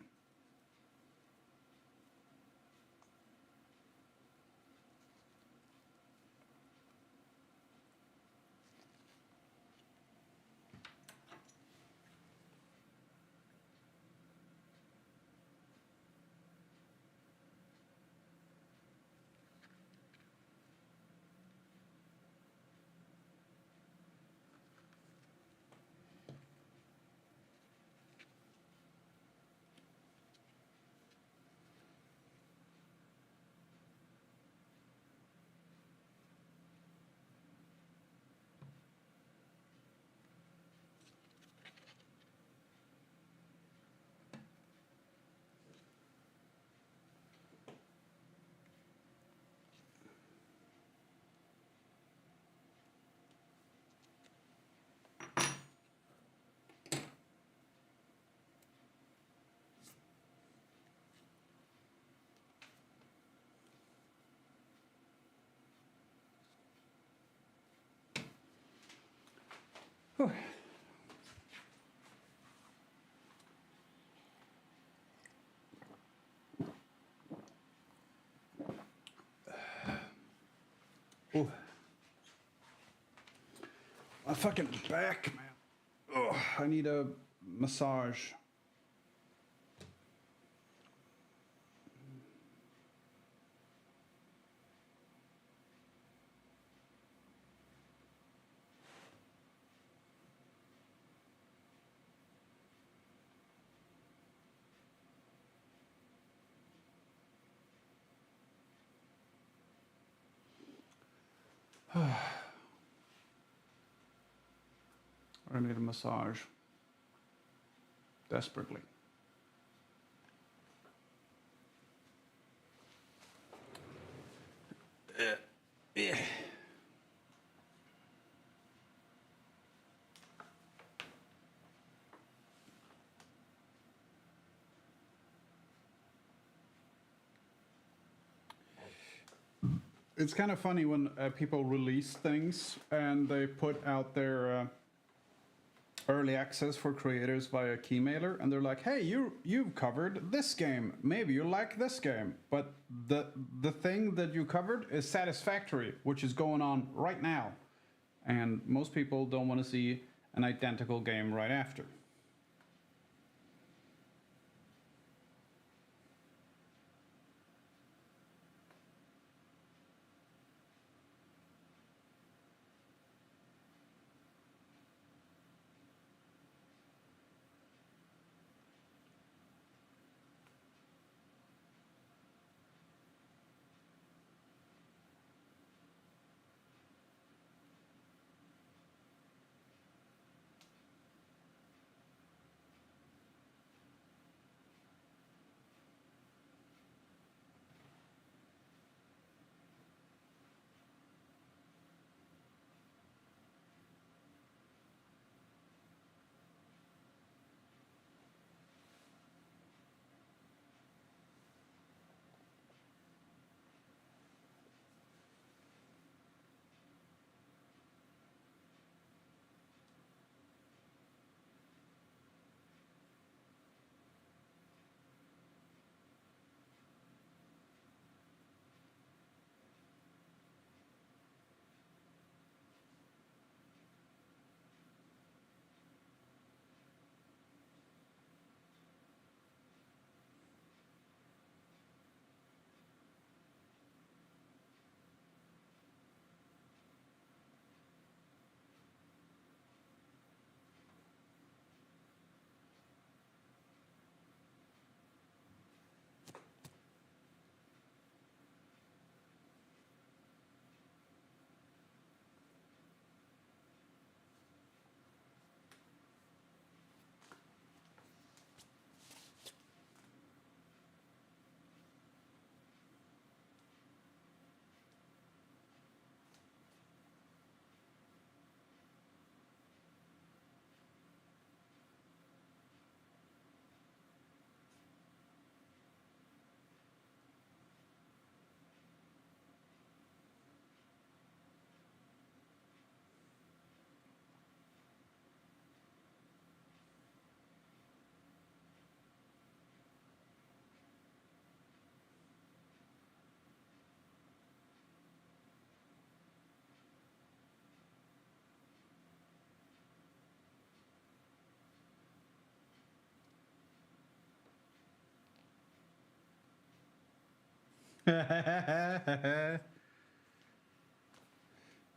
Whew. Ooh. My fucking back, man. Oh, I need a massage. I need a massage. Desperately. Yeah. It's kind of funny when people release things and they put out their early access for creators via Keymailer, and they're like, "Hey, you've covered this game. Maybe you like this game, but the thing that you covered is Satisfactory, which is going on right now." And most people don't want to see an identical game right after.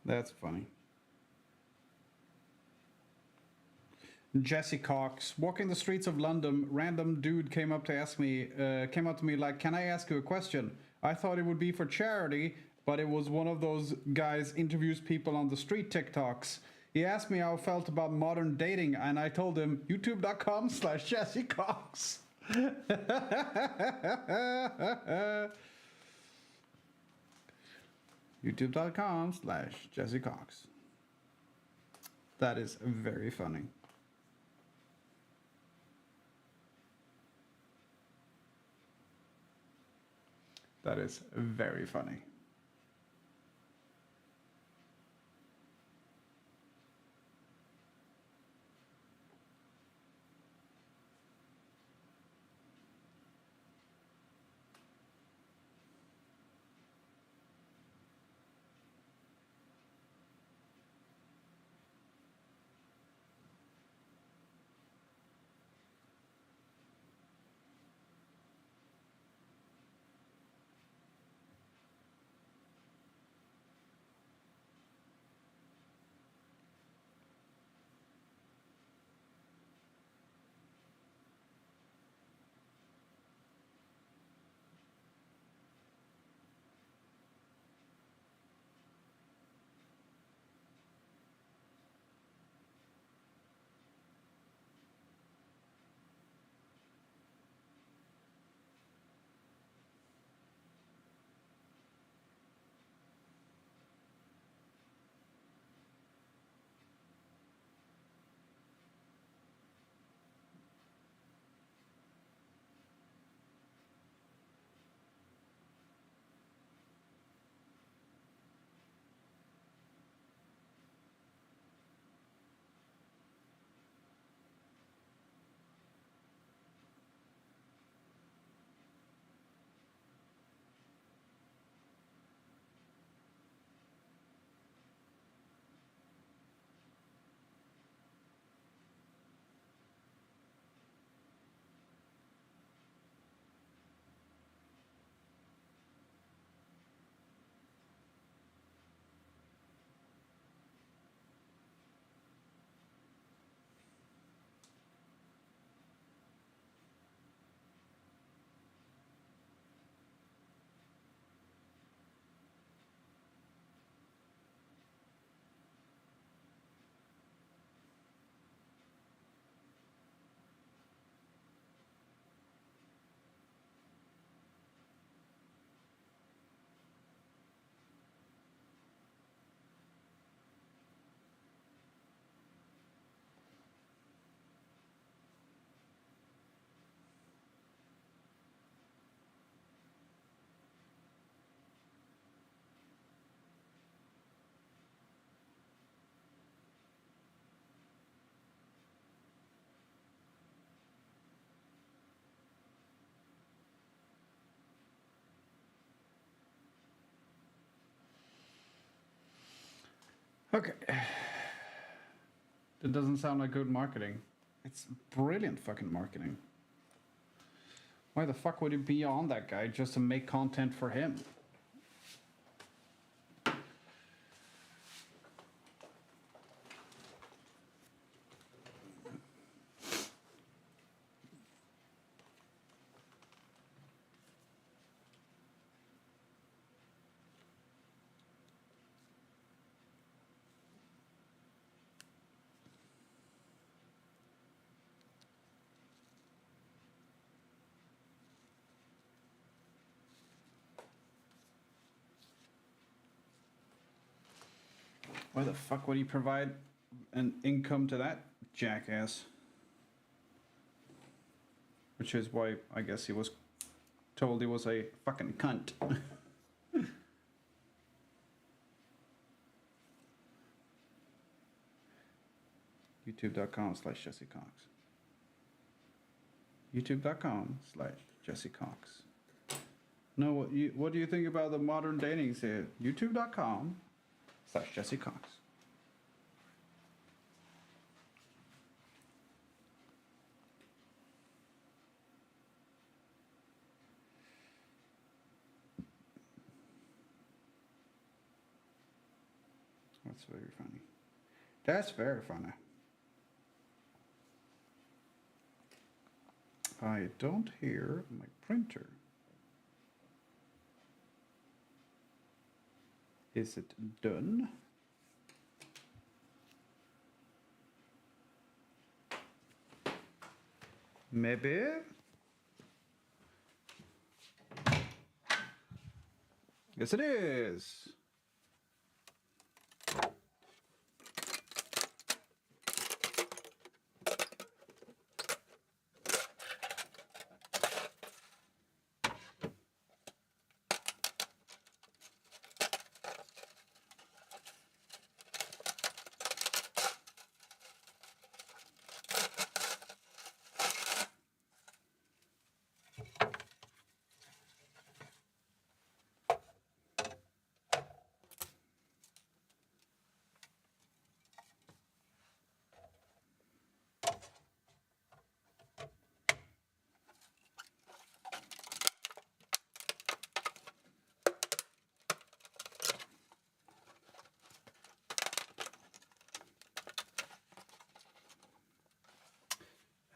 That's funny. Jesse Cox, walking the streets of London, random dude came up to me like, "Can I ask you a question?" I thought it would be for charity, but it was one of those guys interviews people on the street TikToks. He asked me how I felt about modern dating, and I told him youtube.com/Jesse Cox. youtube.com/Jesse Cox. That is very funny. That is very funny. Okay. That doesn't sound like good marketing. It's brilliant fucking marketing. Why the fuck would you be on that guy just to make content for him? Why the fuck would he provide an income to that jackass? Which is why I guess he was told he was a fucking cunt. youtube.com/Jesse Cox. youtube.com/Jesse Cox. No, what do you think about the modern dating scene? youtube.com/Jesse Cox. That's very funny. That's very funny. I don't hear my printer. Is it done? Maybe. Yes, it is.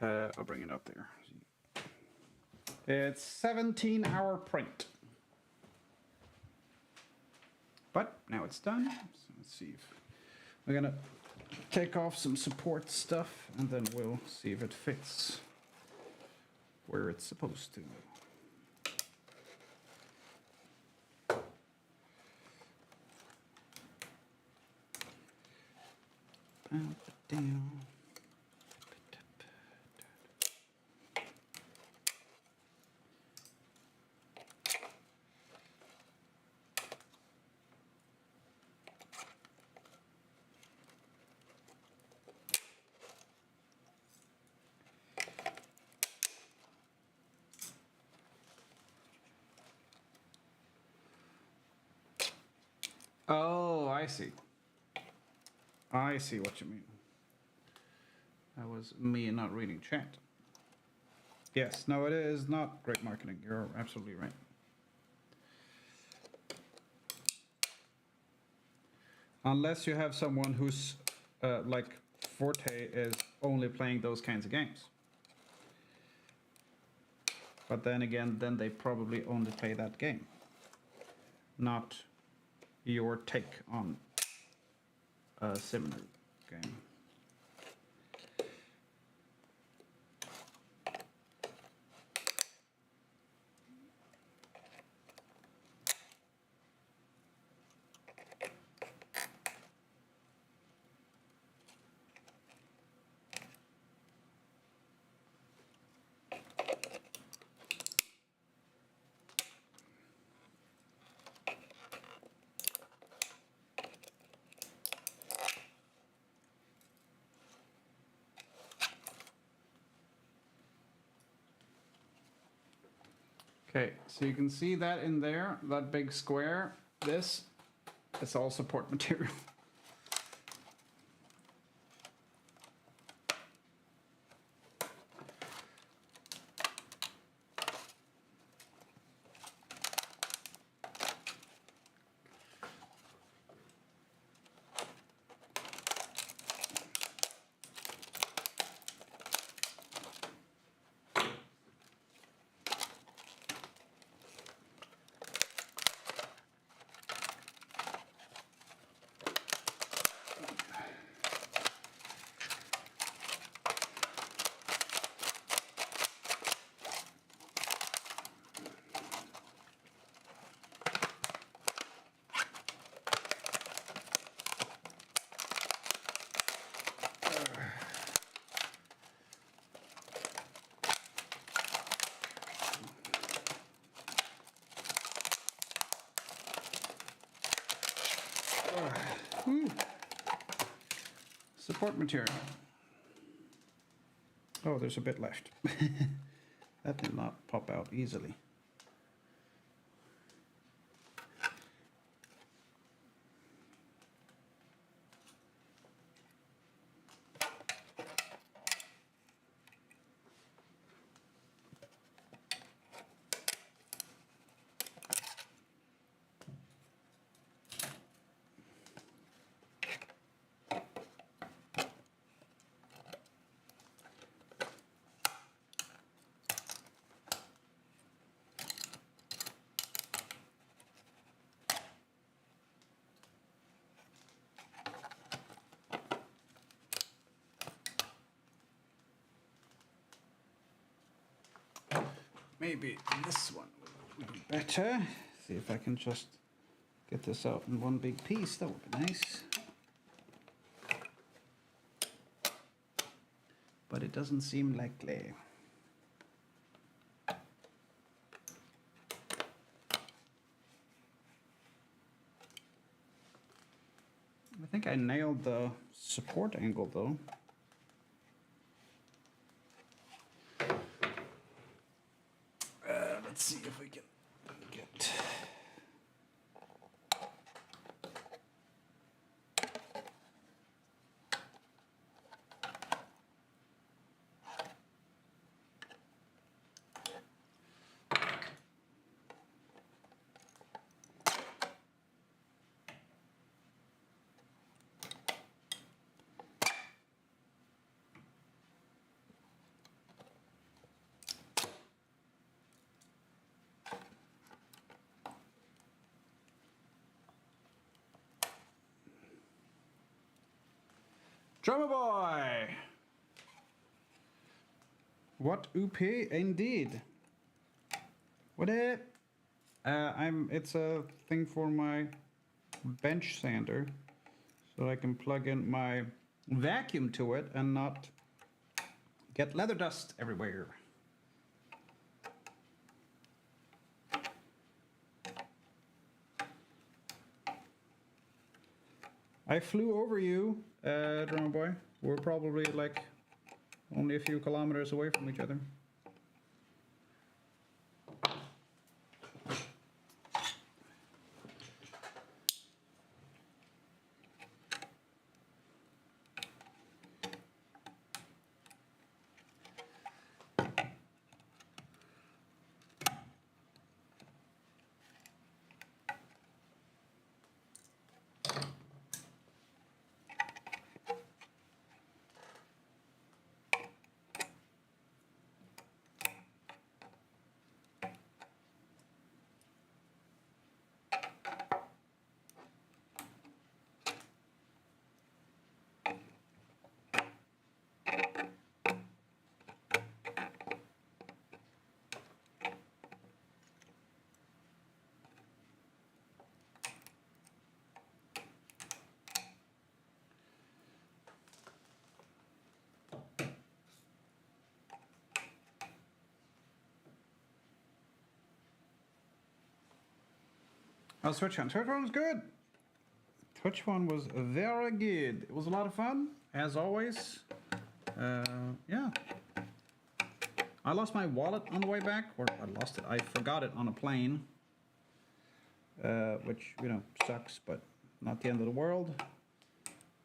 I'll bring it up there. It's 17-hour print. But now it's done. So let's see if we're gonna take off some support stuff and then we'll see if it fits where it's supposed to. Down. Oh, I see. I see what you mean. That was me not reading chat. Yes, no, it is not great marketing. You're absolutely right. Unless you have someone who's like Forte is only playing those kinds of games. But then again, then they probably only play that game, not your take on a similar game. Okay, so you can see that in there, that big square. This is all support material. Support material. Oh, there's a bit left. That did not pop out easily. maybe this one would be better. See if I can just get this out in one big piece. That would be nice. But it doesn't seem likely. I think I nailed the support angle though. Let's see if we can get. Drummer boy! What OP indeed. What it? It's a thing for my bench sander, so I can plug in my vacuum to it and not get leather dust everywhere. I flew over you, drummer boy. We're probably like only a few kilometers away from each other. Oh, Switch one. Switch one was good. Switch one was very good. It was a lot of fun, as always. Yeah. I lost my wallet on the way back, or I lost it. I forgot it on a plane, which, you know, sucks, but not the end of the world.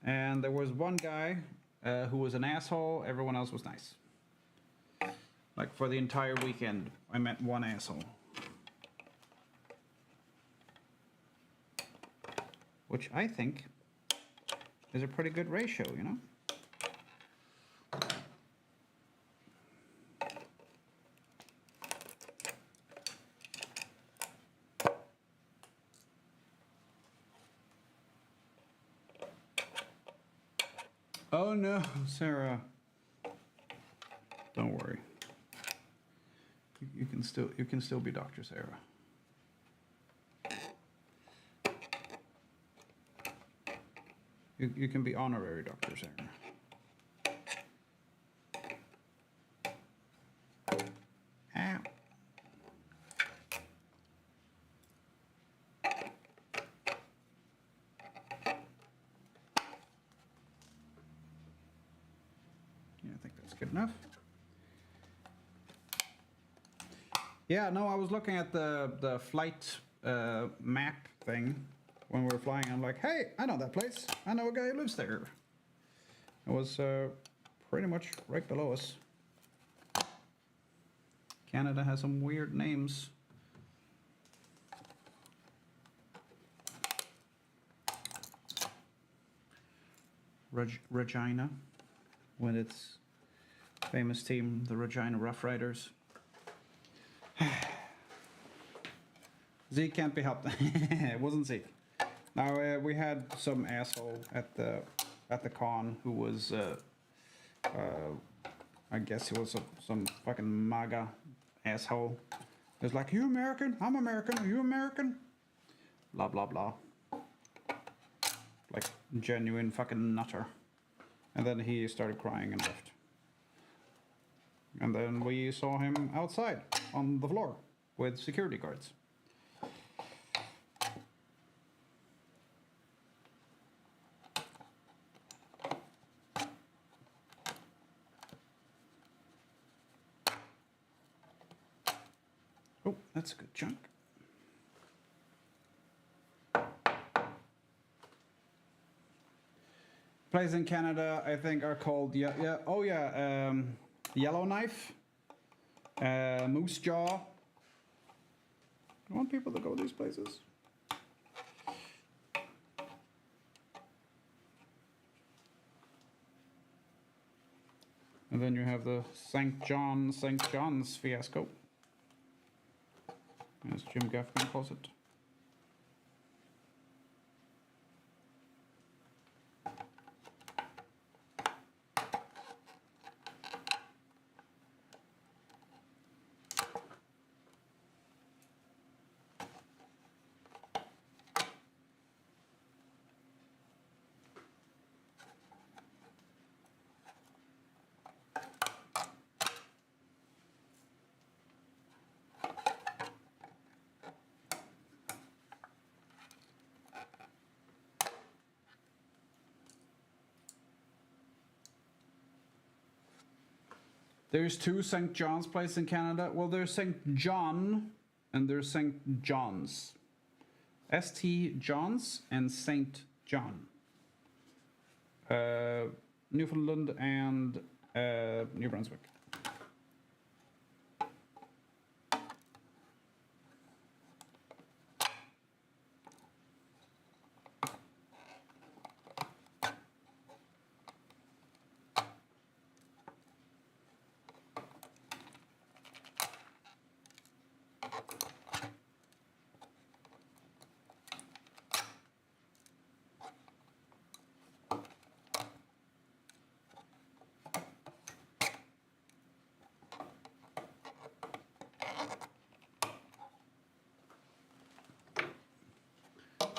And there was one guy who was an asshole. Everyone else was nice. Like for the entire weekend, I met one asshole. Which I think is a pretty good ratio, you know? Oh no, Sarah. Don't worry. You can still be Dr. Sarah. You can be honorary Dr. Sarah. Ow. Yeah, I think that's good enough. Yeah, no, I was looking at the flight map thing when we were flying. I'm like, hey, I know that place. I know a guy who lives there. It was pretty much right below us. Canada has some weird names. Regina, with its famous team, the Regina Rough Riders. Zeke can't be helped. It wasn't Zeke. Now we had some asshole at the con who was, I guess he was some fucking MAGA asshole. It's like, you American? I'm American. Are you American? Blah, blah, blah. Like, genuine fucking nutter. And then he started crying and left. And then we saw him outside on the floor with security guards. Oh, that's a good chunk. Places in Canada, I think, are called Yellowknife, Moose Jaw. I want people to go these places. And then you have the St. John's fiasco, as Jim Gaffigan calls it. There's two St. John's places in Canada. Well, there's St. John and there's St. John's. St. John's and St. John. Newfoundland and New Brunswick.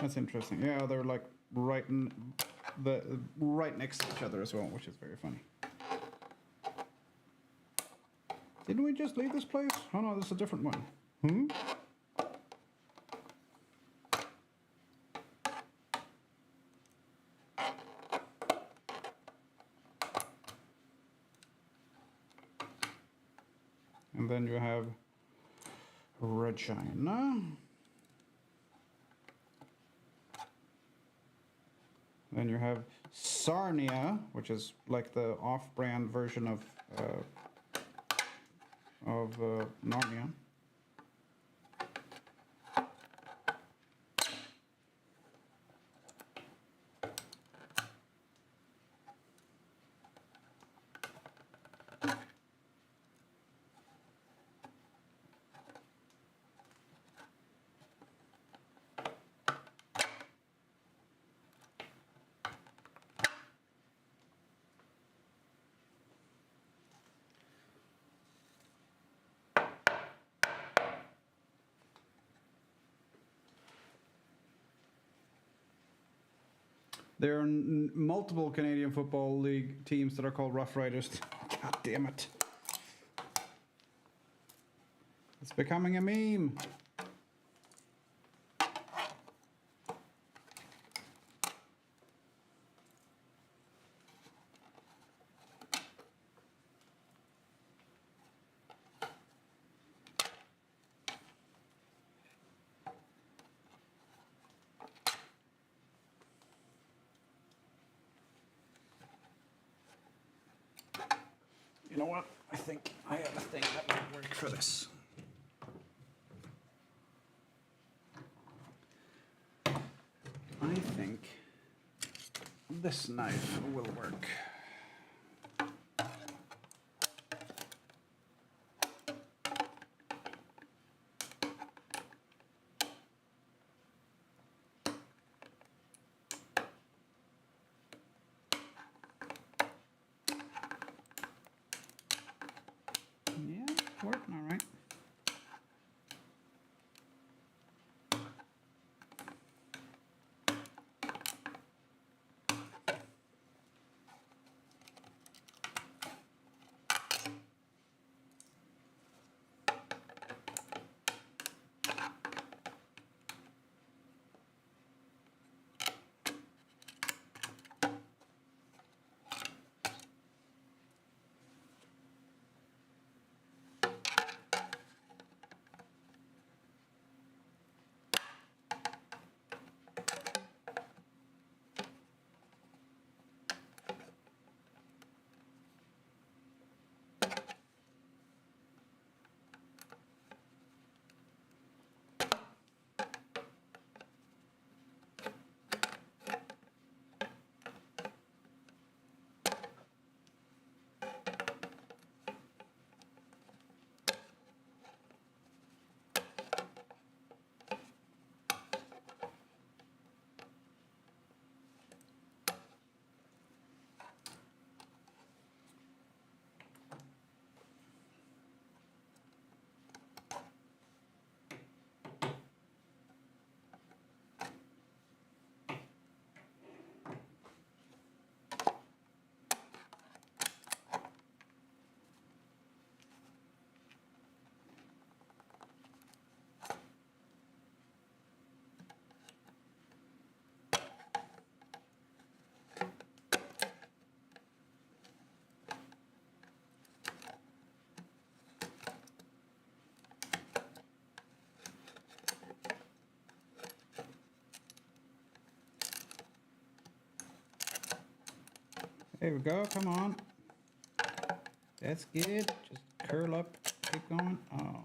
That's interesting. Yeah, they're like right next to each other as well, which is very funny. Didn't we just leave this place? Oh no, this is a different one. Hmm? And then you have Regina. Then you have Sarnia, which is like the off-brand version of Narnia. There are multiple Canadian Football League teams that are called Rough Riders. God damn it. It's becoming a meme. You know what? I think I have a thing that might work for this. I think this knife will work. Yeah, it's working all right. There we go, come on. That's good. Just curl up, keep going. Oh.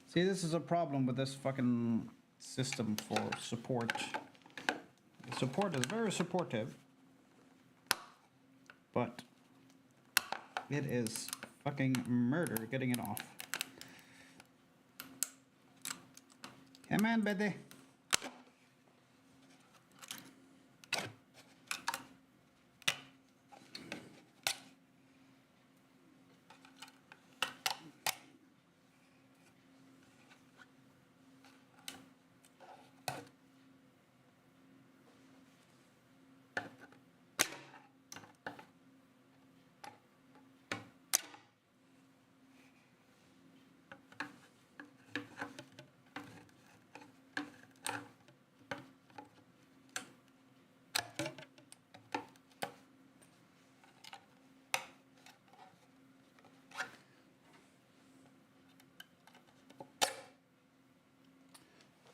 See, this is a problem with this fucking system for support. The support is very supportive, but it is fucking murder getting it off. Come on, Betty.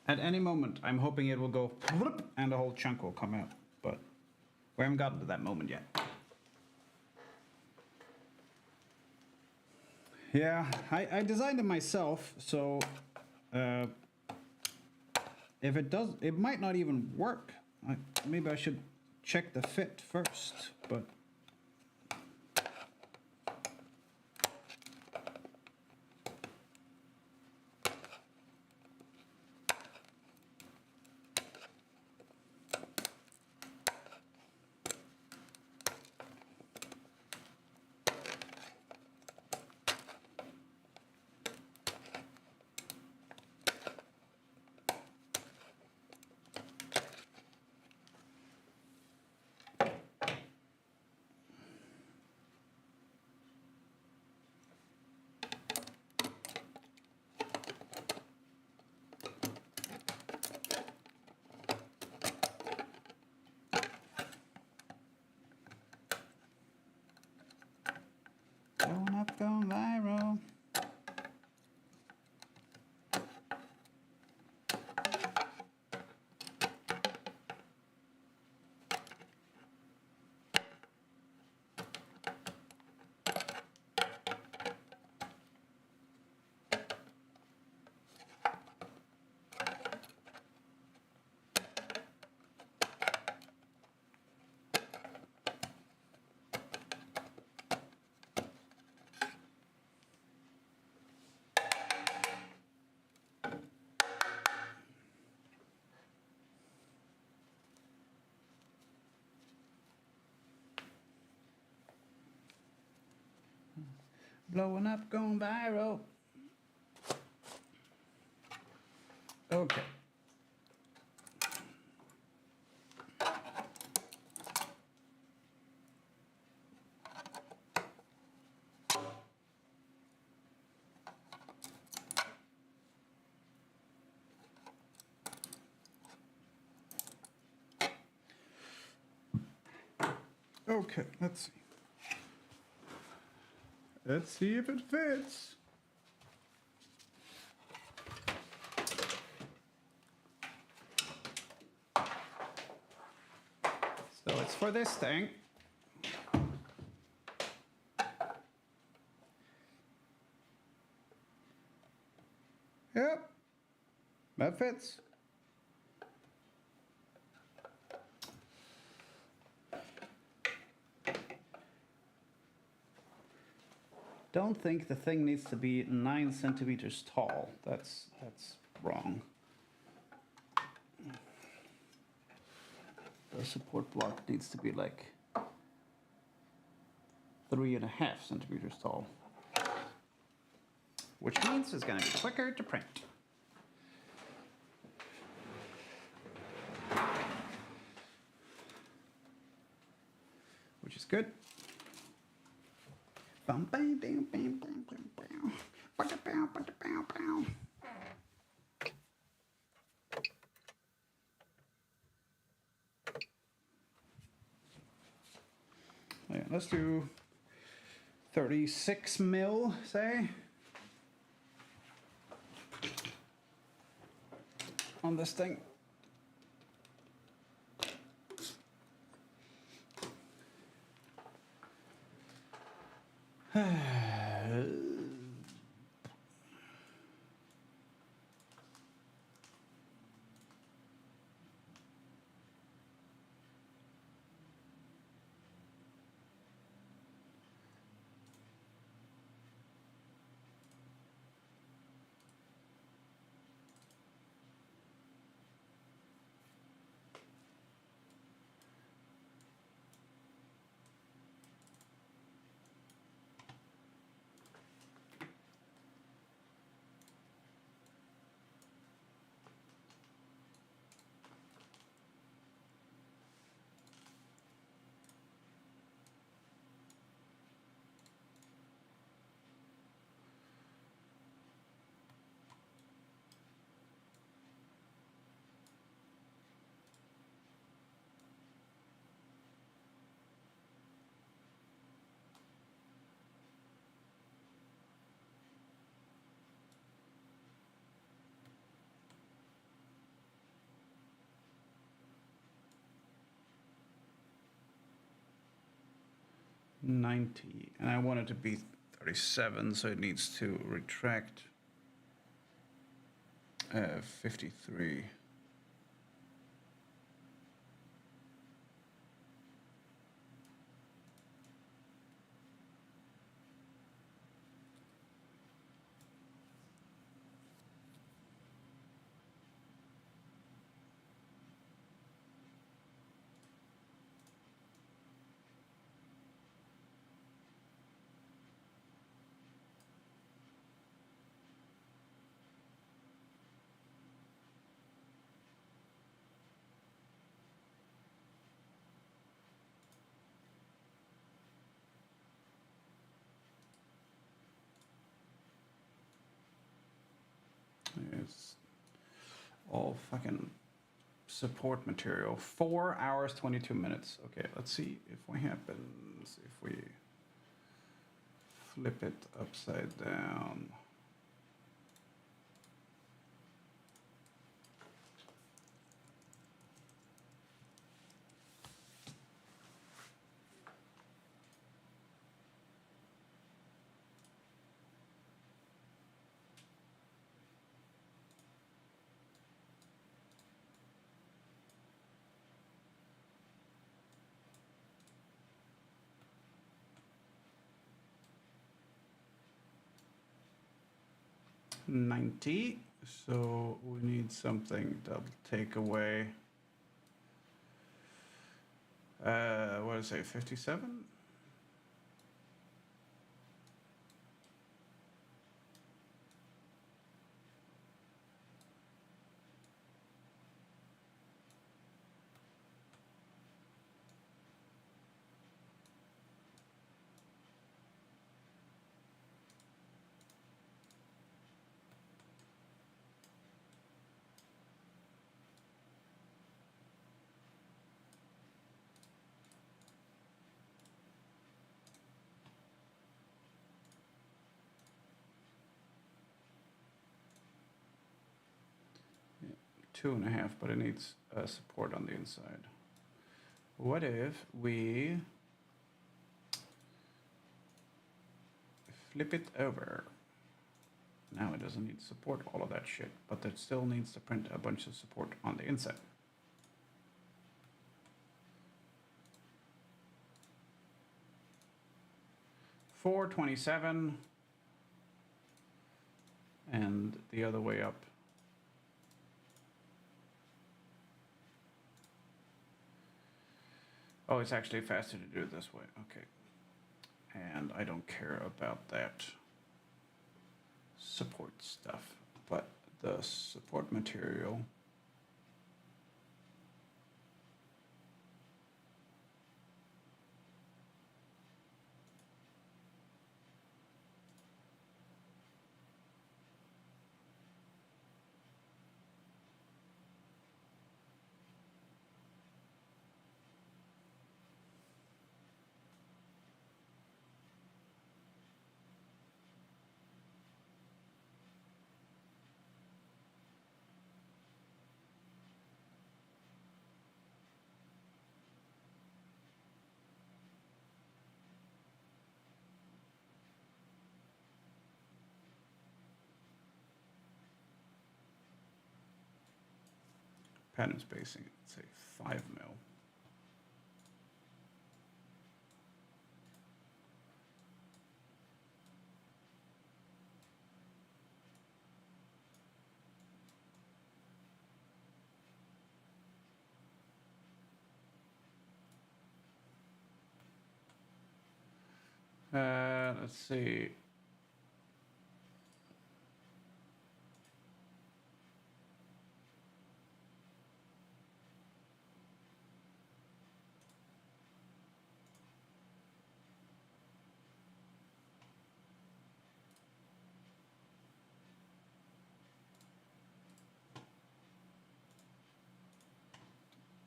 At any moment, I'm hoping it will go and a whole chunk will come out, but we haven't gotten to that moment yet. Yeah, I designed it myself, so if it does, it might not even work. Maybe I should check the fit first, but going up, going viral. Blowing up, going viral. Okay. Okay, let's see. Let's see if it fits. So it's for this thing. Yep, that fits. Don't think the thing needs to be 9 centimeters tall. That's wrong. The support block needs to be like 3.5 centimeters tall, which means it's gonna be quicker to print. Which is good. Bum, bam, bam, bam, bam, bam, bam. Bada, bow, bada, bow, bow. Yeah, let's do 36 mil, say, on this thing. 90, and I want it to be 37, so it needs to retract 53. It's all fucking support material. 4 hours, 22 minutes. Okay, let's see if what happens if we flip it upside down. $90, so we need something that'll take away, what did I say, 57? Yeah, 2.5, but it needs support on the inside. What if we flip it over? Now it doesn't need support, all of that shit, but it still needs to print a bunch of support on the inside. $427, and the other way up. Oh, it's actually faster to do it this way. Okay. And I don't care about that support stuff, but the support material. Pattern spacing, let's say 5 mil. Let's see.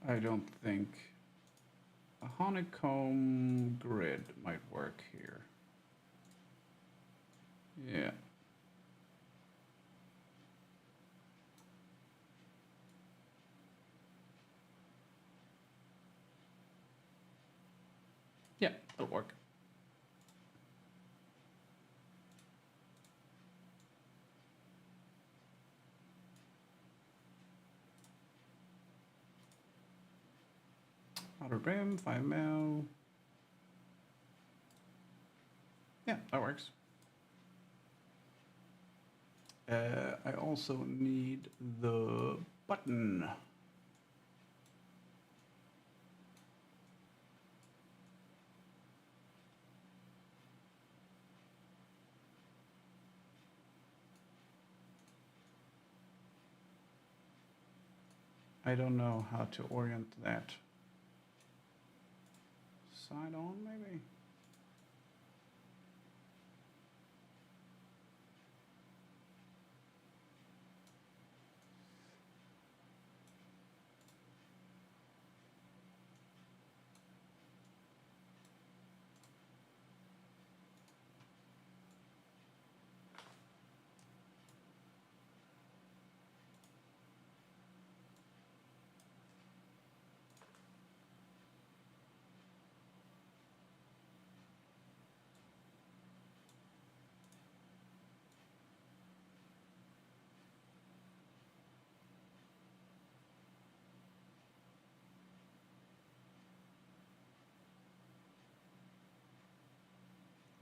I don't think a honeycomb grid might work here. Yeah. Yeah, it'll work. Outer brim, 5 mil. Yeah, that works. I also need the button. I don't know how to orient that. Side on, maybe?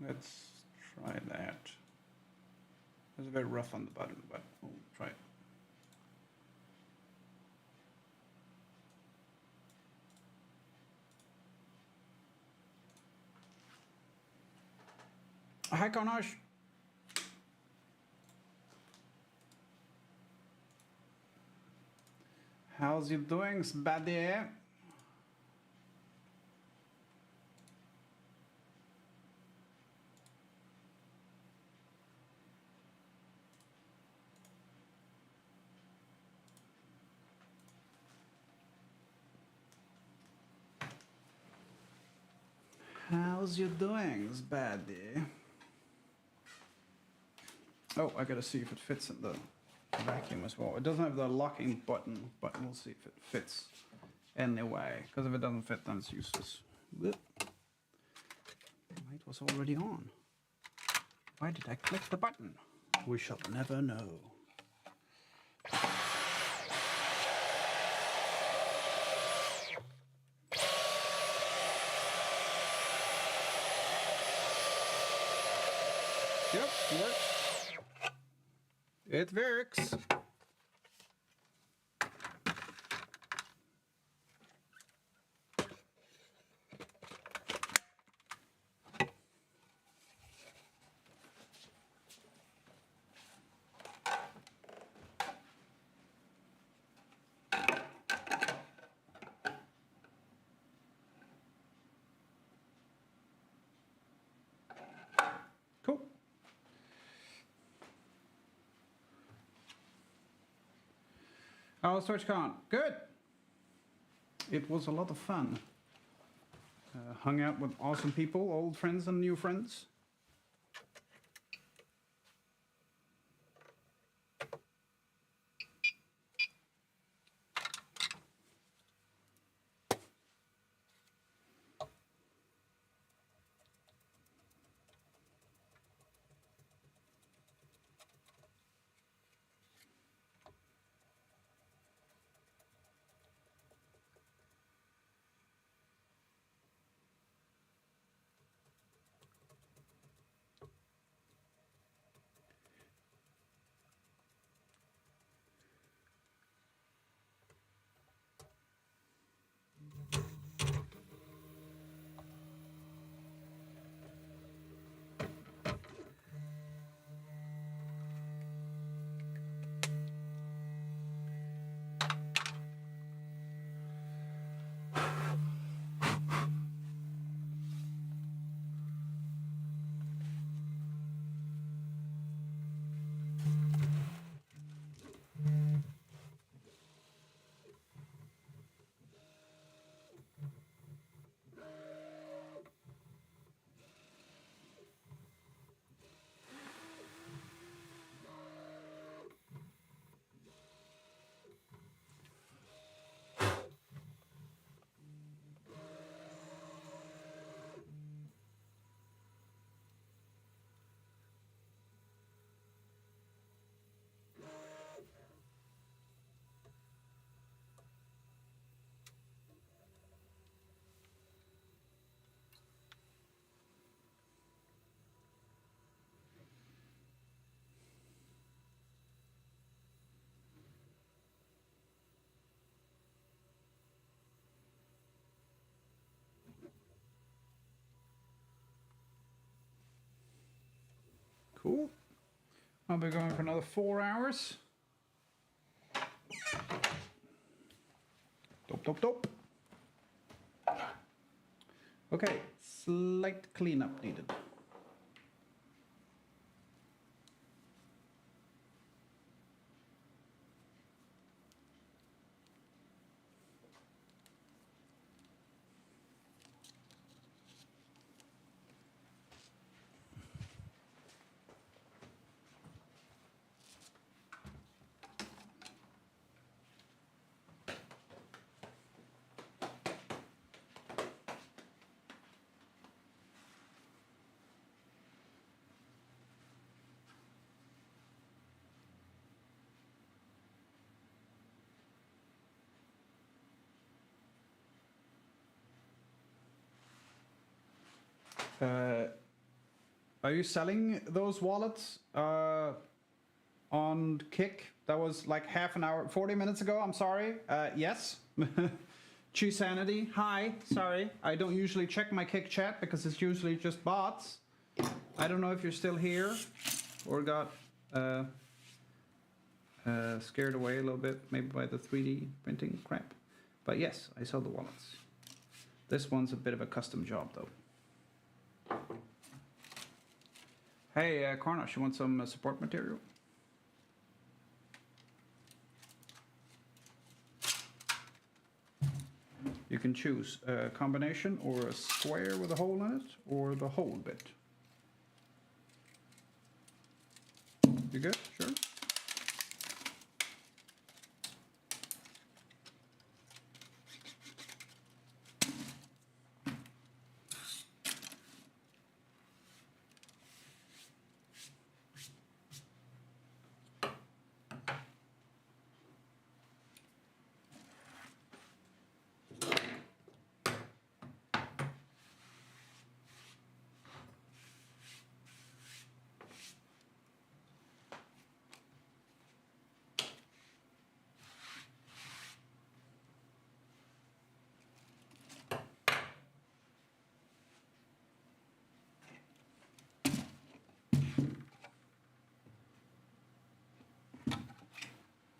Let's try that. It's a bit rough on the button, but we'll try it. Hi, Karnash. How's you doing, Sbaddy? How's you doing, Sbaddy? Oh, I gotta see if it fits in the vacuum as well. It doesn't have the locking button, but we'll see if it fits anyway. Because if it doesn't fit, then it's useless. Whoop. It was already on. Why did I click the button? We shall never know. Yep, works. It works. Cool. How's TwitchCon? Good. It was a lot of fun. Hung out with awesome people, old friends and new friends. Cool. I'll be going for another 4 hours. Dope, dope, dope. Okay, slight cleanup needed. Are you selling those wallets on Kick? That was like half an hour, 40 minutes ago. I'm sorry. Yes. Chisanity. Hi. Sorry. I don't usually check my Kick chat because it's usually just bots. I don't know if you're still here or got scared away a little bit, maybe by the 3D printing crap. But yes, I sell the wallets. This one's a bit of a custom job though. Hey, Karnash, you want some support material? You can choose a combination or a square with a hole in it, or the whole bit. You good? Sure.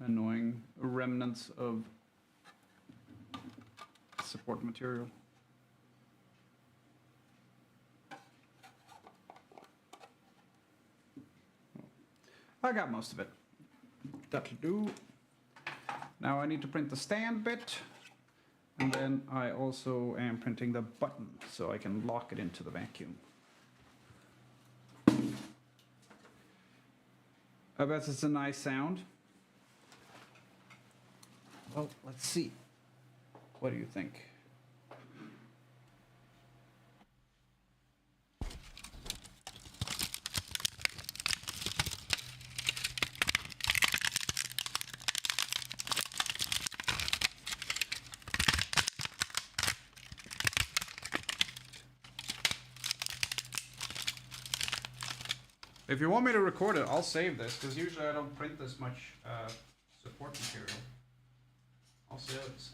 Annoying remnants of support material. I got most of it. That'll do. Now I need to print the stand bit, and then I also am printing the button so I can lock it into the vacuum. I bet it's a nice sound. Well, let's see. What do you think? If you want me to record it, I'll save this, because usually I don't print this much support material.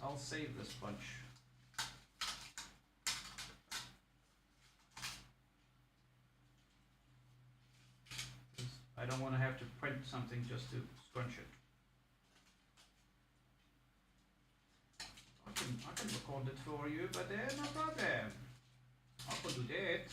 I'll save this bunch. I don't want to have to print something just to scrunch it. I can record it for you, but no problem. I can do that.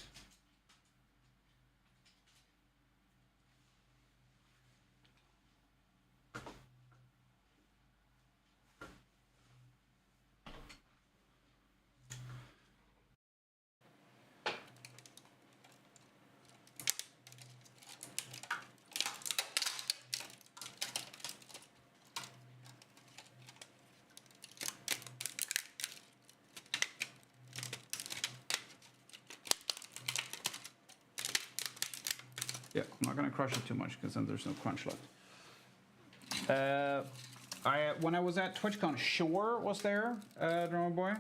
Yeah, I'm not gonna crush it too much because then there's no crunch left. When I was at TwitchCon, Shure was there, Drummer Boy,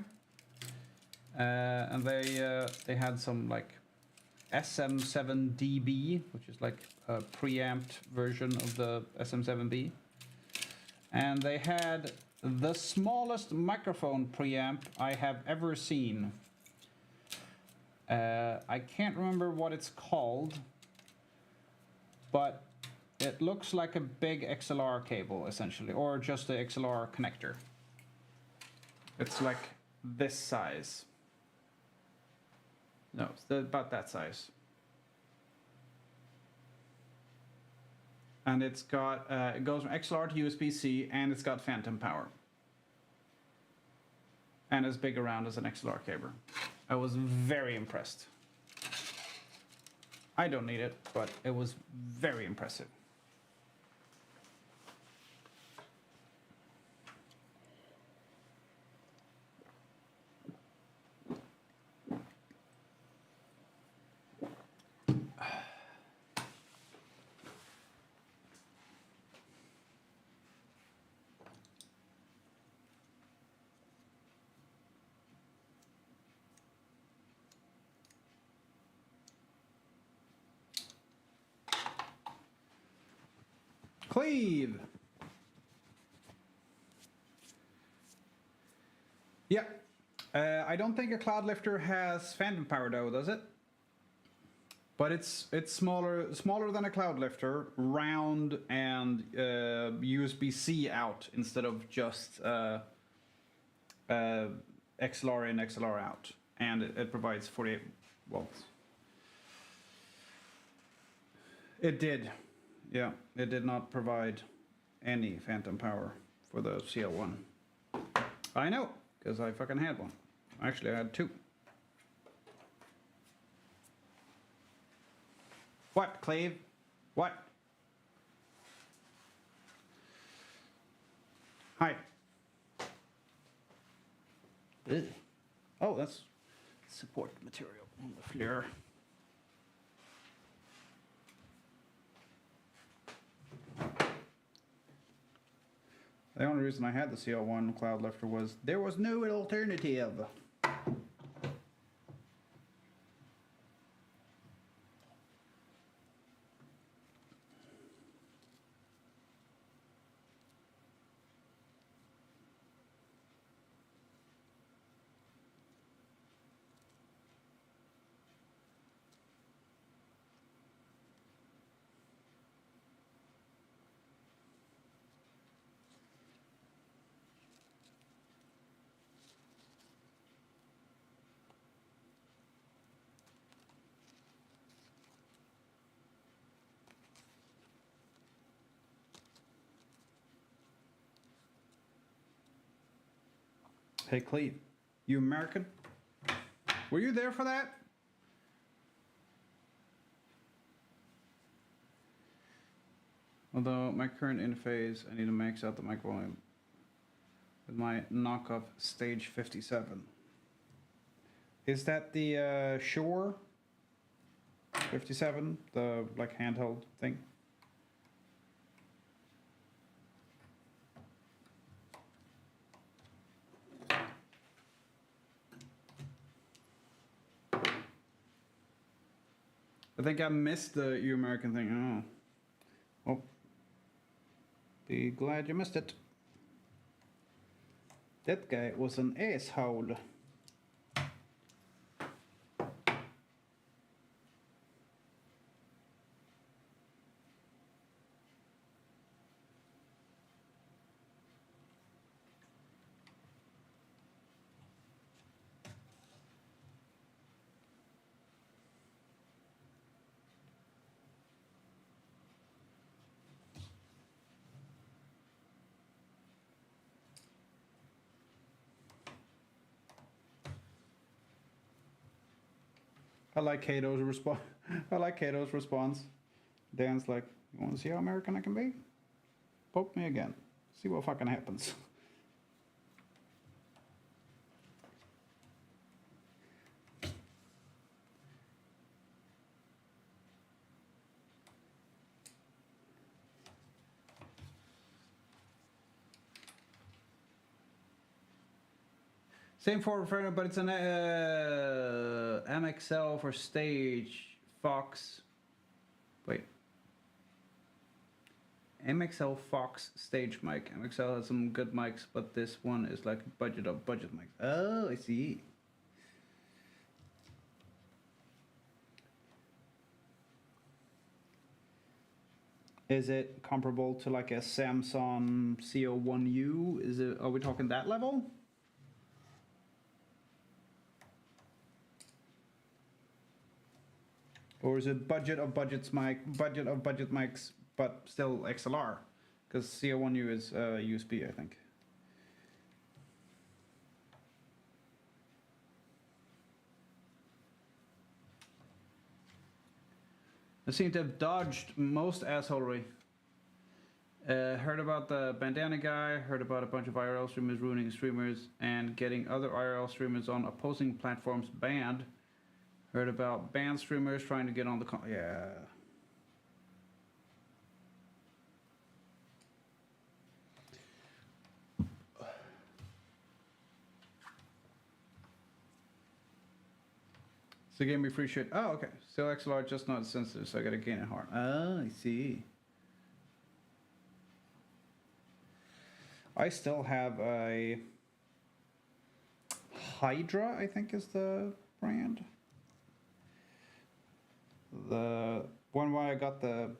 and they had some like SM7DB, which is like a preamped version of the SM7B, and they had the smallest microphone preamp I have ever seen. I can't remember what it's called. but it looks like a big XLR cable essentially, or just a XLR connector. It's like this size. No, it's about that size. And it's got, it goes from XLR to USB-C, and it's got phantom power. And as big around as an XLR cable. I was very impressed. I don't need it, but it was very impressive. Cleve. Yeah. I don't think a cloud lifter has phantom power though, does it? But it's smaller than a cloud lifter, round, and USB-C out instead of just XLR in, XLR out, and it provides 48 volts. It did. Yeah, it did not provide any phantom power for the CL1. I know, because I fucking had one. Actually, I had two. What, Cleve? What? Hi. Ugh. Oh, that's support material on the floor. The only reason I had the CL1 cloud lifter was there was no alternative. Hey, Cleve, you American? Were you there for that? Although my current interface, I need to max out the mic volume with my knockoff Stage 57. Is that the Shure 57, the like handheld thing? I think I missed the You American thing. Oh. Oh. Be glad you missed it. That guy was an asshole. I like Kato's response. I like Kato's response. Dan's like, "You want to see how American I can be? Poke me again. See what fucking happens." Same forward further, but it's an MXL for stage Fox. Wait. MXL Fox stage mic. MXL has some good mics, but this one is like budget mic. Oh, I see. Is it comparable to like a Samsung CO1U? Is it? Are we talking that level? Or is it budget of budget mics, but still XLR? Because CO1U is USB, I think. I seem to have dodged most assholery. Heard about the bandana guy, heard about a bunch of IRL streamers ruining streamers and getting other IRL streamers on opposing platforms banned. Heard about banned streamers trying to get on the yeah. So gave me free shit. Oh, okay. Still XLR, just not sensitive, so I gotta gain it hard. Oh, I see. I still have a Hydra, I think is the brand. The one where I got the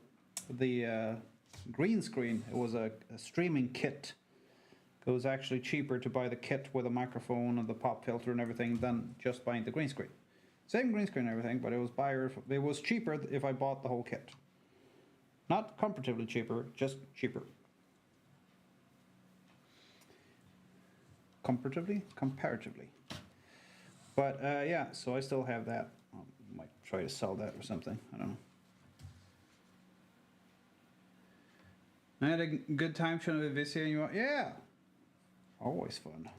green screen, it was a streaming kit. It was actually cheaper to buy the kit with a microphone and the pop filter and everything than just buying the green screen. Same green screen and everything, but it was cheaper if I bought the whole kit. Not comparatively cheaper, just cheaper. Comparatively. But yeah, so I still have that. I might try to sell that or something. I don't know. I had a good time showing the Visia and you want, yeah. Always fun.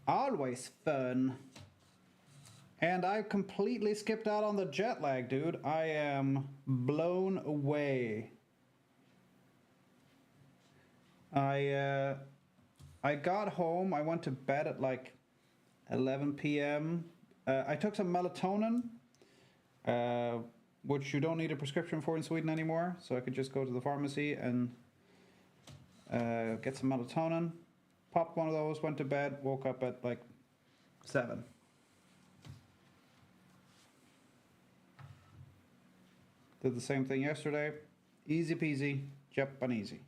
Always fun. And I completely skipped out on the jet lag, dude. I am blown away. I got home. I went to bed at like 11 p.m. I took some melatonin, which you don't need a prescription for in Sweden anymore. So I could just go to the pharmacy and get some melatonin. Popped one of those, went to bed, woke up at like 7. Did the same thing yesterday. Easy peasy, Japanesey.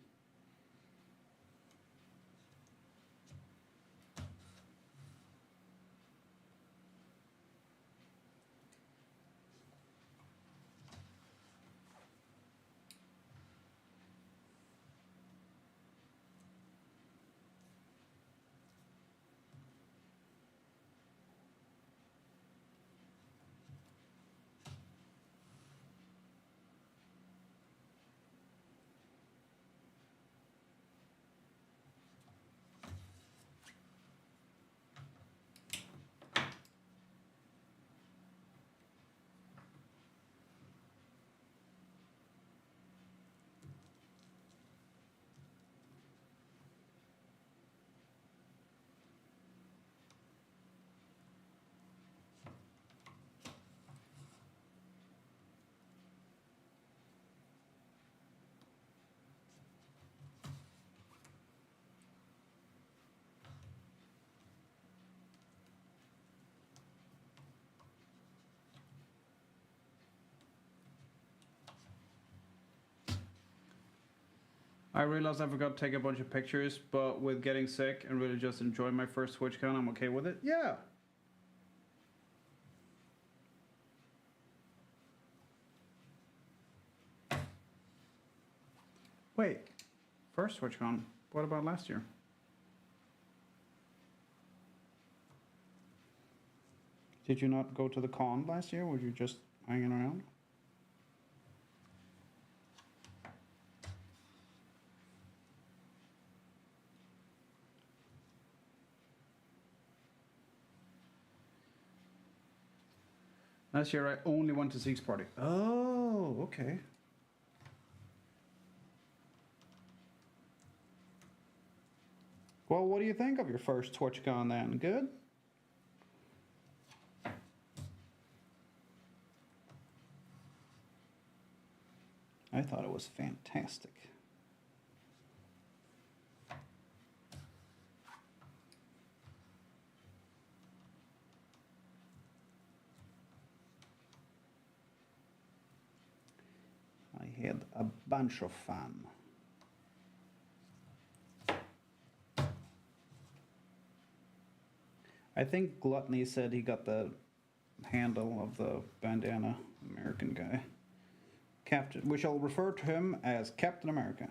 I realized I forgot to take a bunch of pictures, but with getting sick and really just enjoying my first TwitchCon, I'm okay with it. Yeah. Wait, first TwitchCon? What about last year? Did you not go to the con last year? Were you just hanging around? Last year I only went to Zeke's party. Oh, okay. Well, what do you think of your first TwitchCon then? Good? I thought it was fantastic. a bunch of fun. I think Gluttony said he got the handle of the bandana American guy. Captain, we shall refer to him as Captain America.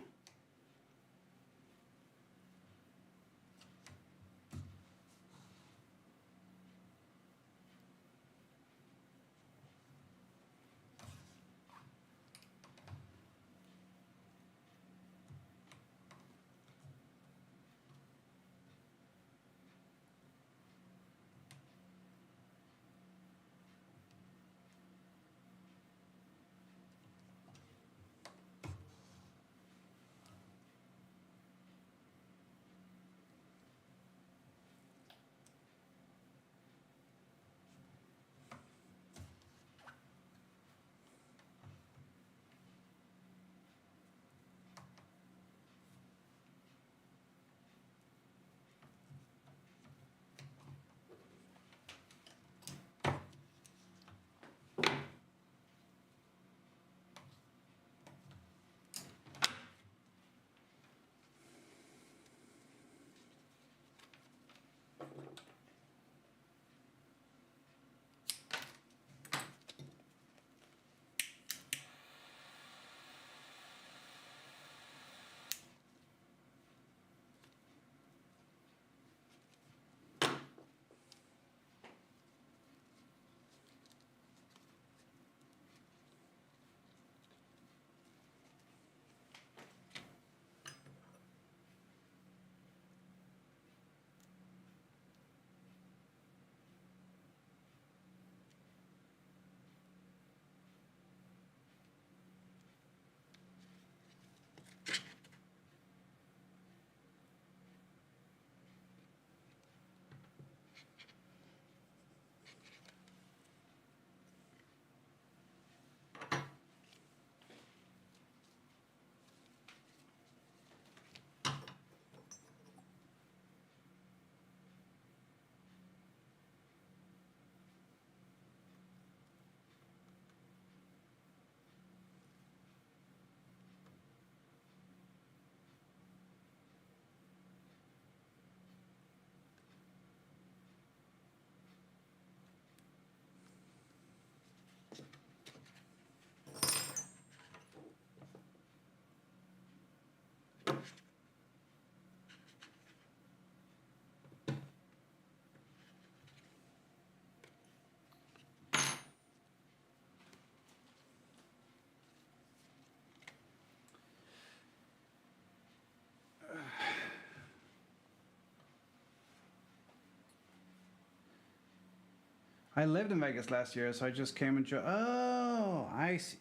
I lived in Vegas last year, so I just came and oh, I see.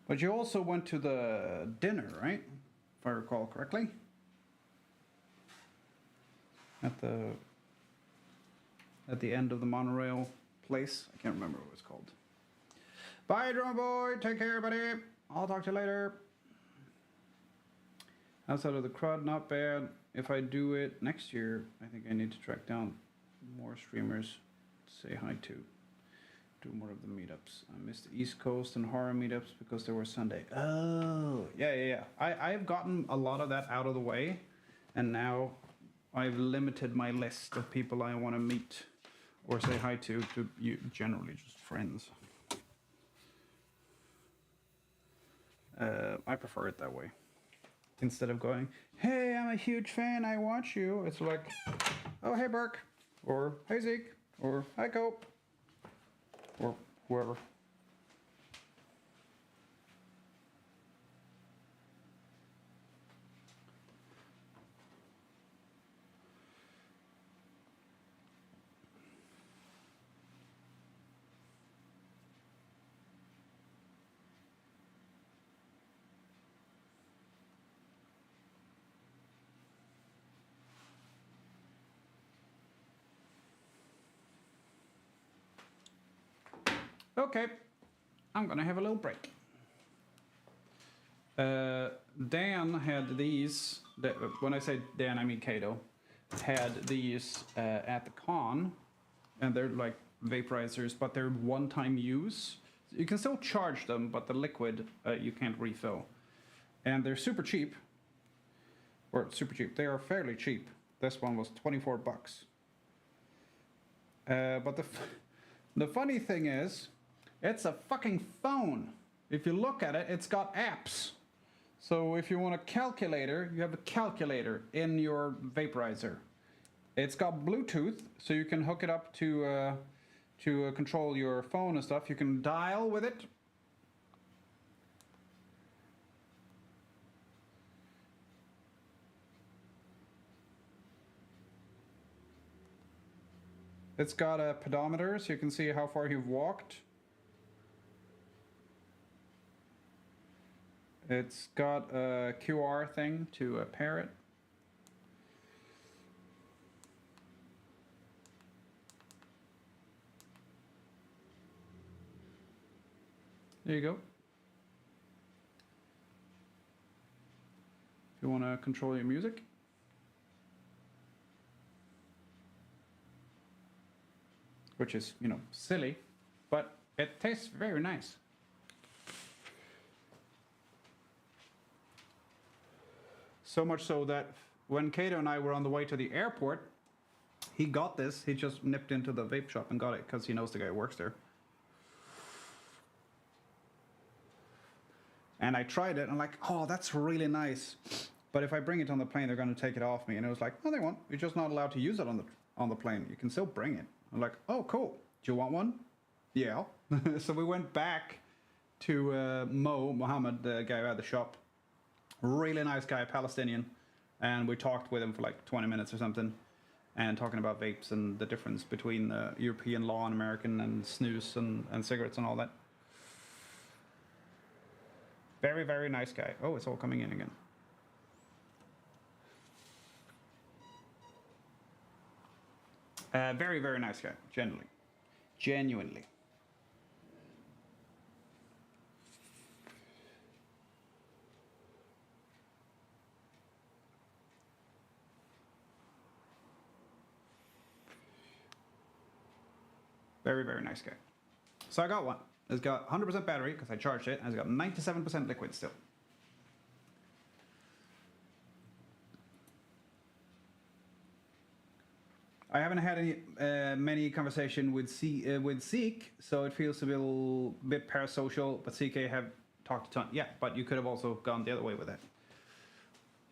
But you also went to the dinner, right? If I recall correctly. At the end of the monorail place. I can't remember what it was called. Bye, drone boy. Take care, buddy. I'll talk to you later. Outside of the crowd, not bad. If I do it next year, I think I need to track down more streamers to say hi to. Do more of the meetups. I missed the East Coast and horror meetups because they were Sunday. Oh, yeah. I've gotten a lot of that out of the way, and now I've limited my list of people I want to meet or say hi to you, generally just friends. I prefer it that way. Instead of going, hey, I'm a huge fan, I watch you. It's like, oh, hey, Burke. Or, hey, Zeke. Or, hi, Cope. Or whoever. Okay, I'm gonna have a little break. Dan had these, when I say Dan, I mean Kato, had these at the con, and they're like vaporizers, but they're one-time use. You can still charge them, but the liquid you can't refill. And they're super cheap. Or super cheap. They are fairly cheap. This one was 24 bucks. But the funny thing is, it's a fucking phone. If you look at it, it's got apps. So if you want a calculator, you have a calculator in your vaporizer. It's got Bluetooth, so you can hook it up to control your phone and stuff. You can dial with it. It's got a pedometer, so you can see how far you've walked. It's got a QR thing to pair it. There you go. If you want to control your music. Which is, you know, silly, but it tastes very nice. So much so that when Kato and I were on the way to the airport, he got this. He just nipped into the vape shop and got it because he knows the guy who works there. And I tried it, and I'm like, oh, that's really nice. But if I bring it on the plane, they're going to take it off me. And it was like, no, they won't. You're just not allowed to use it on the plane. You can still bring it. I'm like, oh, cool. Do you want one? Yeah. So we went back to Mohammed, the guy who had the shop. Really nice guy, Palestinian. And we talked with him for like 20 minutes or something. And talking about vapes and the difference between European law and American and snus and cigarettes and all that. Very, very nice guy. Oh, it's all coming in again. Very, very nice guy, genuinely. Very, very nice guy. So I got one. It's got 100% battery because I charged it, and it's got 97% liquid still. I haven't had any many conversation with Zeke, so it feels a little bit parasocial. But CK have talked a ton. Yeah, but you could have also gone the other way with it,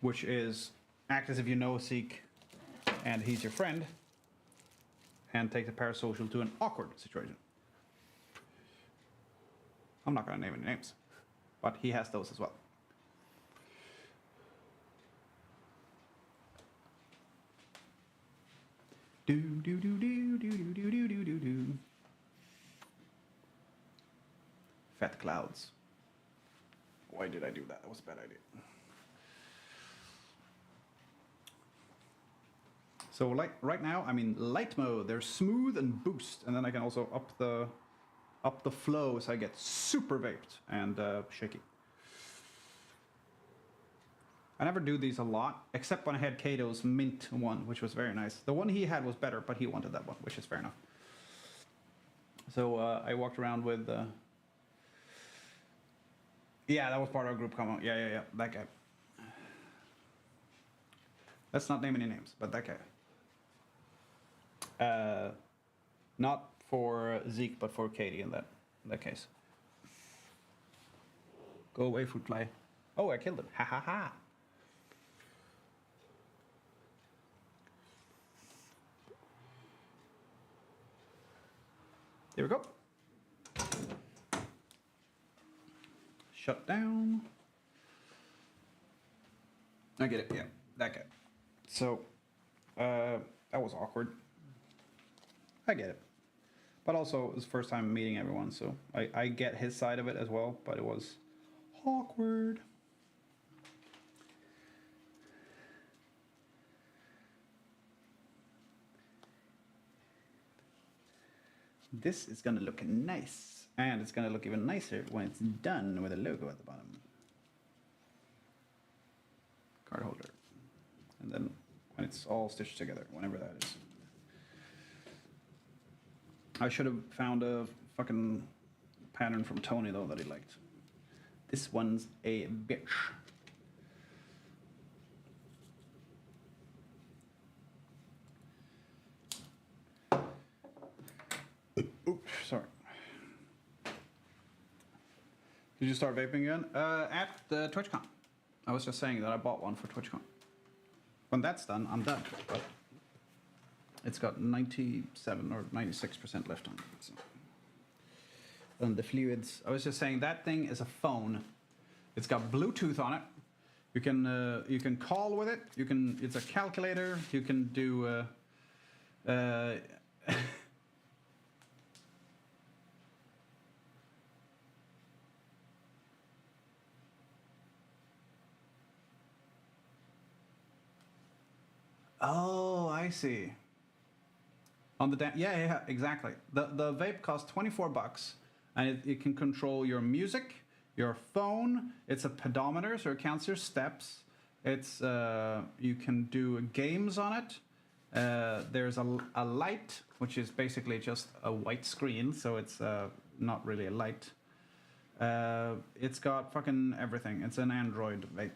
which is act as if you know Zeke, and he's your friend, and take the parasocial to an awkward situation. I'm not going to name any names, but he has those as well. Do do do do do do do do do do do. Fat clouds. Why did I do that? That was a bad idea. So like right now, I'm in light mode. They're smooth and boost, and then I can also up the flow, so I get super vaped and shaky. I never do these a lot, except when I had Kato's mint one, which was very nice. The one he had was better, but he wanted that one, which is fair enough. So I walked around with... yeah, that was part of our group comment. Yeah, that guy. Let's not name any names, but that guy. Not for Zeke, but for Katie in that case. Go away, fruit fly. Oh, I killed him. Ha ha ha. There we go. Shut down. I get it, yeah, that guy. So, that was awkward. I get it. But also, it was the first time meeting everyone, so I get his side of it as well, but it was awkward. This is gonna look nice, and it's gonna look even nicer when it's done with a logo at the bottom. Card holder. And then when it's all stitched together, whenever that is. I should have found a fucking pattern from Tony though that he liked. This one's a bitch. Oops, sorry. Did you start vaping again? At the TwitchCon. I was just saying that I bought one for TwitchCon. When that's done, I'm done. But it's got 97 or 96% left on it. So. And the fluids. I was just saying that thing is a phone. It's got Bluetooth on it. You can call with it. You can. It's a calculator. You can do. Oh, I see. On the yeah, exactly. The vape costs $24, and it can control your music, your phone. It's a pedometer, so it counts your steps. It's you can do games on it. There's a light, which is basically just a white screen, so it's not really a light. It's got fucking everything. It's an Android vape.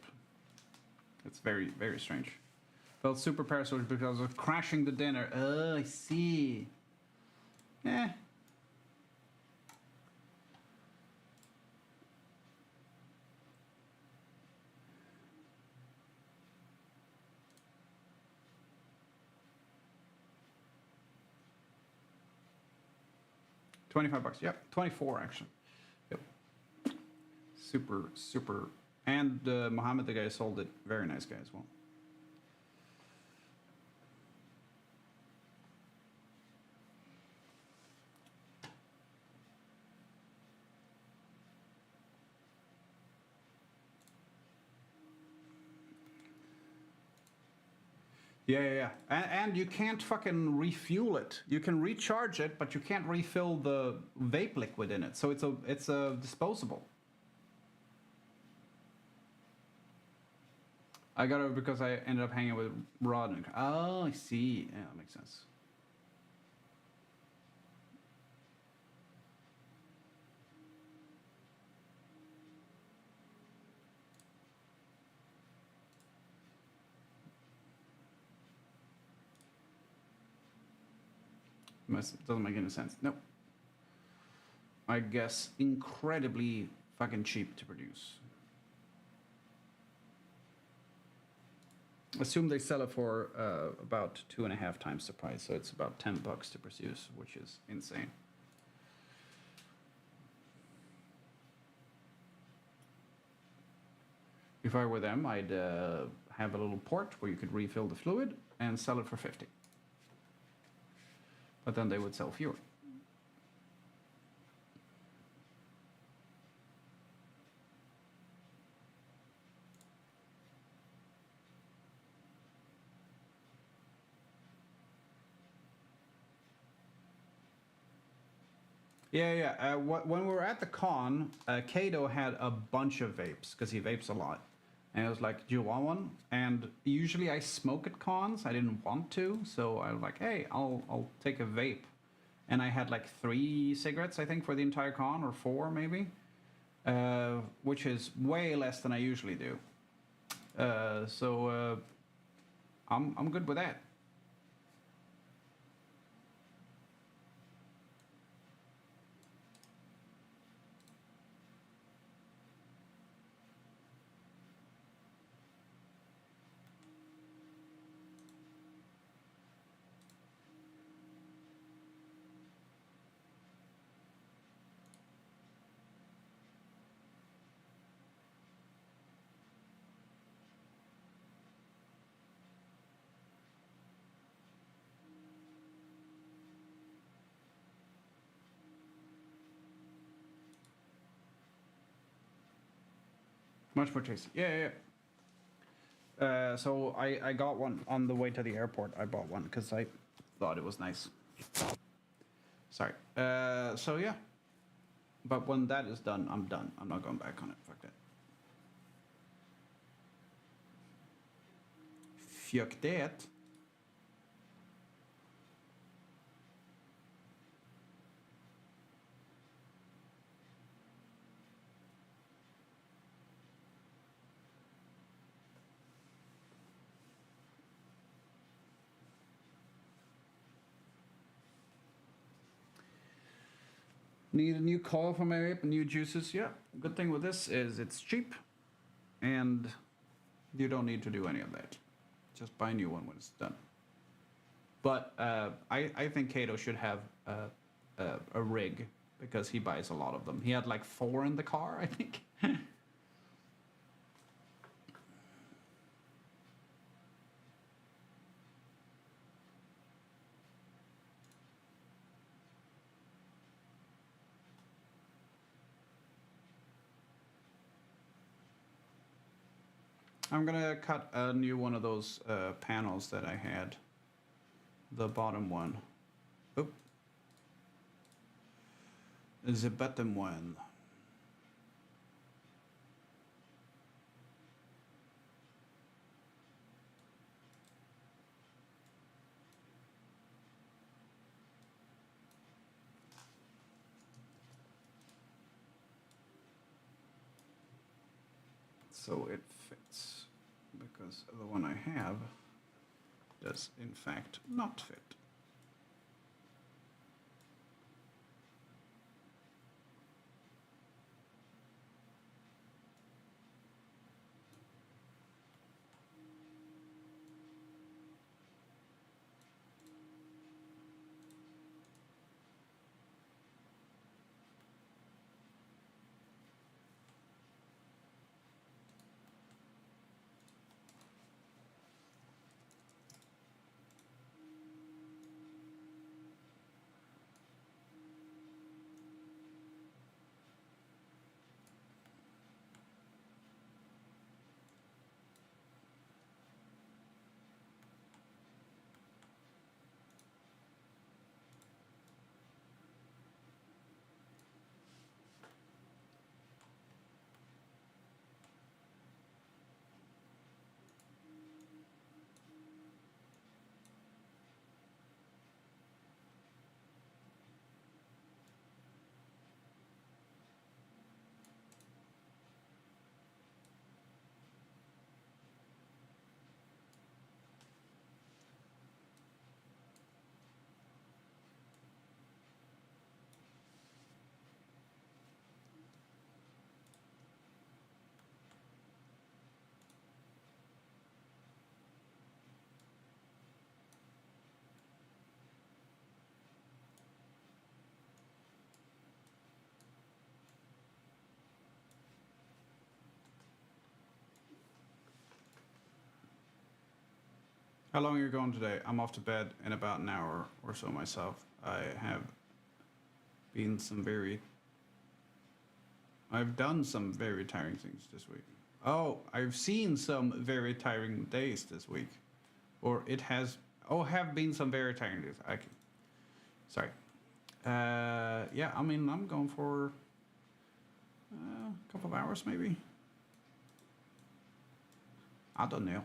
It's very, very strange. Felt super paranoid because of crashing the dinner. Oh, I see. Eh. $25. Yep. 24 actually. Yep. Super, super. And Mohammed, the guy who sold it, very nice guy as well. Yeah. And you can't fucking refuel it. You can recharge it, but you can't refill the vape liquid in it. So it's a disposable. I got it because I ended up hanging with Rod. And, oh, I see. Yeah, that makes sense. Doesn't make any sense. Nope. I guess incredibly fucking cheap to produce. Assume they sell it for about 2.5 times the price, so it's about $10 to produce, which is insane. If I were them, I'd have a little port where you could refill the fluid and sell it for 50. But then they would sell fewer. Yeah. When we were at the con, Kato had a bunch of vapes because he vapes a lot. And I was like, do you want one? And usually I smoke at cons. I didn't want to. So I was like, hey, I'll take a vape. And I had like 3 cigarettes, I think, for the entire con, or 4 maybe. Which is way less than I usually do. So I'm good with that. Much more tasty. Yeah. So I got one on the way to the airport. I bought one because I thought it was nice. Sorry. So yeah. But when that is done, I'm done. I'm not going back on it. Fuck that. Fuck that. Need a new coil for my vape, new juices. Yeah. Good thing with this is it's cheap, and you don't need to do any of that. Just buy a new one when it's done. But I think Kato should have a rig because he buys a lot of them. He had like 4 in the car, I think. I'm gonna cut a new one of those panels that I had. The bottom one. Oop. The bottom one. So it fits, because the one I have does in fact not fit. How long are you going today? I'm off to bed in about an hour or so myself. I've done some very tiring things this week. Oh, I've seen some very tiring days this week. Or it has, have been some very tiring days. Sorry. Yeah, I mean, I'm going for a couple of hours maybe. I don't know.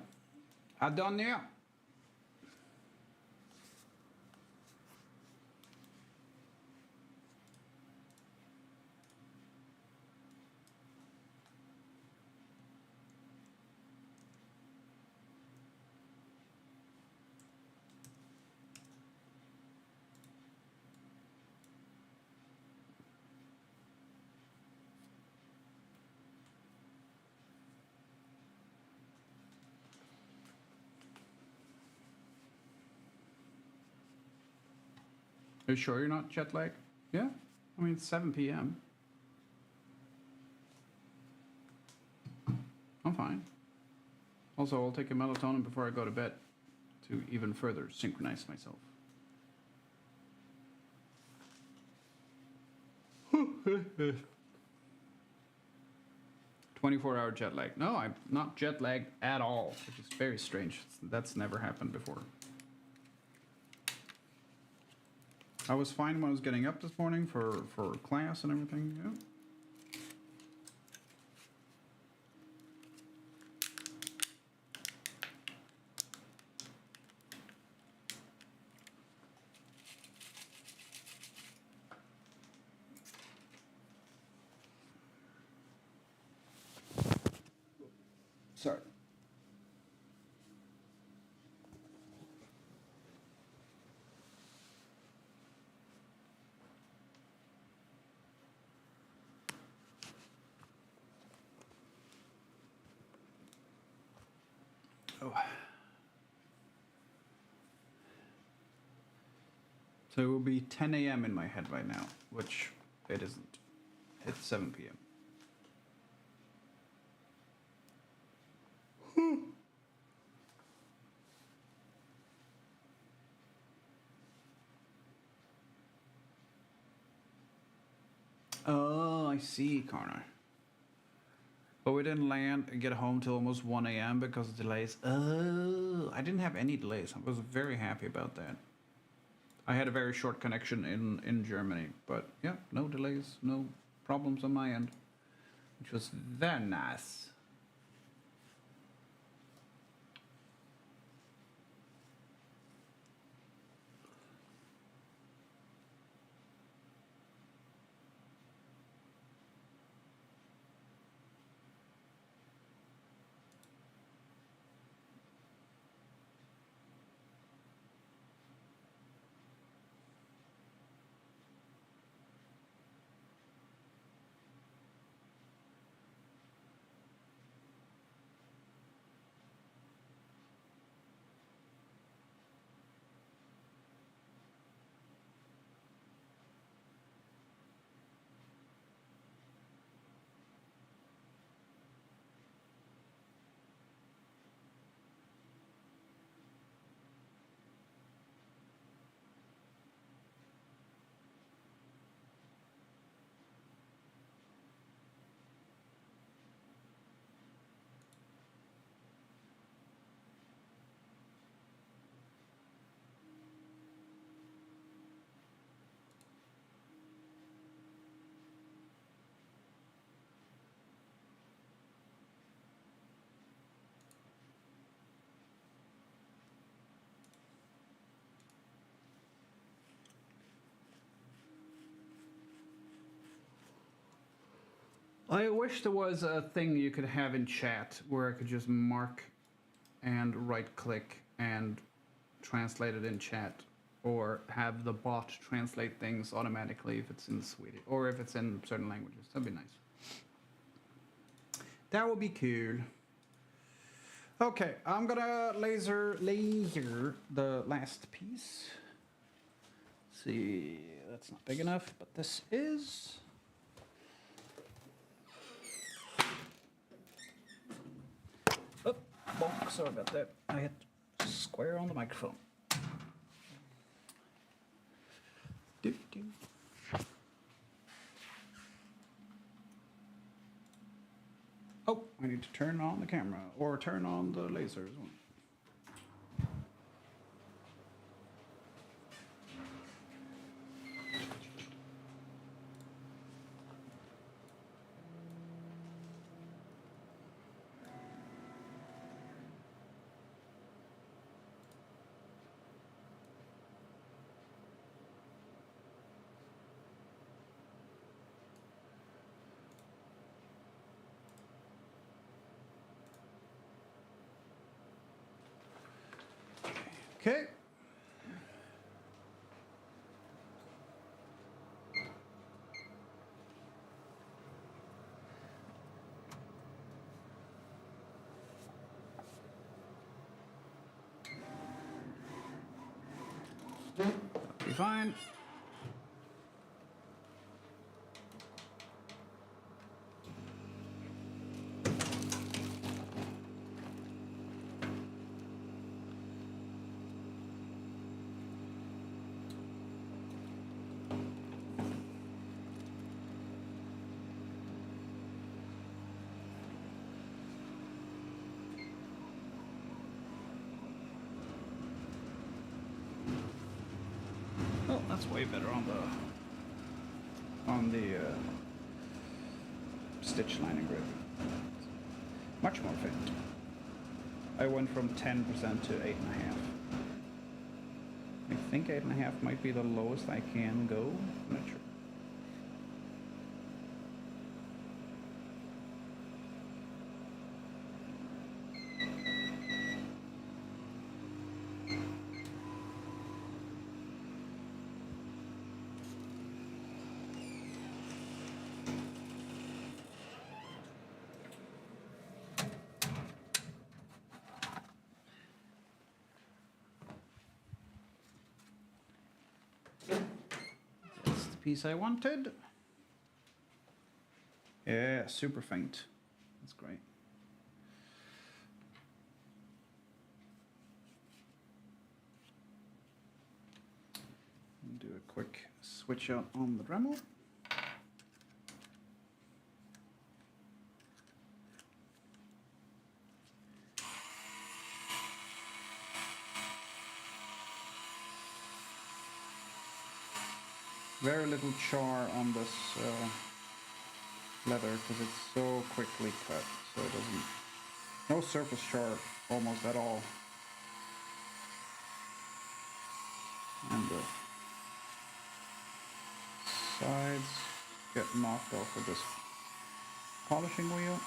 Are you sure you're not jet lagged? Yeah. I mean, it's 7 p.m. I'm fine. Also, I'll take a melatonin before I go to bed to even further synchronize myself. 24-hour jet lag. No, I'm not jet lagged at all, which is very strange. That's never happened before. I was fine when I was getting up this morning for class and everything. Yeah. Sorry. So it will be 10 a.m. in my head right now, which it isn't. It's 7 p.m. Oh, I see, Connor. But we didn't land and get home till almost 1 a.m. because of delays. Oh, I didn't have any delays. I was very happy about that. I had a very short connection in Germany, but yeah, no delays, no problems on my end, which was very nice. I wish there was a thing you could have in chat where I could just mark and right click and translate it in chat, or have the bot translate things automatically if it's in Swedish or if it's in certain languages. That'd be nice. That would be cool. Okay, I'm gonna laser the last piece. Let's see, that's not big enough, but this is. Oh, bonk, sorry about that. I hit square on the microphone. Doo, doo. Oh, I need to turn on the camera or turn on the laser as well. Okay. That'll be fine. Oh, that's way better on the stitch lining grid. Much more fit. I went from 10% to 8.5. I think 8.5 might be the lowest I can go. I'm not sure. piece I wanted. Yeah, super faint. That's great. Do a quick switch out on the Dremel. Very little char on this leather because it's so quickly cut, so it doesn't, no surface char almost at all. And the sides get knocked off with this polishing wheel.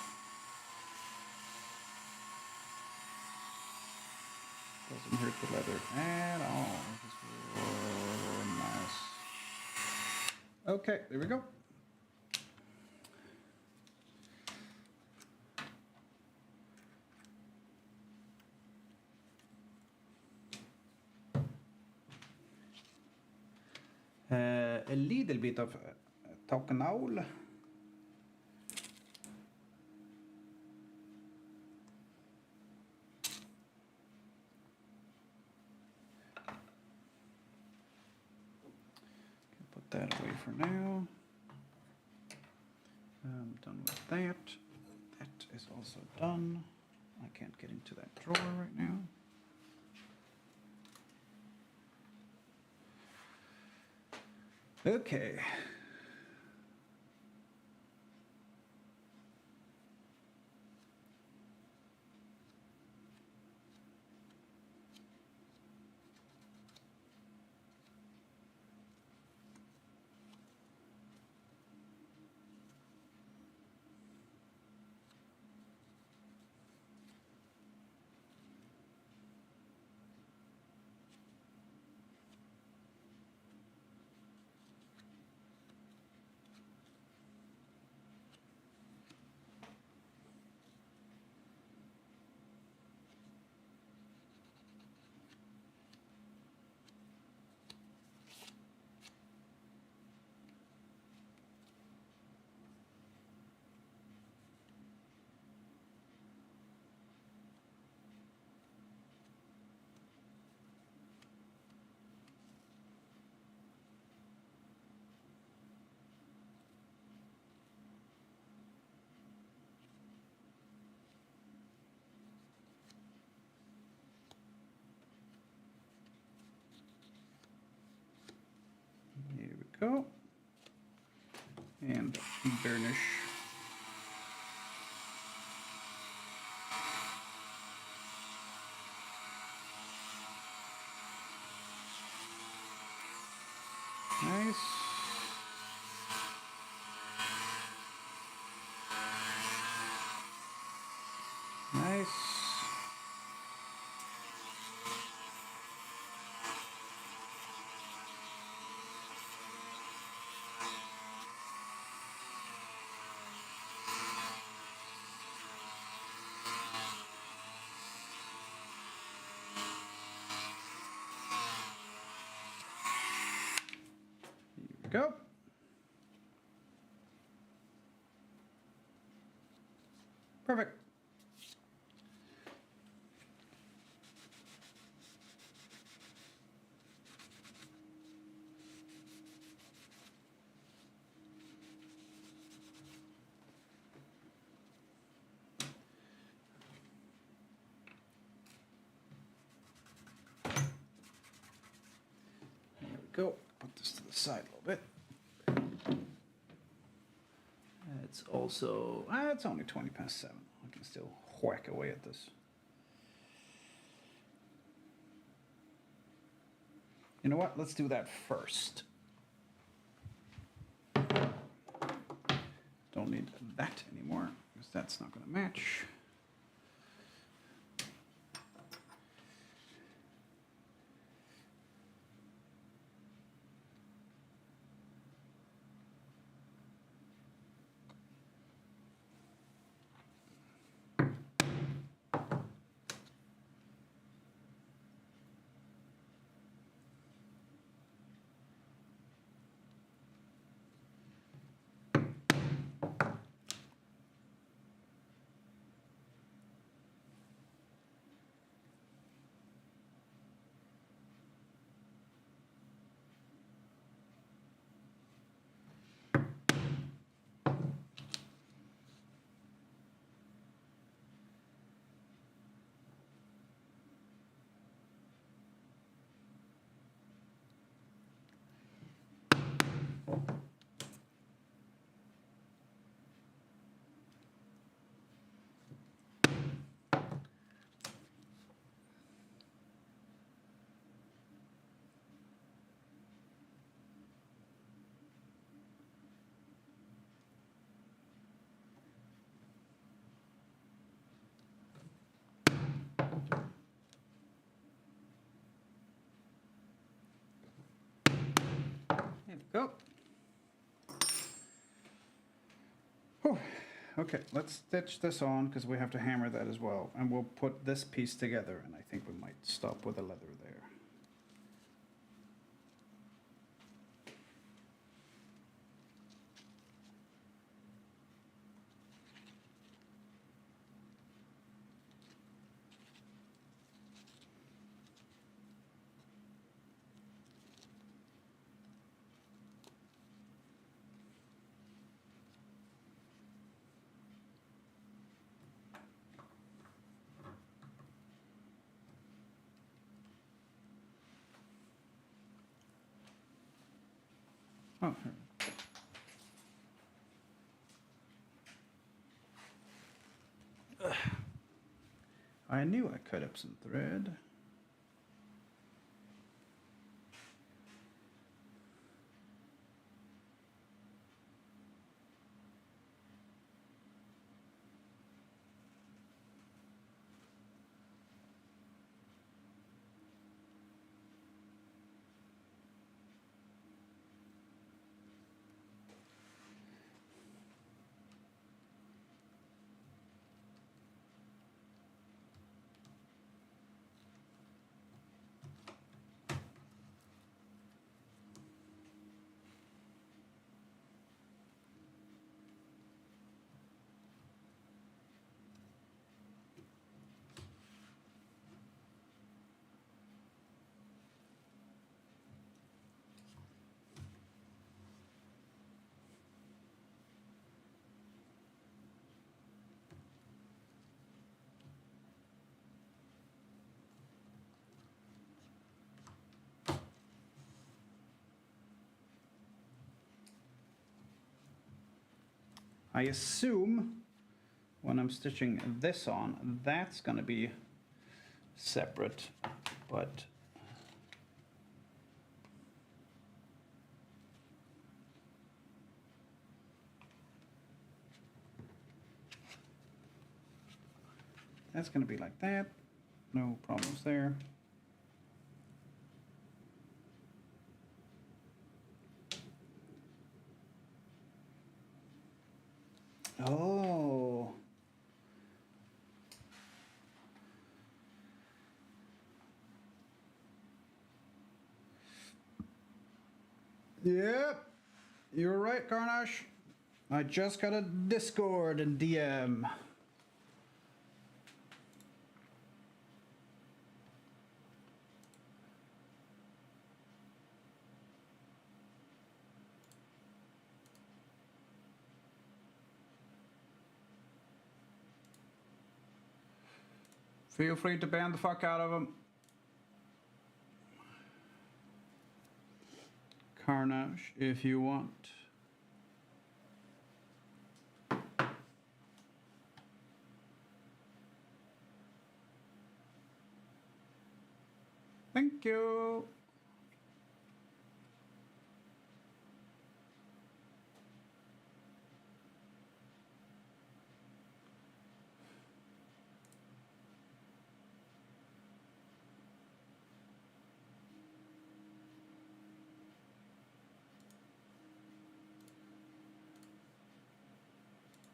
Doesn't hurt the leather at all. It's really nice. Okay, there we go. A little bit of Tokanol. Put that away for now. I'm done with that. That is also done. I can't get into that drawer right now. Okay. Here we go. And burnish. Nice. Nice. Here we go. Perfect. There we go. Put this to the side a little bit. It's also, it's only 20 past 7. I can still whack away at this. You know what? Let's do that first. Don't need that anymore because that's not going to match. go. Whew. Okay, let's stitch this on because we have to hammer that as well. And we'll put this piece together, and I think we might stop with the leather there. Oh, here. I knew I cut up some thread. I assume when I'm stitching this on, that's going to be separate, but that's going to be like that. No problems there. Oh. Yep. You're right, Garnash. I just got a Discord and DM. Feel free to ban the fuck out of him. Carnage, if you want. Thank you.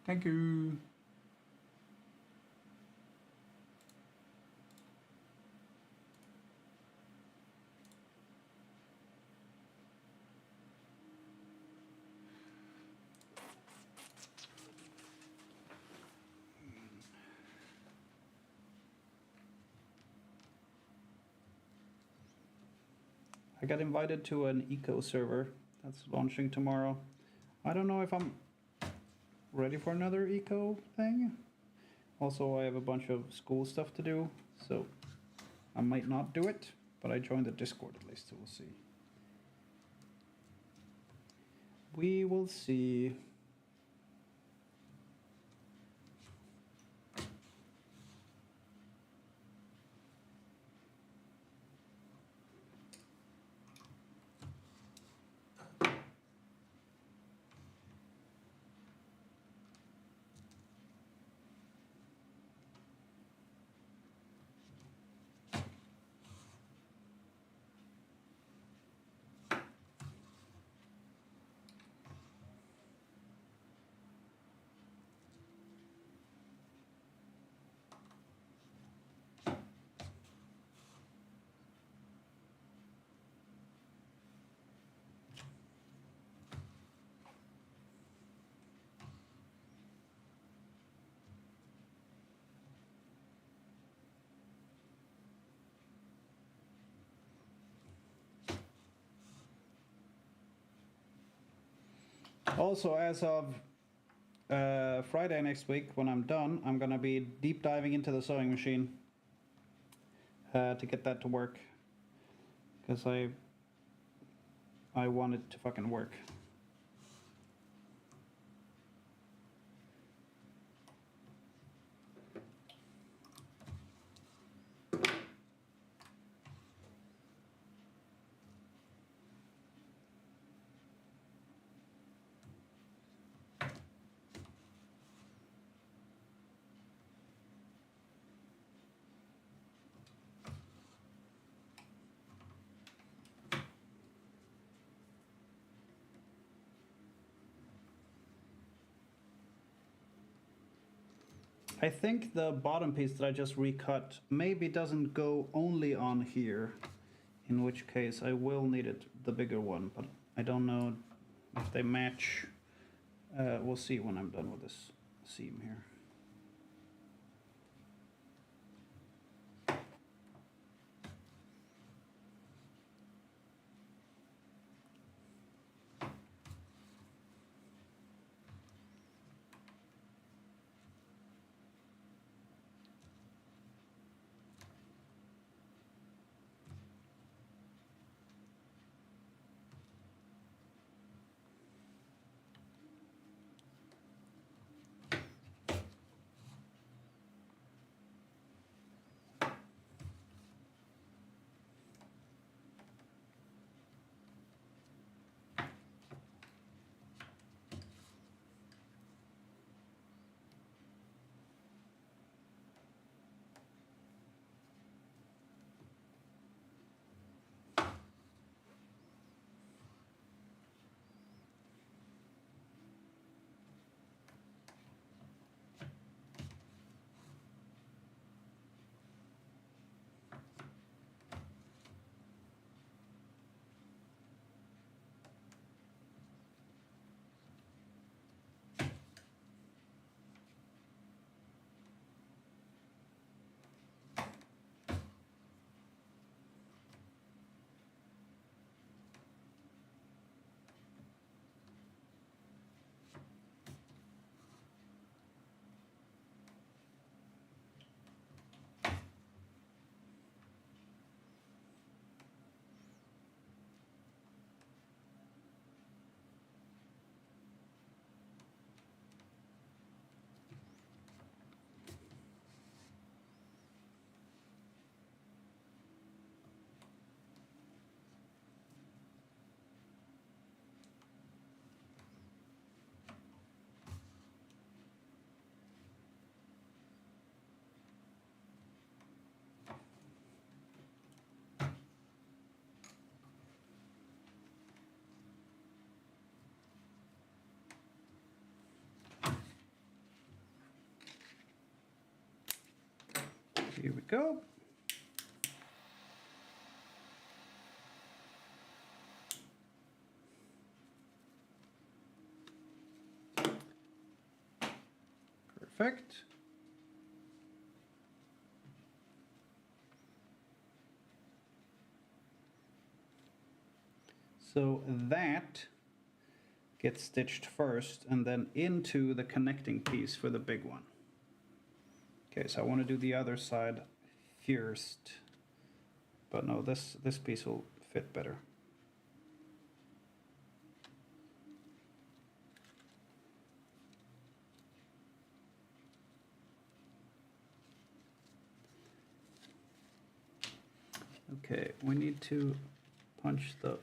Thank you. I got invited to an eco server that's launching tomorrow. I don't know if I'm ready for another eco thing. Also, I have a bunch of school stuff to do, so I might not do it, but I joined the Discord at least, so we'll see. We will see. Also, as of Friday next week, when I'm done, I'm gonna be deep diving into the sewing machine to get that to work, because I want it to fucking work. I think the bottom piece that I just recut maybe doesn't go only on here, in which case I will need it, the bigger one, but I don't know if they match. We'll see when I'm done with this seam here. Here we go. Perfect. So that gets stitched first and then into the connecting piece for the big one. Okay, so I want to do the other side first. But no, this piece will fit better. Okay, we need to punch the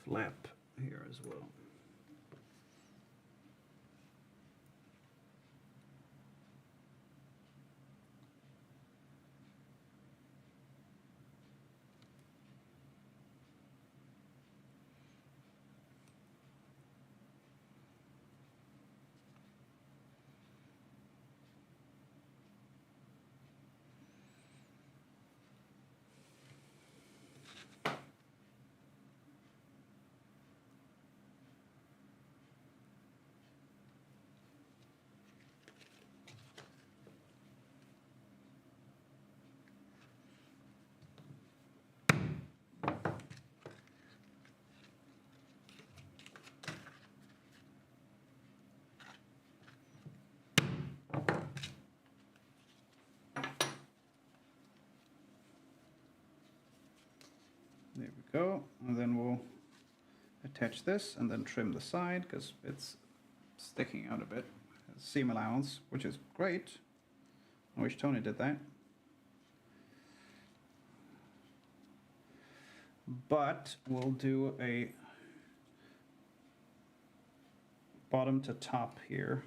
flap here as well. There we go. And then we'll attach this and then trim the side because it's sticking out a bit. Seam allowance, which is great. I wish Tony did that. But we'll do a bottom to top here.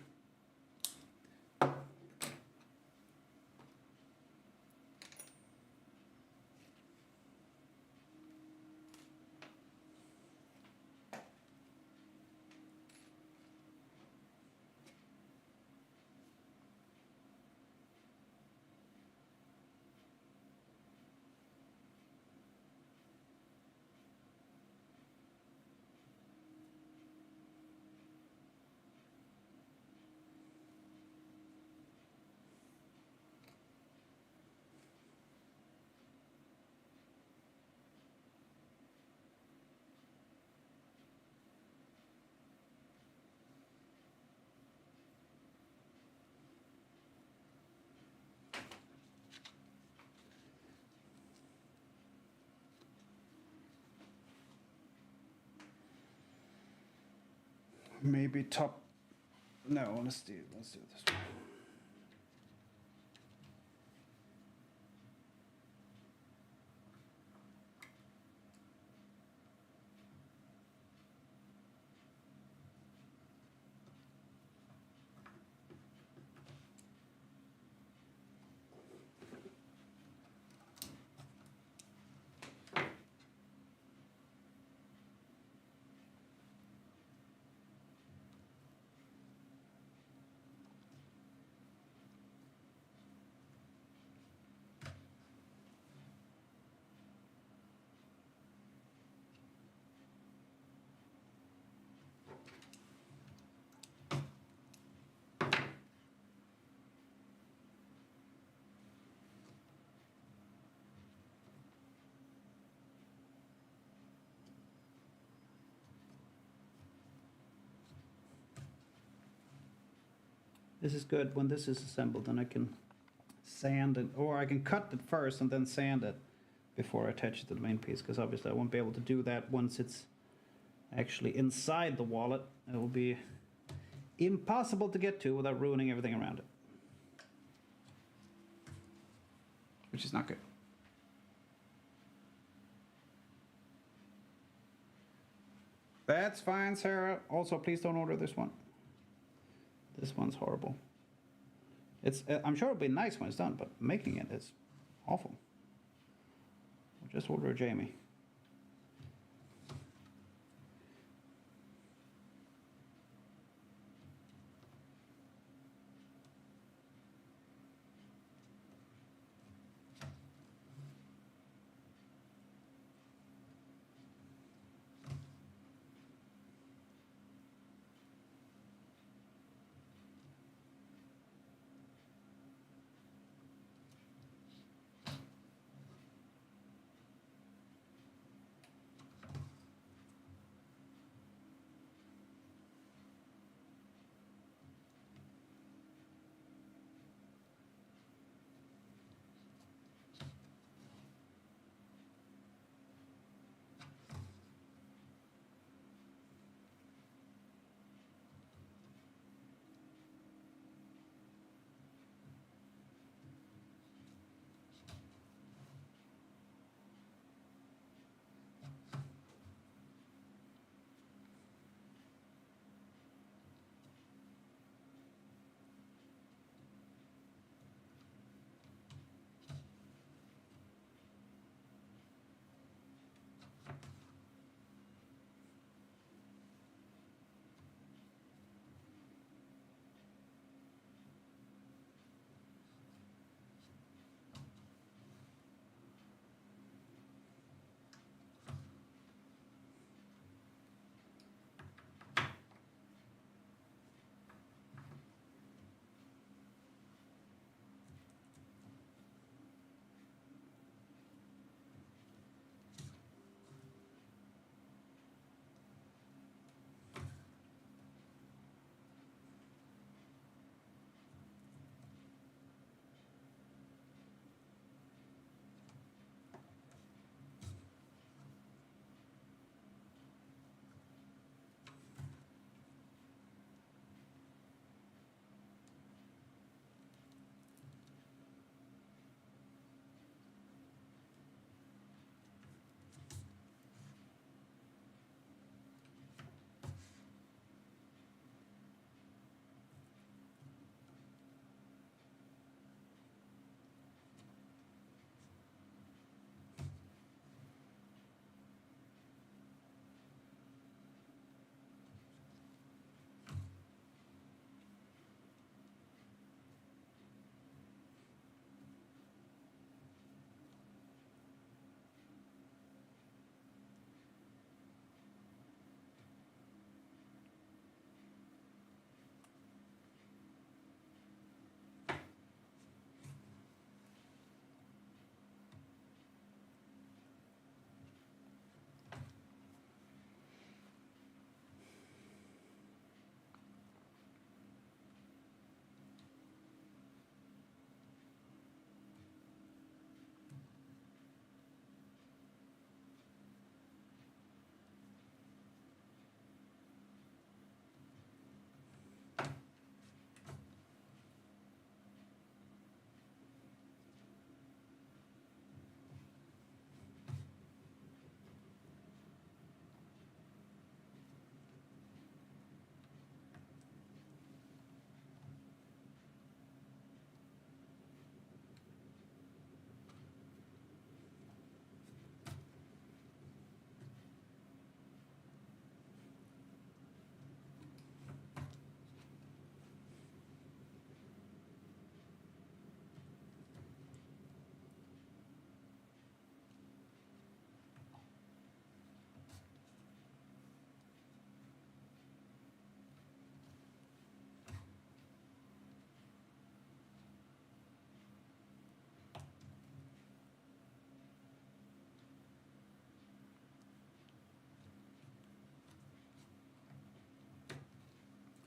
Maybe top. No, let's do this one. This is good when this is assembled, and I can sand it, or I can cut it first and then sand it before I attach it to the main piece, because obviously I won't be able to do that once it's actually inside the wallet. It will be impossible to get to without ruining everything around it, which is not good. That's fine, Sarah. Also, please don't order this one. This one's horrible. It's I'm sure it'll be nice when it's done, but making it is awful. We'll just order a Jamie.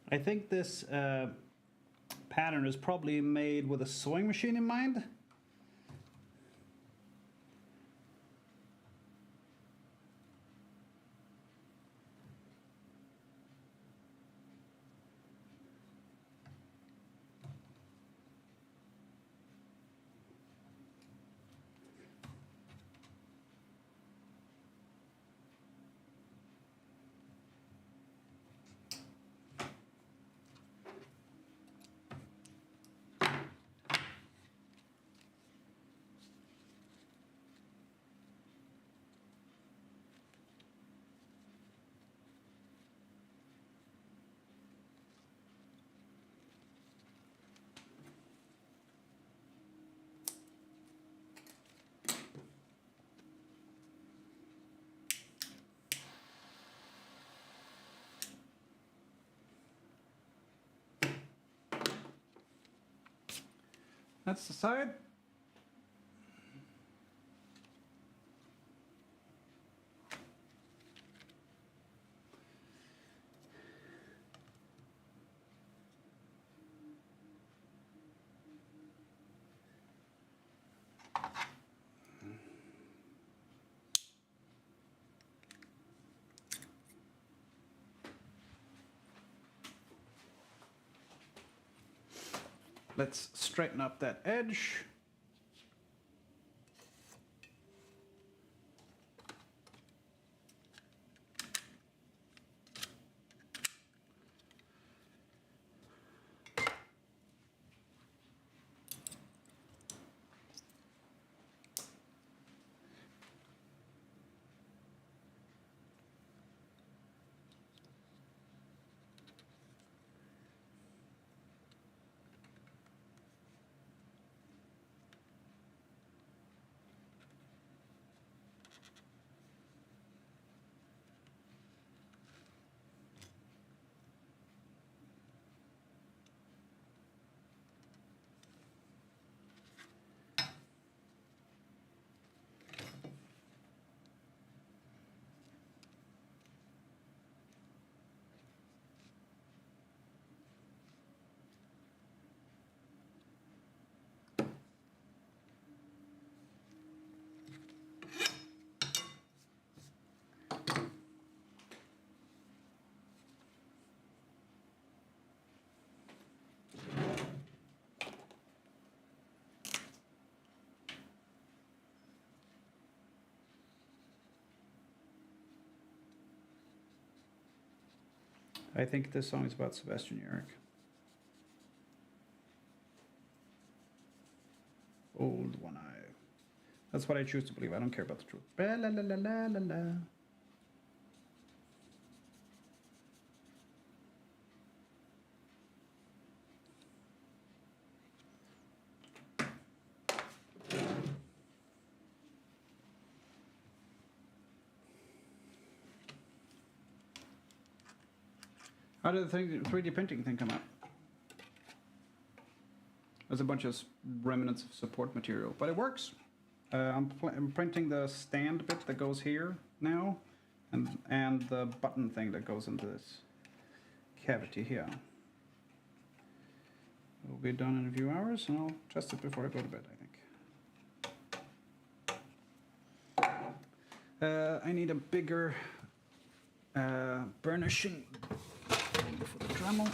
I think this pattern is probably made with a sewing machine in mind. That's the side. Let's straighten up that edge. I think this song is about Sebastian Yerrick. Old One Eye. That's what I choose to believe. I don't care about the truth. La la la la la la. How did the 3D printing thing come out? There's a bunch of remnants of support material, but it works. I'm printing the stand bit that goes here now, and the button thing that goes into this cavity here. It'll be done in a few hours, and I'll test it before I go to bed, I think. I need a bigger burnishing for the Dremel.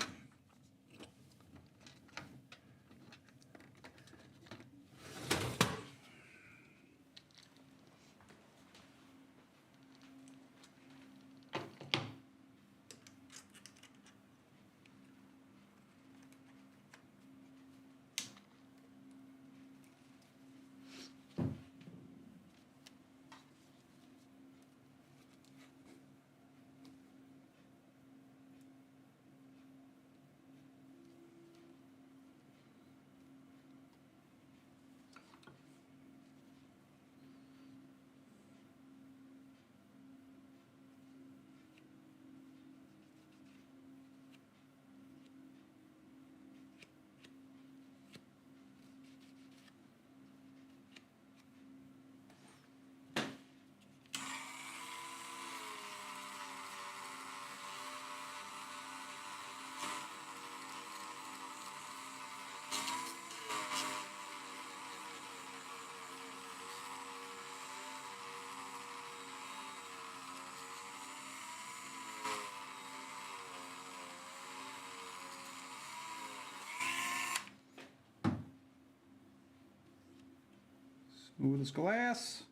Smooth as glass.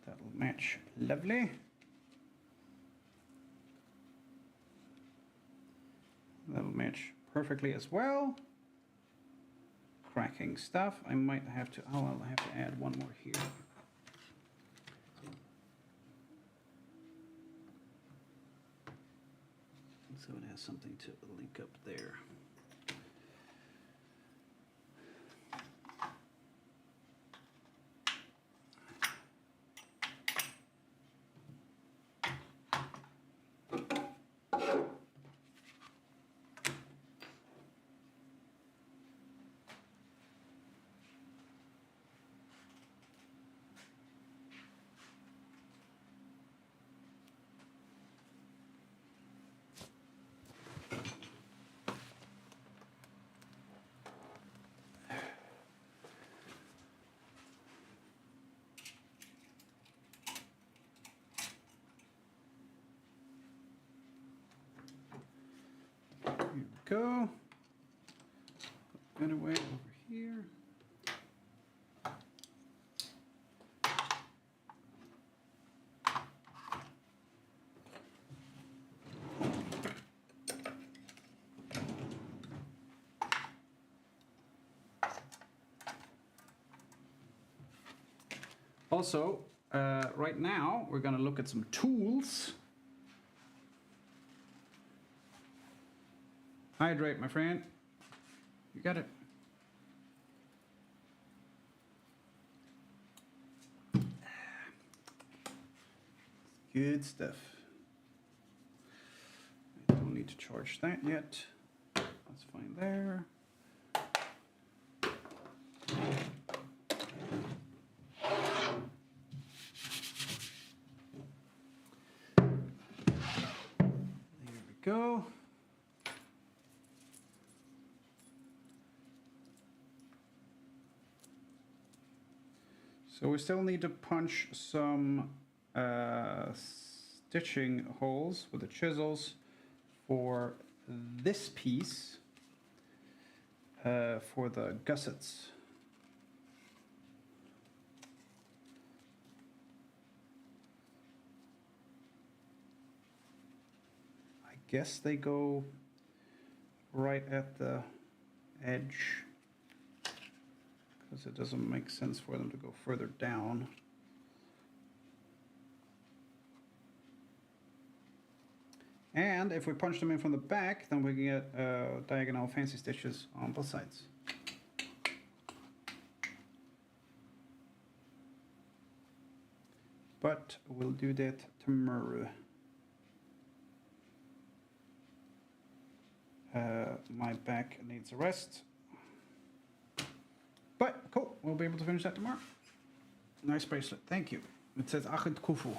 That'll match lovely. That'll match perfectly as well. Cracking stuff. I might have to, oh, I'll have to add one more here. So it has something to link up there. Here we go. Put it away over here. Also, right now we're going to look at some tools. Hydrate, my friend. You got it. Good stuff. I don't need to charge that yet. That's fine there. There we go. So we still need to punch some stitching holes with the chisels for this piece for the gussets. I guess they go right at the edge, because it doesn't make sense for them to go further down. And if we punch them in from the back, then we can get diagonal fancy stitches on both sides. But we'll do that tomorrow. My back needs a rest. But cool, we'll be able to finish that tomorrow. Nice bracelet, thank you. It says Achid Kufu.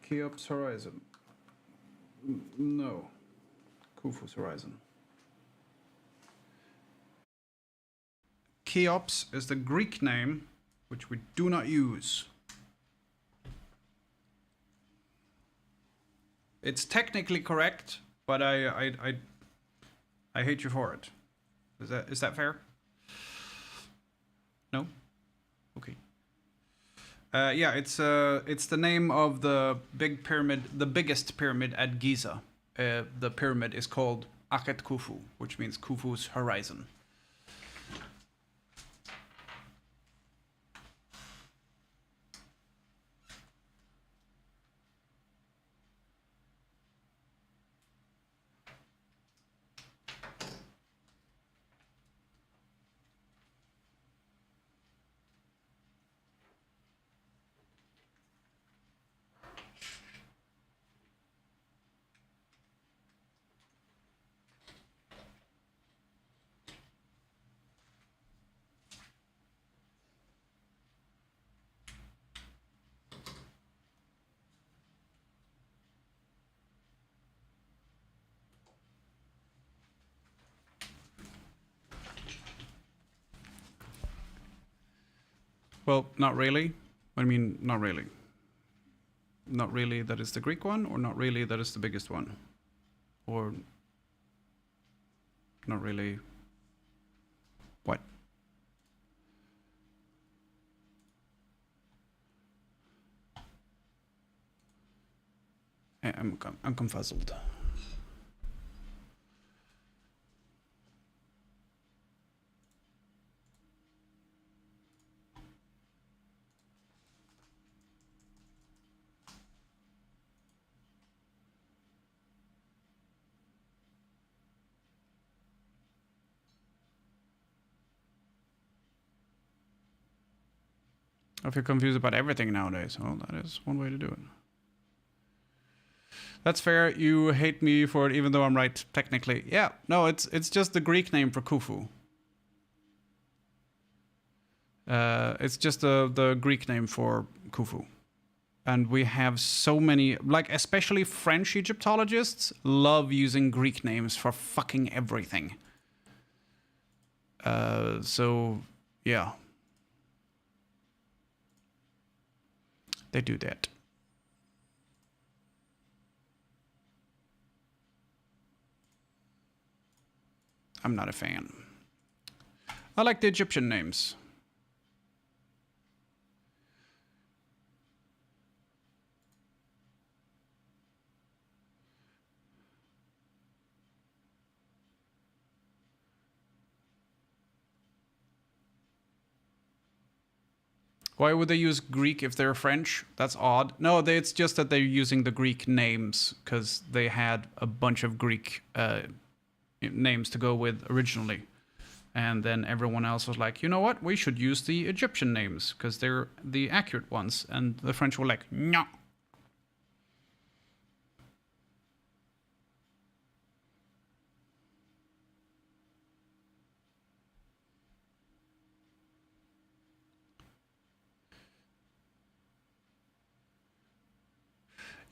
Cheops Horizon. No. Khufu's horizon. Cheops is the Greek name, which we do not use. It's technically correct, but I hate you for it. Is that fair? No? Okay. Yeah, it's the name of the big pyramid, the biggest pyramid at Giza. The pyramid is called Akhet Khufu, which means Khufu's horizon. Well, not really. I mean, not really. Not really that is the Greek one, or not really that is the biggest one. Or not really. What? I'm confuzzled. I feel confused about everything nowadays. Well, that is one way to do it. That's fair. You hate me for it, even though I'm right technically. Yeah, no, it's just the Greek name for Khufu. It's just the Greek name for Khufu. And we have so many, like especially French Egyptologists love using Greek names for fucking everything. So, yeah. They do that. I'm not a fan. I like the Egyptian names. Why would they use Greek if they're French? That's odd. No, it's just that they're using the Greek names because they had a bunch of Greek names to go with originally. And then everyone else was like, you know what? We should use the Egyptian names because they're the accurate ones. And the French were like, no.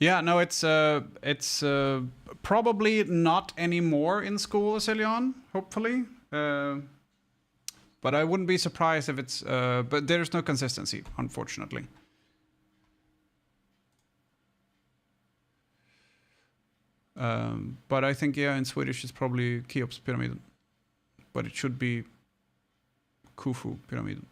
Yeah, no, it's probably not anymore in school, Celion, hopefully. But I wouldn't be surprised if it's... but there's no consistency, unfortunately. But I think, yeah, in Swedish it's probably Cheops pyramid. But it should be Khufu pyramid.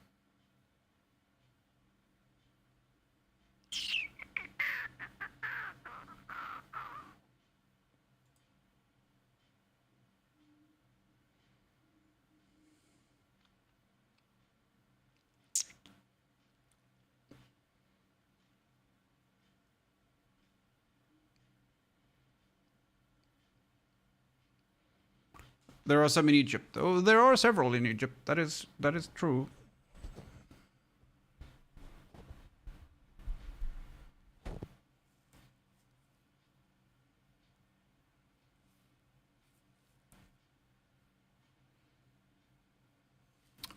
There are some in Egypt. Oh, there are several in Egypt. That is true.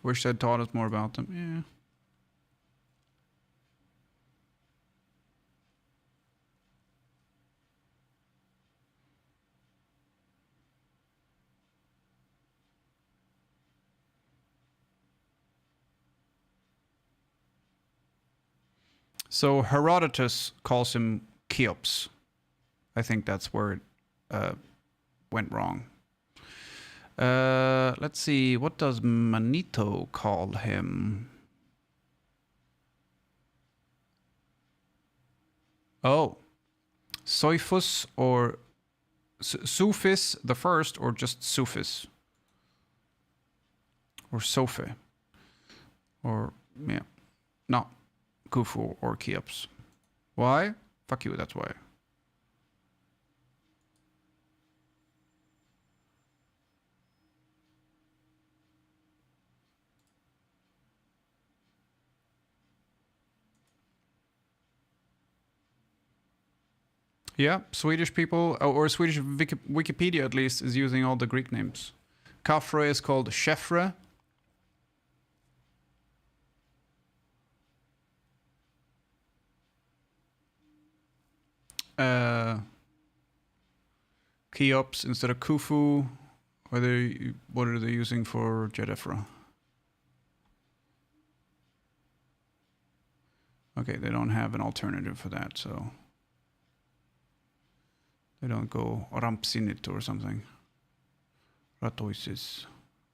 Wish they'd taught us more about them. Yeah. So Herodotus calls him Cheops. I think that's where it went wrong. Let's see. What does Manito call him? Oh, Soifus or Sufis the first, or just Sufis, or Sophie, or yeah, no, Khufu or Cheops. Why? Fuck you. That's why. Yeah, Swedish people, or Swedish Wikipedia at least, is using all the Greek names. Kafre is called Chefre. Cheops instead of Khufu. What are they using for Jedefra? Okay, they don't have an alternative for that, so they don't go Rampsinit or something. Ratoisis.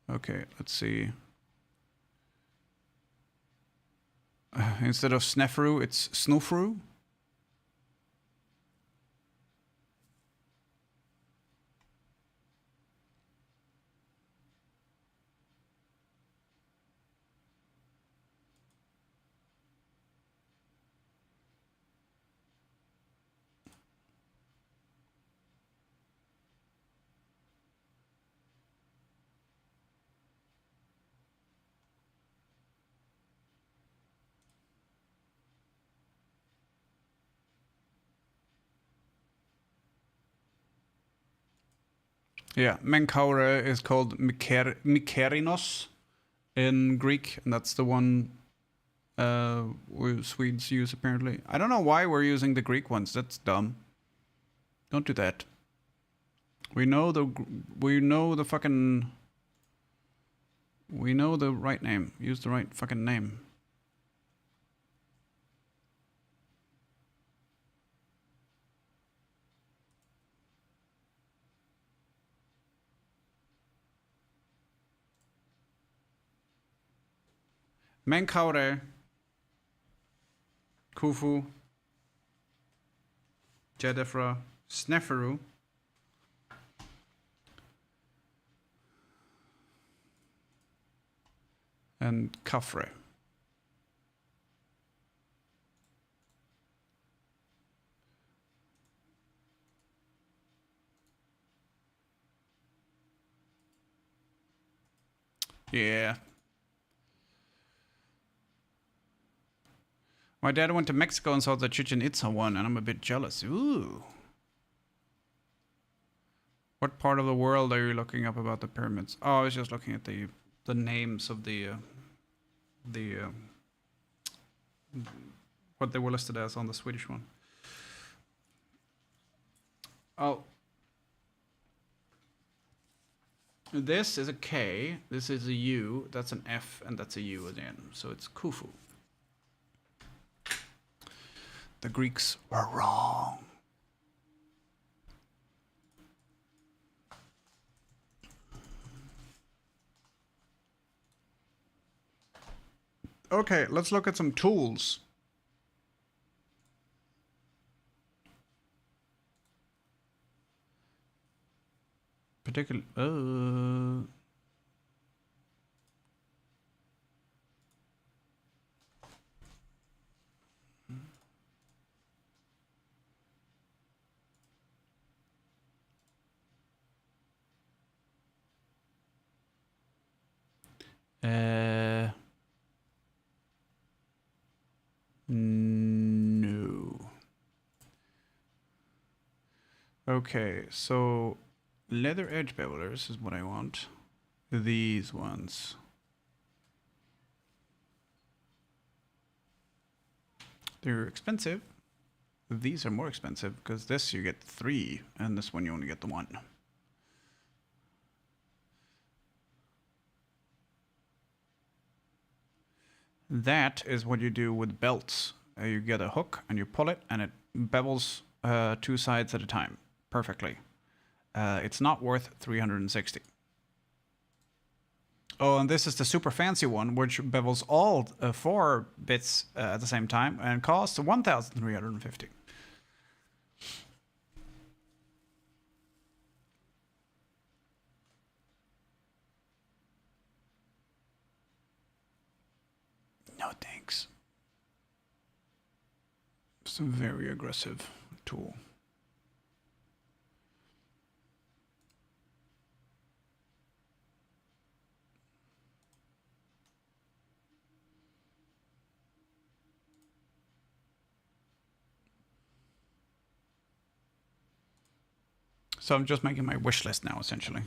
Okay, let's see. Instead of Snefru, it's Snufru. Yeah, Menkaure is called Mikerinos in Greek, and that's the one Swedes use apparently. I don't know why we're using the Greek ones. That's dumb. Don't do that. We know the right name. Use the right fucking name. Menkaure, Khufu, Jedefra, Sneferu, and Kafre. Yeah. My dad went to Mexico and saw the Chichen Itza one, and I'm a bit jealous. Ooh. What part of the world are you looking up about the pyramids? Oh, I was just looking at the names of the what they were listed as on the Swedish one. Oh. This is a K, this is a U, that's an F, and that's a U again. So it's Khufu. The Greeks were wrong. Okay, let's look at some tools. Particularly, no. Okay, so leather edge bevelers is what I want. These ones. They're expensive. These are more expensive because this you get 3 and this one you only get the 1. That is what you do with belts. you get a hook and you pull it and it bevels 2 sides at a time perfectly. It's not worth 360. Oh, and this is the super fancy one, which bevels all 4 bits at the same time and costs 1,350. No thanks. It's a very aggressive tool. So I'm just making my wish list now, essentially.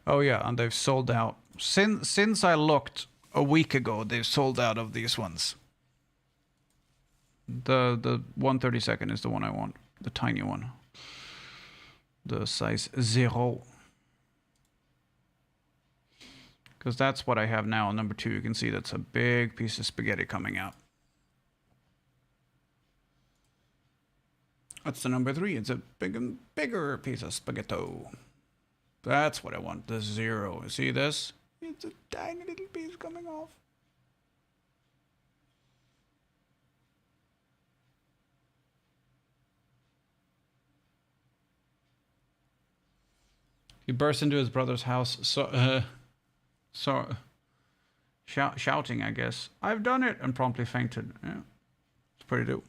Oh yeah, and they've sold out. Since I looked a week ago, they've sold out of these ones. The 132nd is the one I want, the tiny one. The size 0. Because that's what I have now, number 2. You can see that's a big piece of spaghetti coming out. That's the number 3. It's a bigger piece of spaghetti. That's what I want, the 0. See this? It's a tiny little piece coming off. He burst into his brother's house, shouting, I guess. I've done it, and promptly fainted. Yeah, it's pretty dope.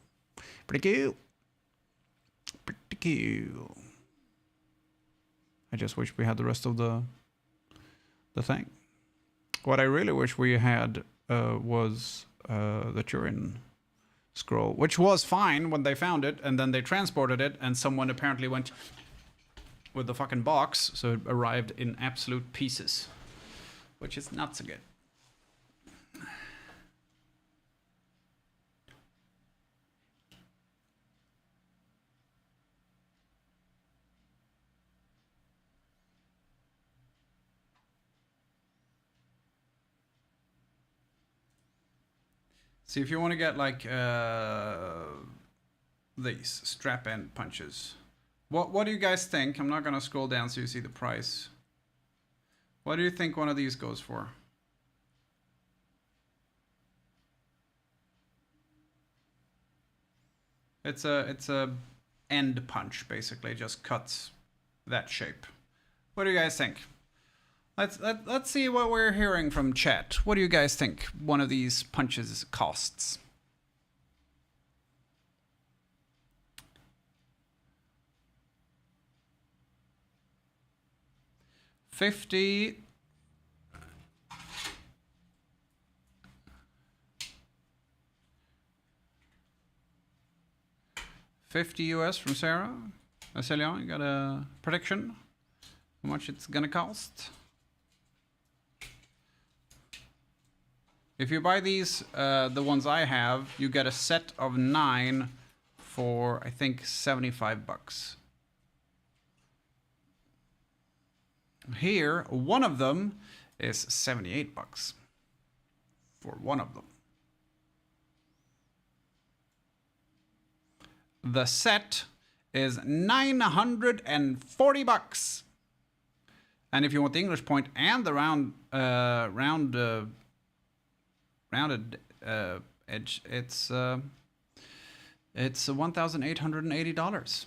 Pretty cool. Pretty cool. I just wish we had the rest of the thing. What I really wish we had was the Turin scroll, which was fine when they found it, and then they transported it, and someone apparently went with the fucking box, so it arrived in absolute pieces, which is not so good. See, if you want to get like these strap end punches, what do you guys think? I'm not gonna scroll down so you see the price. What do you think one of these goes for? It's a end punch, basically, just cuts that shape. What do you guys think? Let's see what we're hearing from chat. What do you guys think one of these punches costs? $50. $50 US from Sarah. Celion, you got a prediction? How much it's gonna cost? If you buy these, the ones I have, you get a set of 9 for, I think, $75. Here, one of them is $78 for one of them. The set is $940. And if you want the English point and the rounded edge, it's $1,880.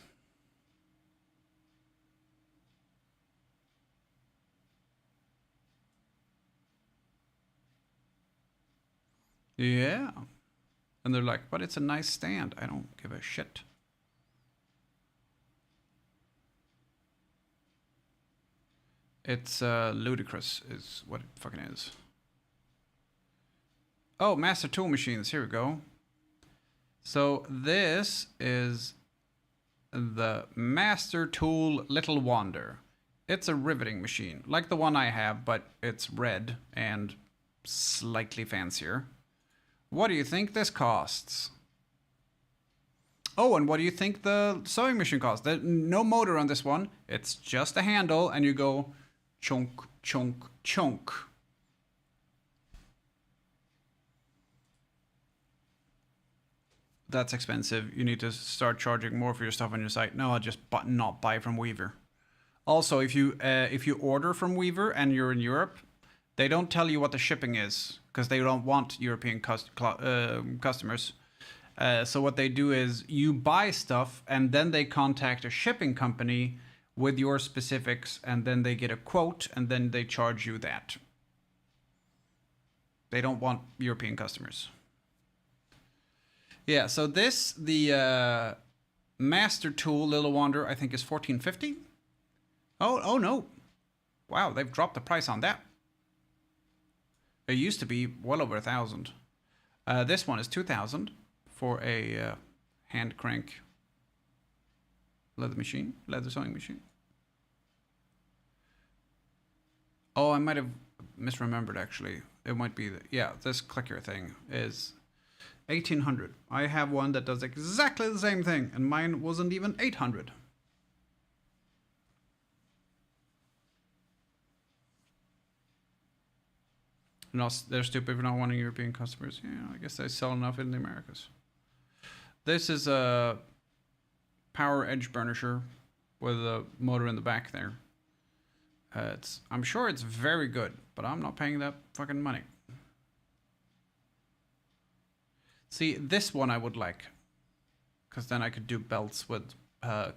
Yeah. And they're like, but it's a nice stand. I don't give a shit. It's ludicrous is what it fucking is. Oh, Master Tool Machines. Here we go. So this is the Master Tool Little Wonder. It's a riveting machine, like the one I have, but it's red and slightly fancier. What do you think this costs? Oh, and what do you think the sewing machine costs? There's no motor on this one. It's just a handle, and you go chunk, chunk, chunk. that's expensive. You need to start charging more for your stuff on your site. No, I'll just not buy from Weaver. Also, if you order from Weaver and you're in Europe, they don't tell you what the shipping is because they don't want European customers. So what they do is you buy stuff and then they contact a shipping company with your specifics, and then they get a quote and then they charge you that. They don't want European customers. Yeah, so the master tool, Little Wonder, I think is $14.50. Oh no. Wow, they've dropped the price on that. It used to be well over 1,000. This one is 2,000 for a hand crank leather sewing machine. Oh, I might have misremembered actually. It might be this clicker thing is 1,800. I have one that does exactly the same thing, and mine wasn't even 800. No, they're stupid for not wanting European customers. Yeah, I guess they sell enough in the Americas. This is a power edge burnisher with a motor in the back there. I'm sure it's very good, but I'm not paying that fucking money. See, this one I would like, because then I could do belts with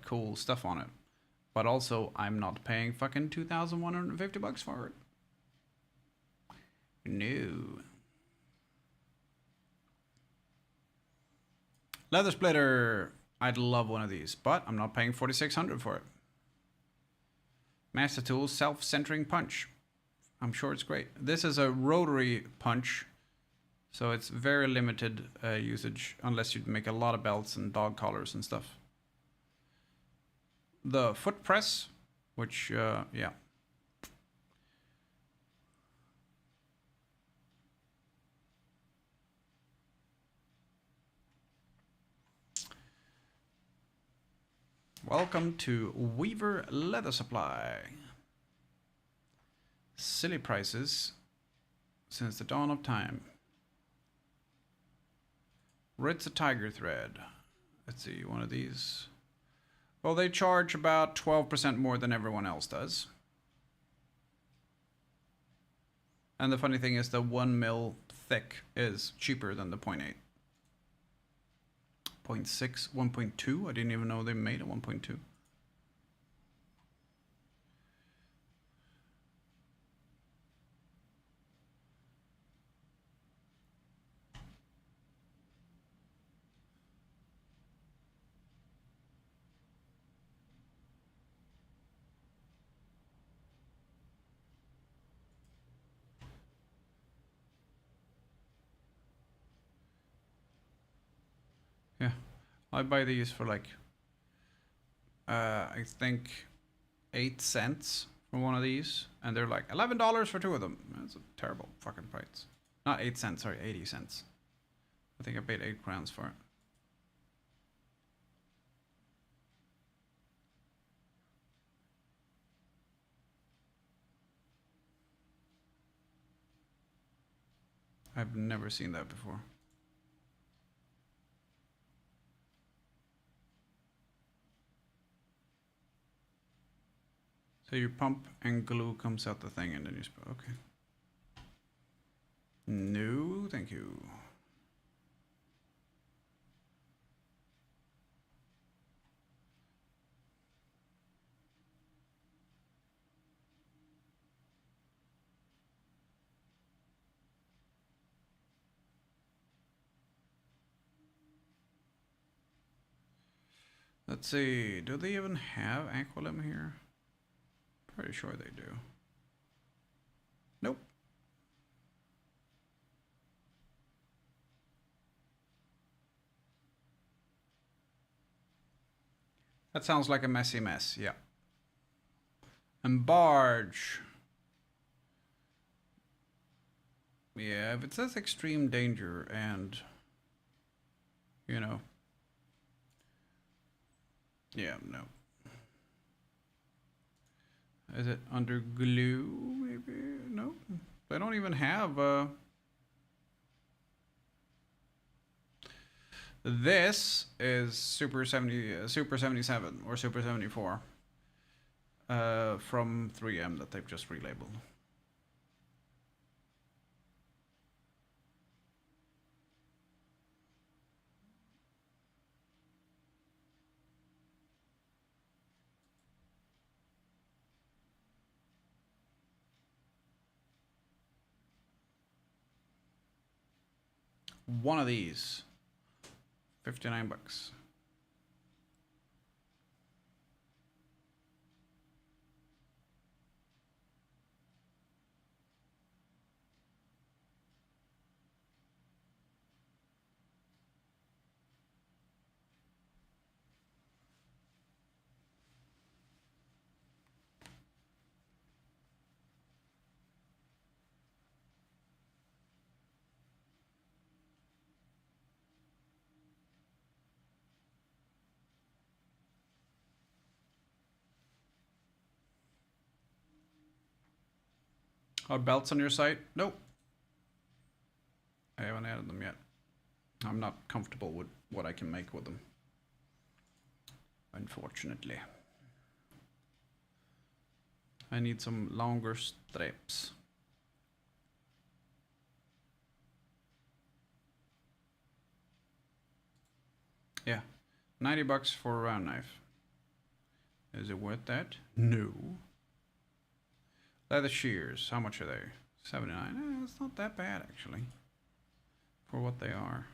cool stuff on it. But also, I'm not paying fucking $2,150 for it. No. Leather splitter. I'd love one of these, but I'm not paying $4,600 for it. Master Tool self-centering punch. I'm sure it's great. This is a rotary punch, so it's very limited usage unless you make a lot of belts and dog collars and stuff. The foot press, which yeah. Welcome to Weaver Leather Supply. Silly prices since the dawn of time. Ritz a tiger thread. Let's see, one of these. Well, they charge about 12% more than everyone else does. And the funny thing is the 1 mil thick is cheaper than the 0.8. 0.6, 1.2. I didn't even know they made a 1.2. Yeah, I buy these for like, I think 8 cents for one of these, and they're like $11 for 2 of them. That's a terrible fucking price. Not 8 cents, sorry, 80 cents. I think I paid 8 crowns for it. I've never seen that before. So you pump and glue comes out the thing and then you okay. No, thank you. Let's see, do they even have Aqualim here? Pretty sure they do. Nope. That sounds like a messy mess, yeah. And barge. Yeah, if it says extreme danger and, you know. Yeah, no. Is it under glue, maybe? No. They don't even have This is Super 77 or Super 74 from 3M that they've just relabeled. One of these, 59 bucks. Are belts on your site? Nope. I haven't added them yet. I'm not comfortable with what I can make with them. Unfortunately. I need some longer strips. Yeah. 90 bucks for a round knife. Is it worth that? No. Leather shears, how much are they? 79. It's not that bad actually. For what they are.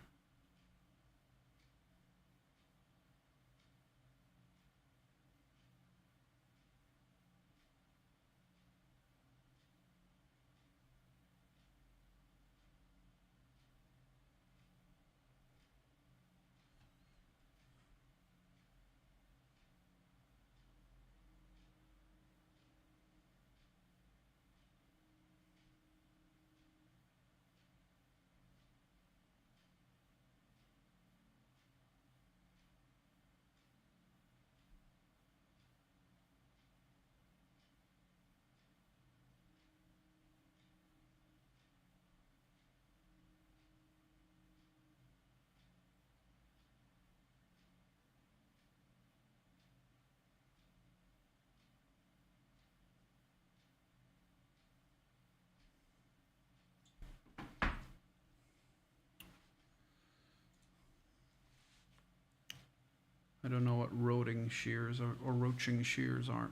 I don't know what roaching shears are, or roaching shears are.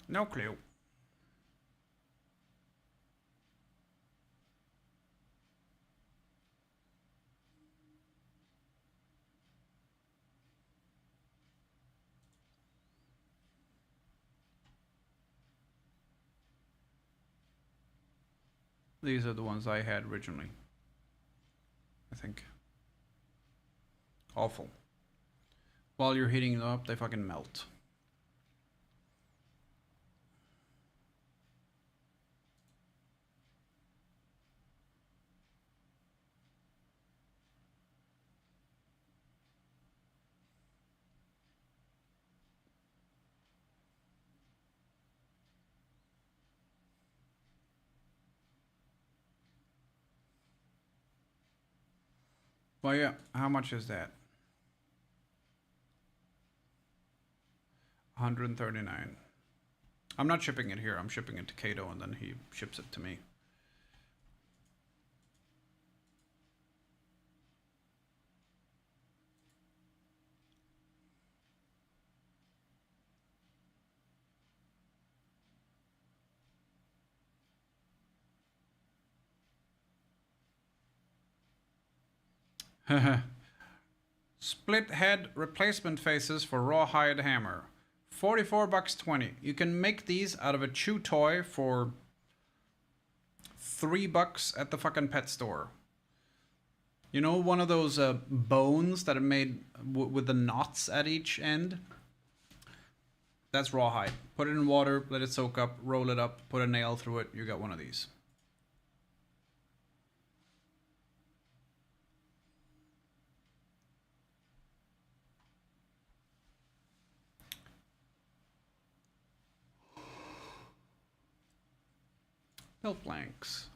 No clue. These are the ones I had originally. I think. Awful. While you're heating them up, they fucking melt. Well, yeah, how much is that? 139. I'm not shipping it here. I'm shipping it to Kato, and then he ships it to me. Split head replacement faces for rawhide hammer. 44 bucks 20. You can make these out of a chew toy for $3 at the fucking pet store. You know, one of those bones that are made with the knots at each end? That's rawhide. Put it in water, let it soak up, roll it up, put a nail through it, you got one of these. Belt blanks.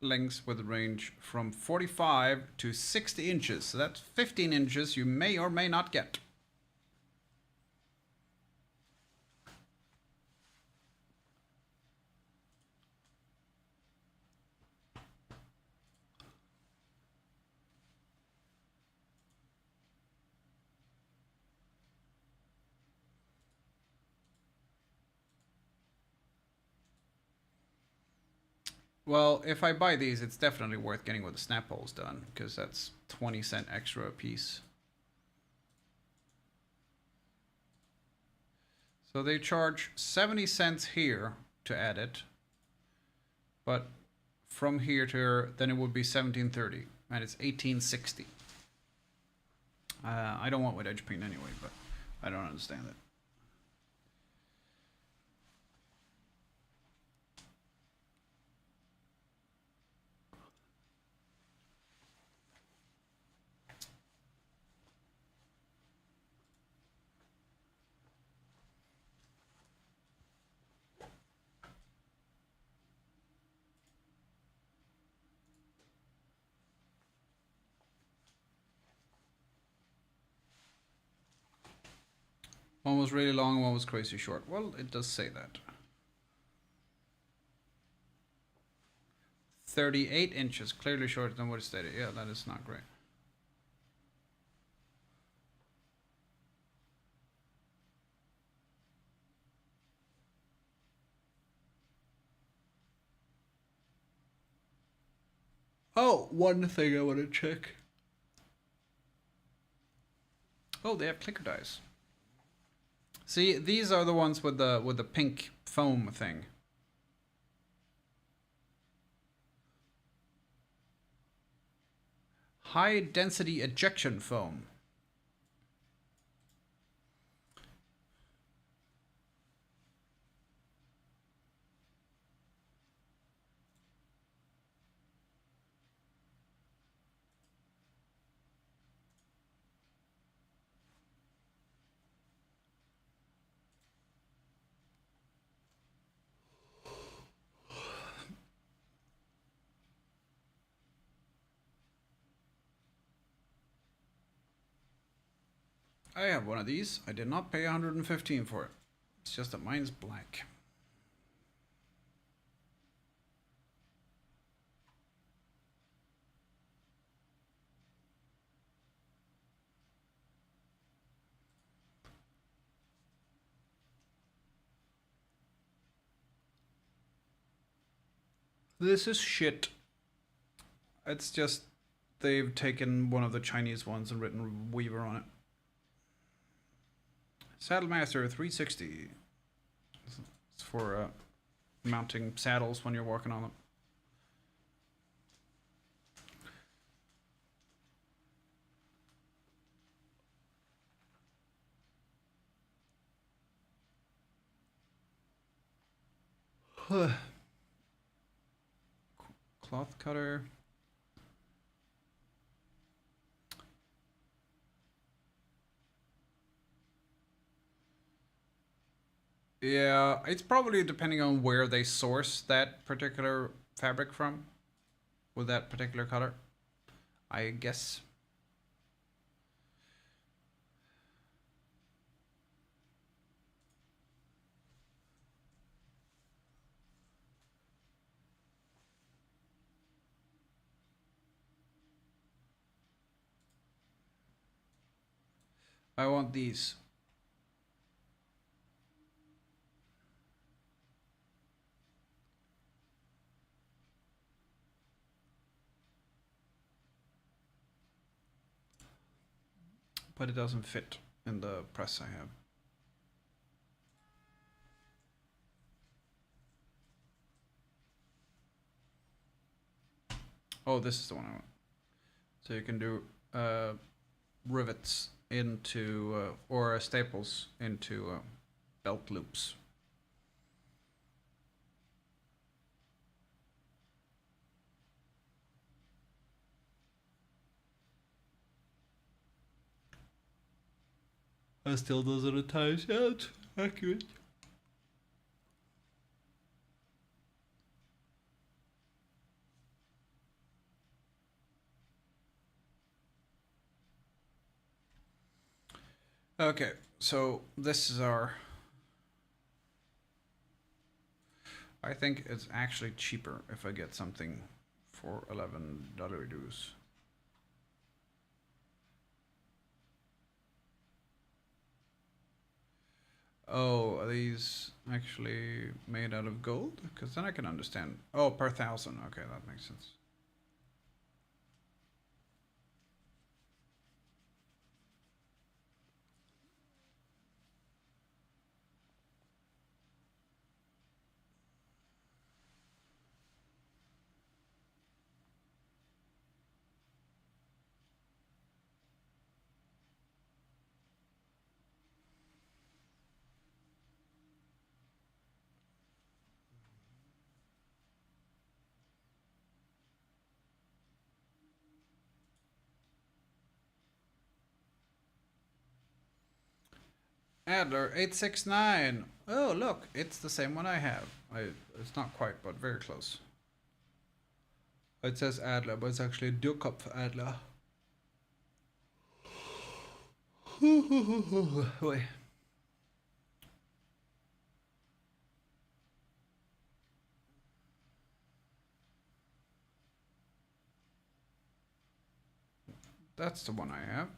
lengths with a range from 45 to 60 inches. So that's 15 inches you may or may not get. Well, if I buy these, it's definitely worth getting with the snap holes done, because that's 20 cents extra a piece. So they charge 70 cents here to add it, but from here to here, then it would be 1730, and it's 1860. I don't want with edge paint anyway, but I don't understand it. One was really long, one was crazy short. Well, it does say that. 38 inches, clearly shorter than what it stated. Yeah, that is not great. Oh, one thing I want to check. Oh, they have clicker dies. See, these are the ones with the pink foam thing. High density ejection foam. I have one of these. I did not pay 115 for it. It's just that mine's black. This is shit. It's just they've taken one of the Chinese ones and written Weaver on it. Saddlemaster 360. It's for mounting saddles when you're working on them. Cloth cutter. Yeah, it's probably depending on where they source that particular fabric from with that particular color, I guess. I want these. But it doesn't fit in the press I have. Oh, this is the one I want. So you can do rivets into, or staples into belt loops. I still doesn't attach out. Accurate. Okay, so this is our. I think it's actually cheaper if I get something for $11 dues. Oh, are these actually made out of gold? Because then I can understand. Oh, per thousand. Okay, that makes sense. Adler 869. Oh, look, it's the same one I have. It's not quite, but very close. It says Adler, but it's actually Dukop Adler. Wait. That's the one I have.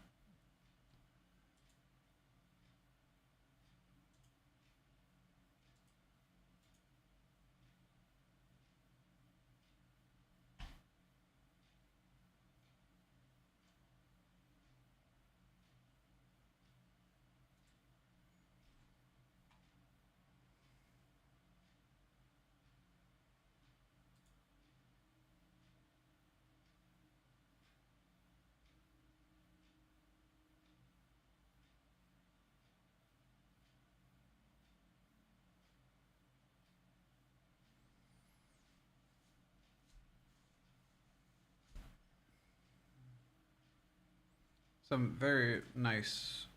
Some very nice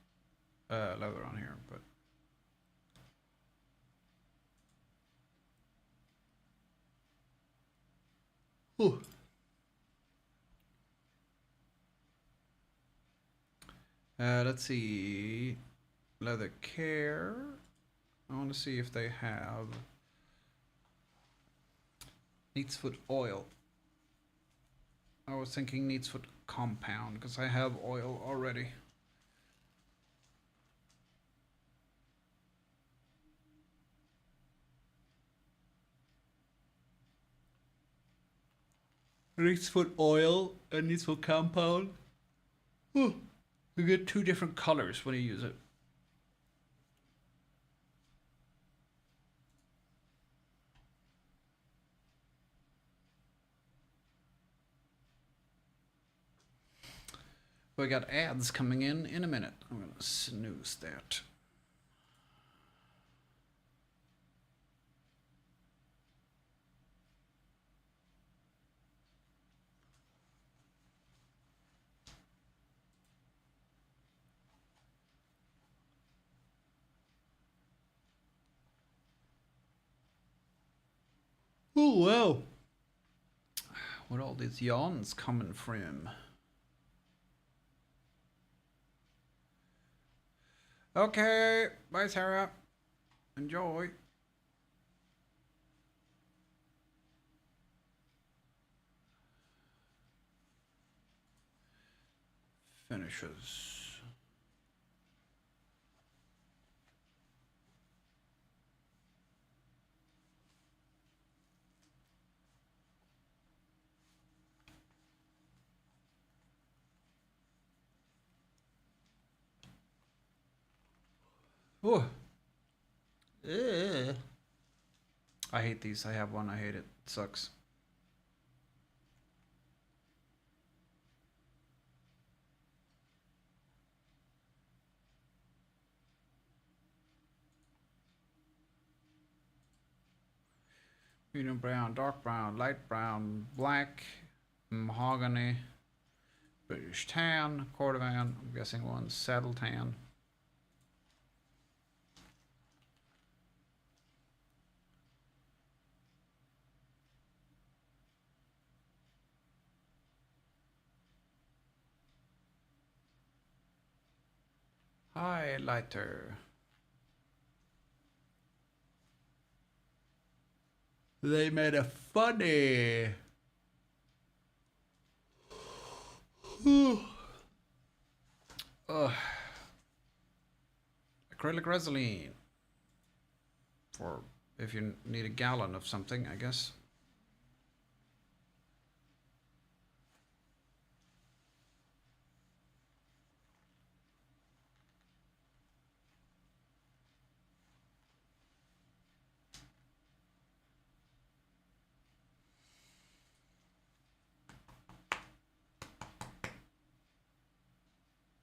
leather on here, but Ooh. Let's see. Leather care. I want to see if they have Neatsfoot oil. I was thinking Neatsfoot compound because I have oil already. Neatsfoot oil and Neatsfoot compound. Ooh. You get two different colors when you use it. We got ads coming in a minute. I'm gonna snooze that. Oh wow. What all these yawns coming from? Okay, bye Sarah. Enjoy. Finishes. Oh. I hate these. I have one. I hate it. It sucks. Medium brown, dark brown, light brown, black, mahogany, British tan, cordovan. I'm guessing one's saddle tan. Highlighter. They made a funny. Acrylic resin. For if you need a gallon of something, I guess.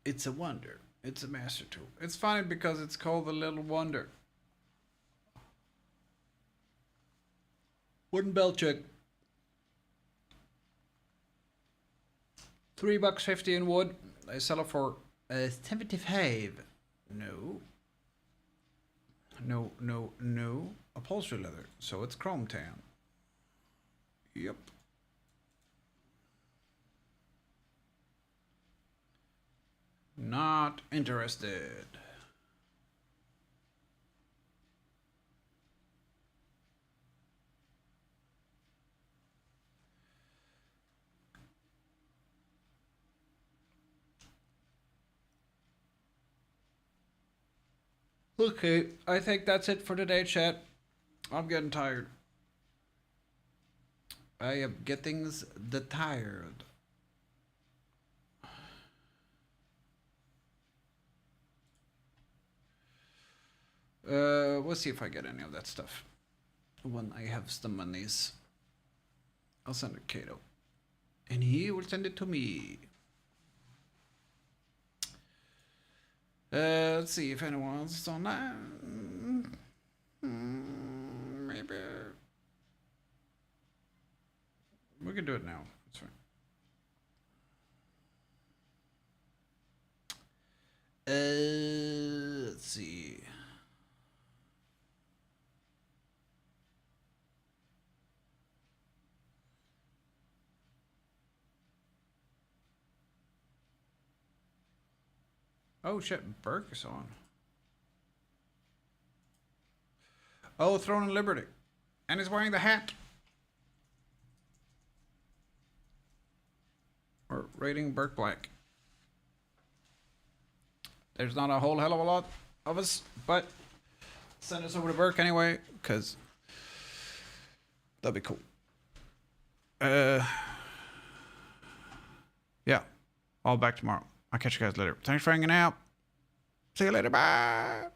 It's a wonder. It's a master tool. It's funny because it's called the Little Wonder. Wooden belt check. $3.50 in wood. They sell it for 75. No. No. Upholstery leather. So it's chrome tan. Yep. Not interested. Okay, I think that's it for today, chat. I'm getting tired. I am getting tired. We'll see if I get any of that stuff. When I have some monies, I'll send it to Kato. And he will send it to me. Let's see if anyone else is on that. Maybe. We can do it now. That's fine. Let's see. Oh shit, Burke is on. Oh, Throne of Liberty. And he's wearing the hat. We're rating Burke Black. There's not a whole hell of a lot of us, but send us over to Burke anyway, because that'd be cool. Yeah, I'll be back tomorrow. I'll catch you guys later. Thanks for hanging out. See you later. Bye.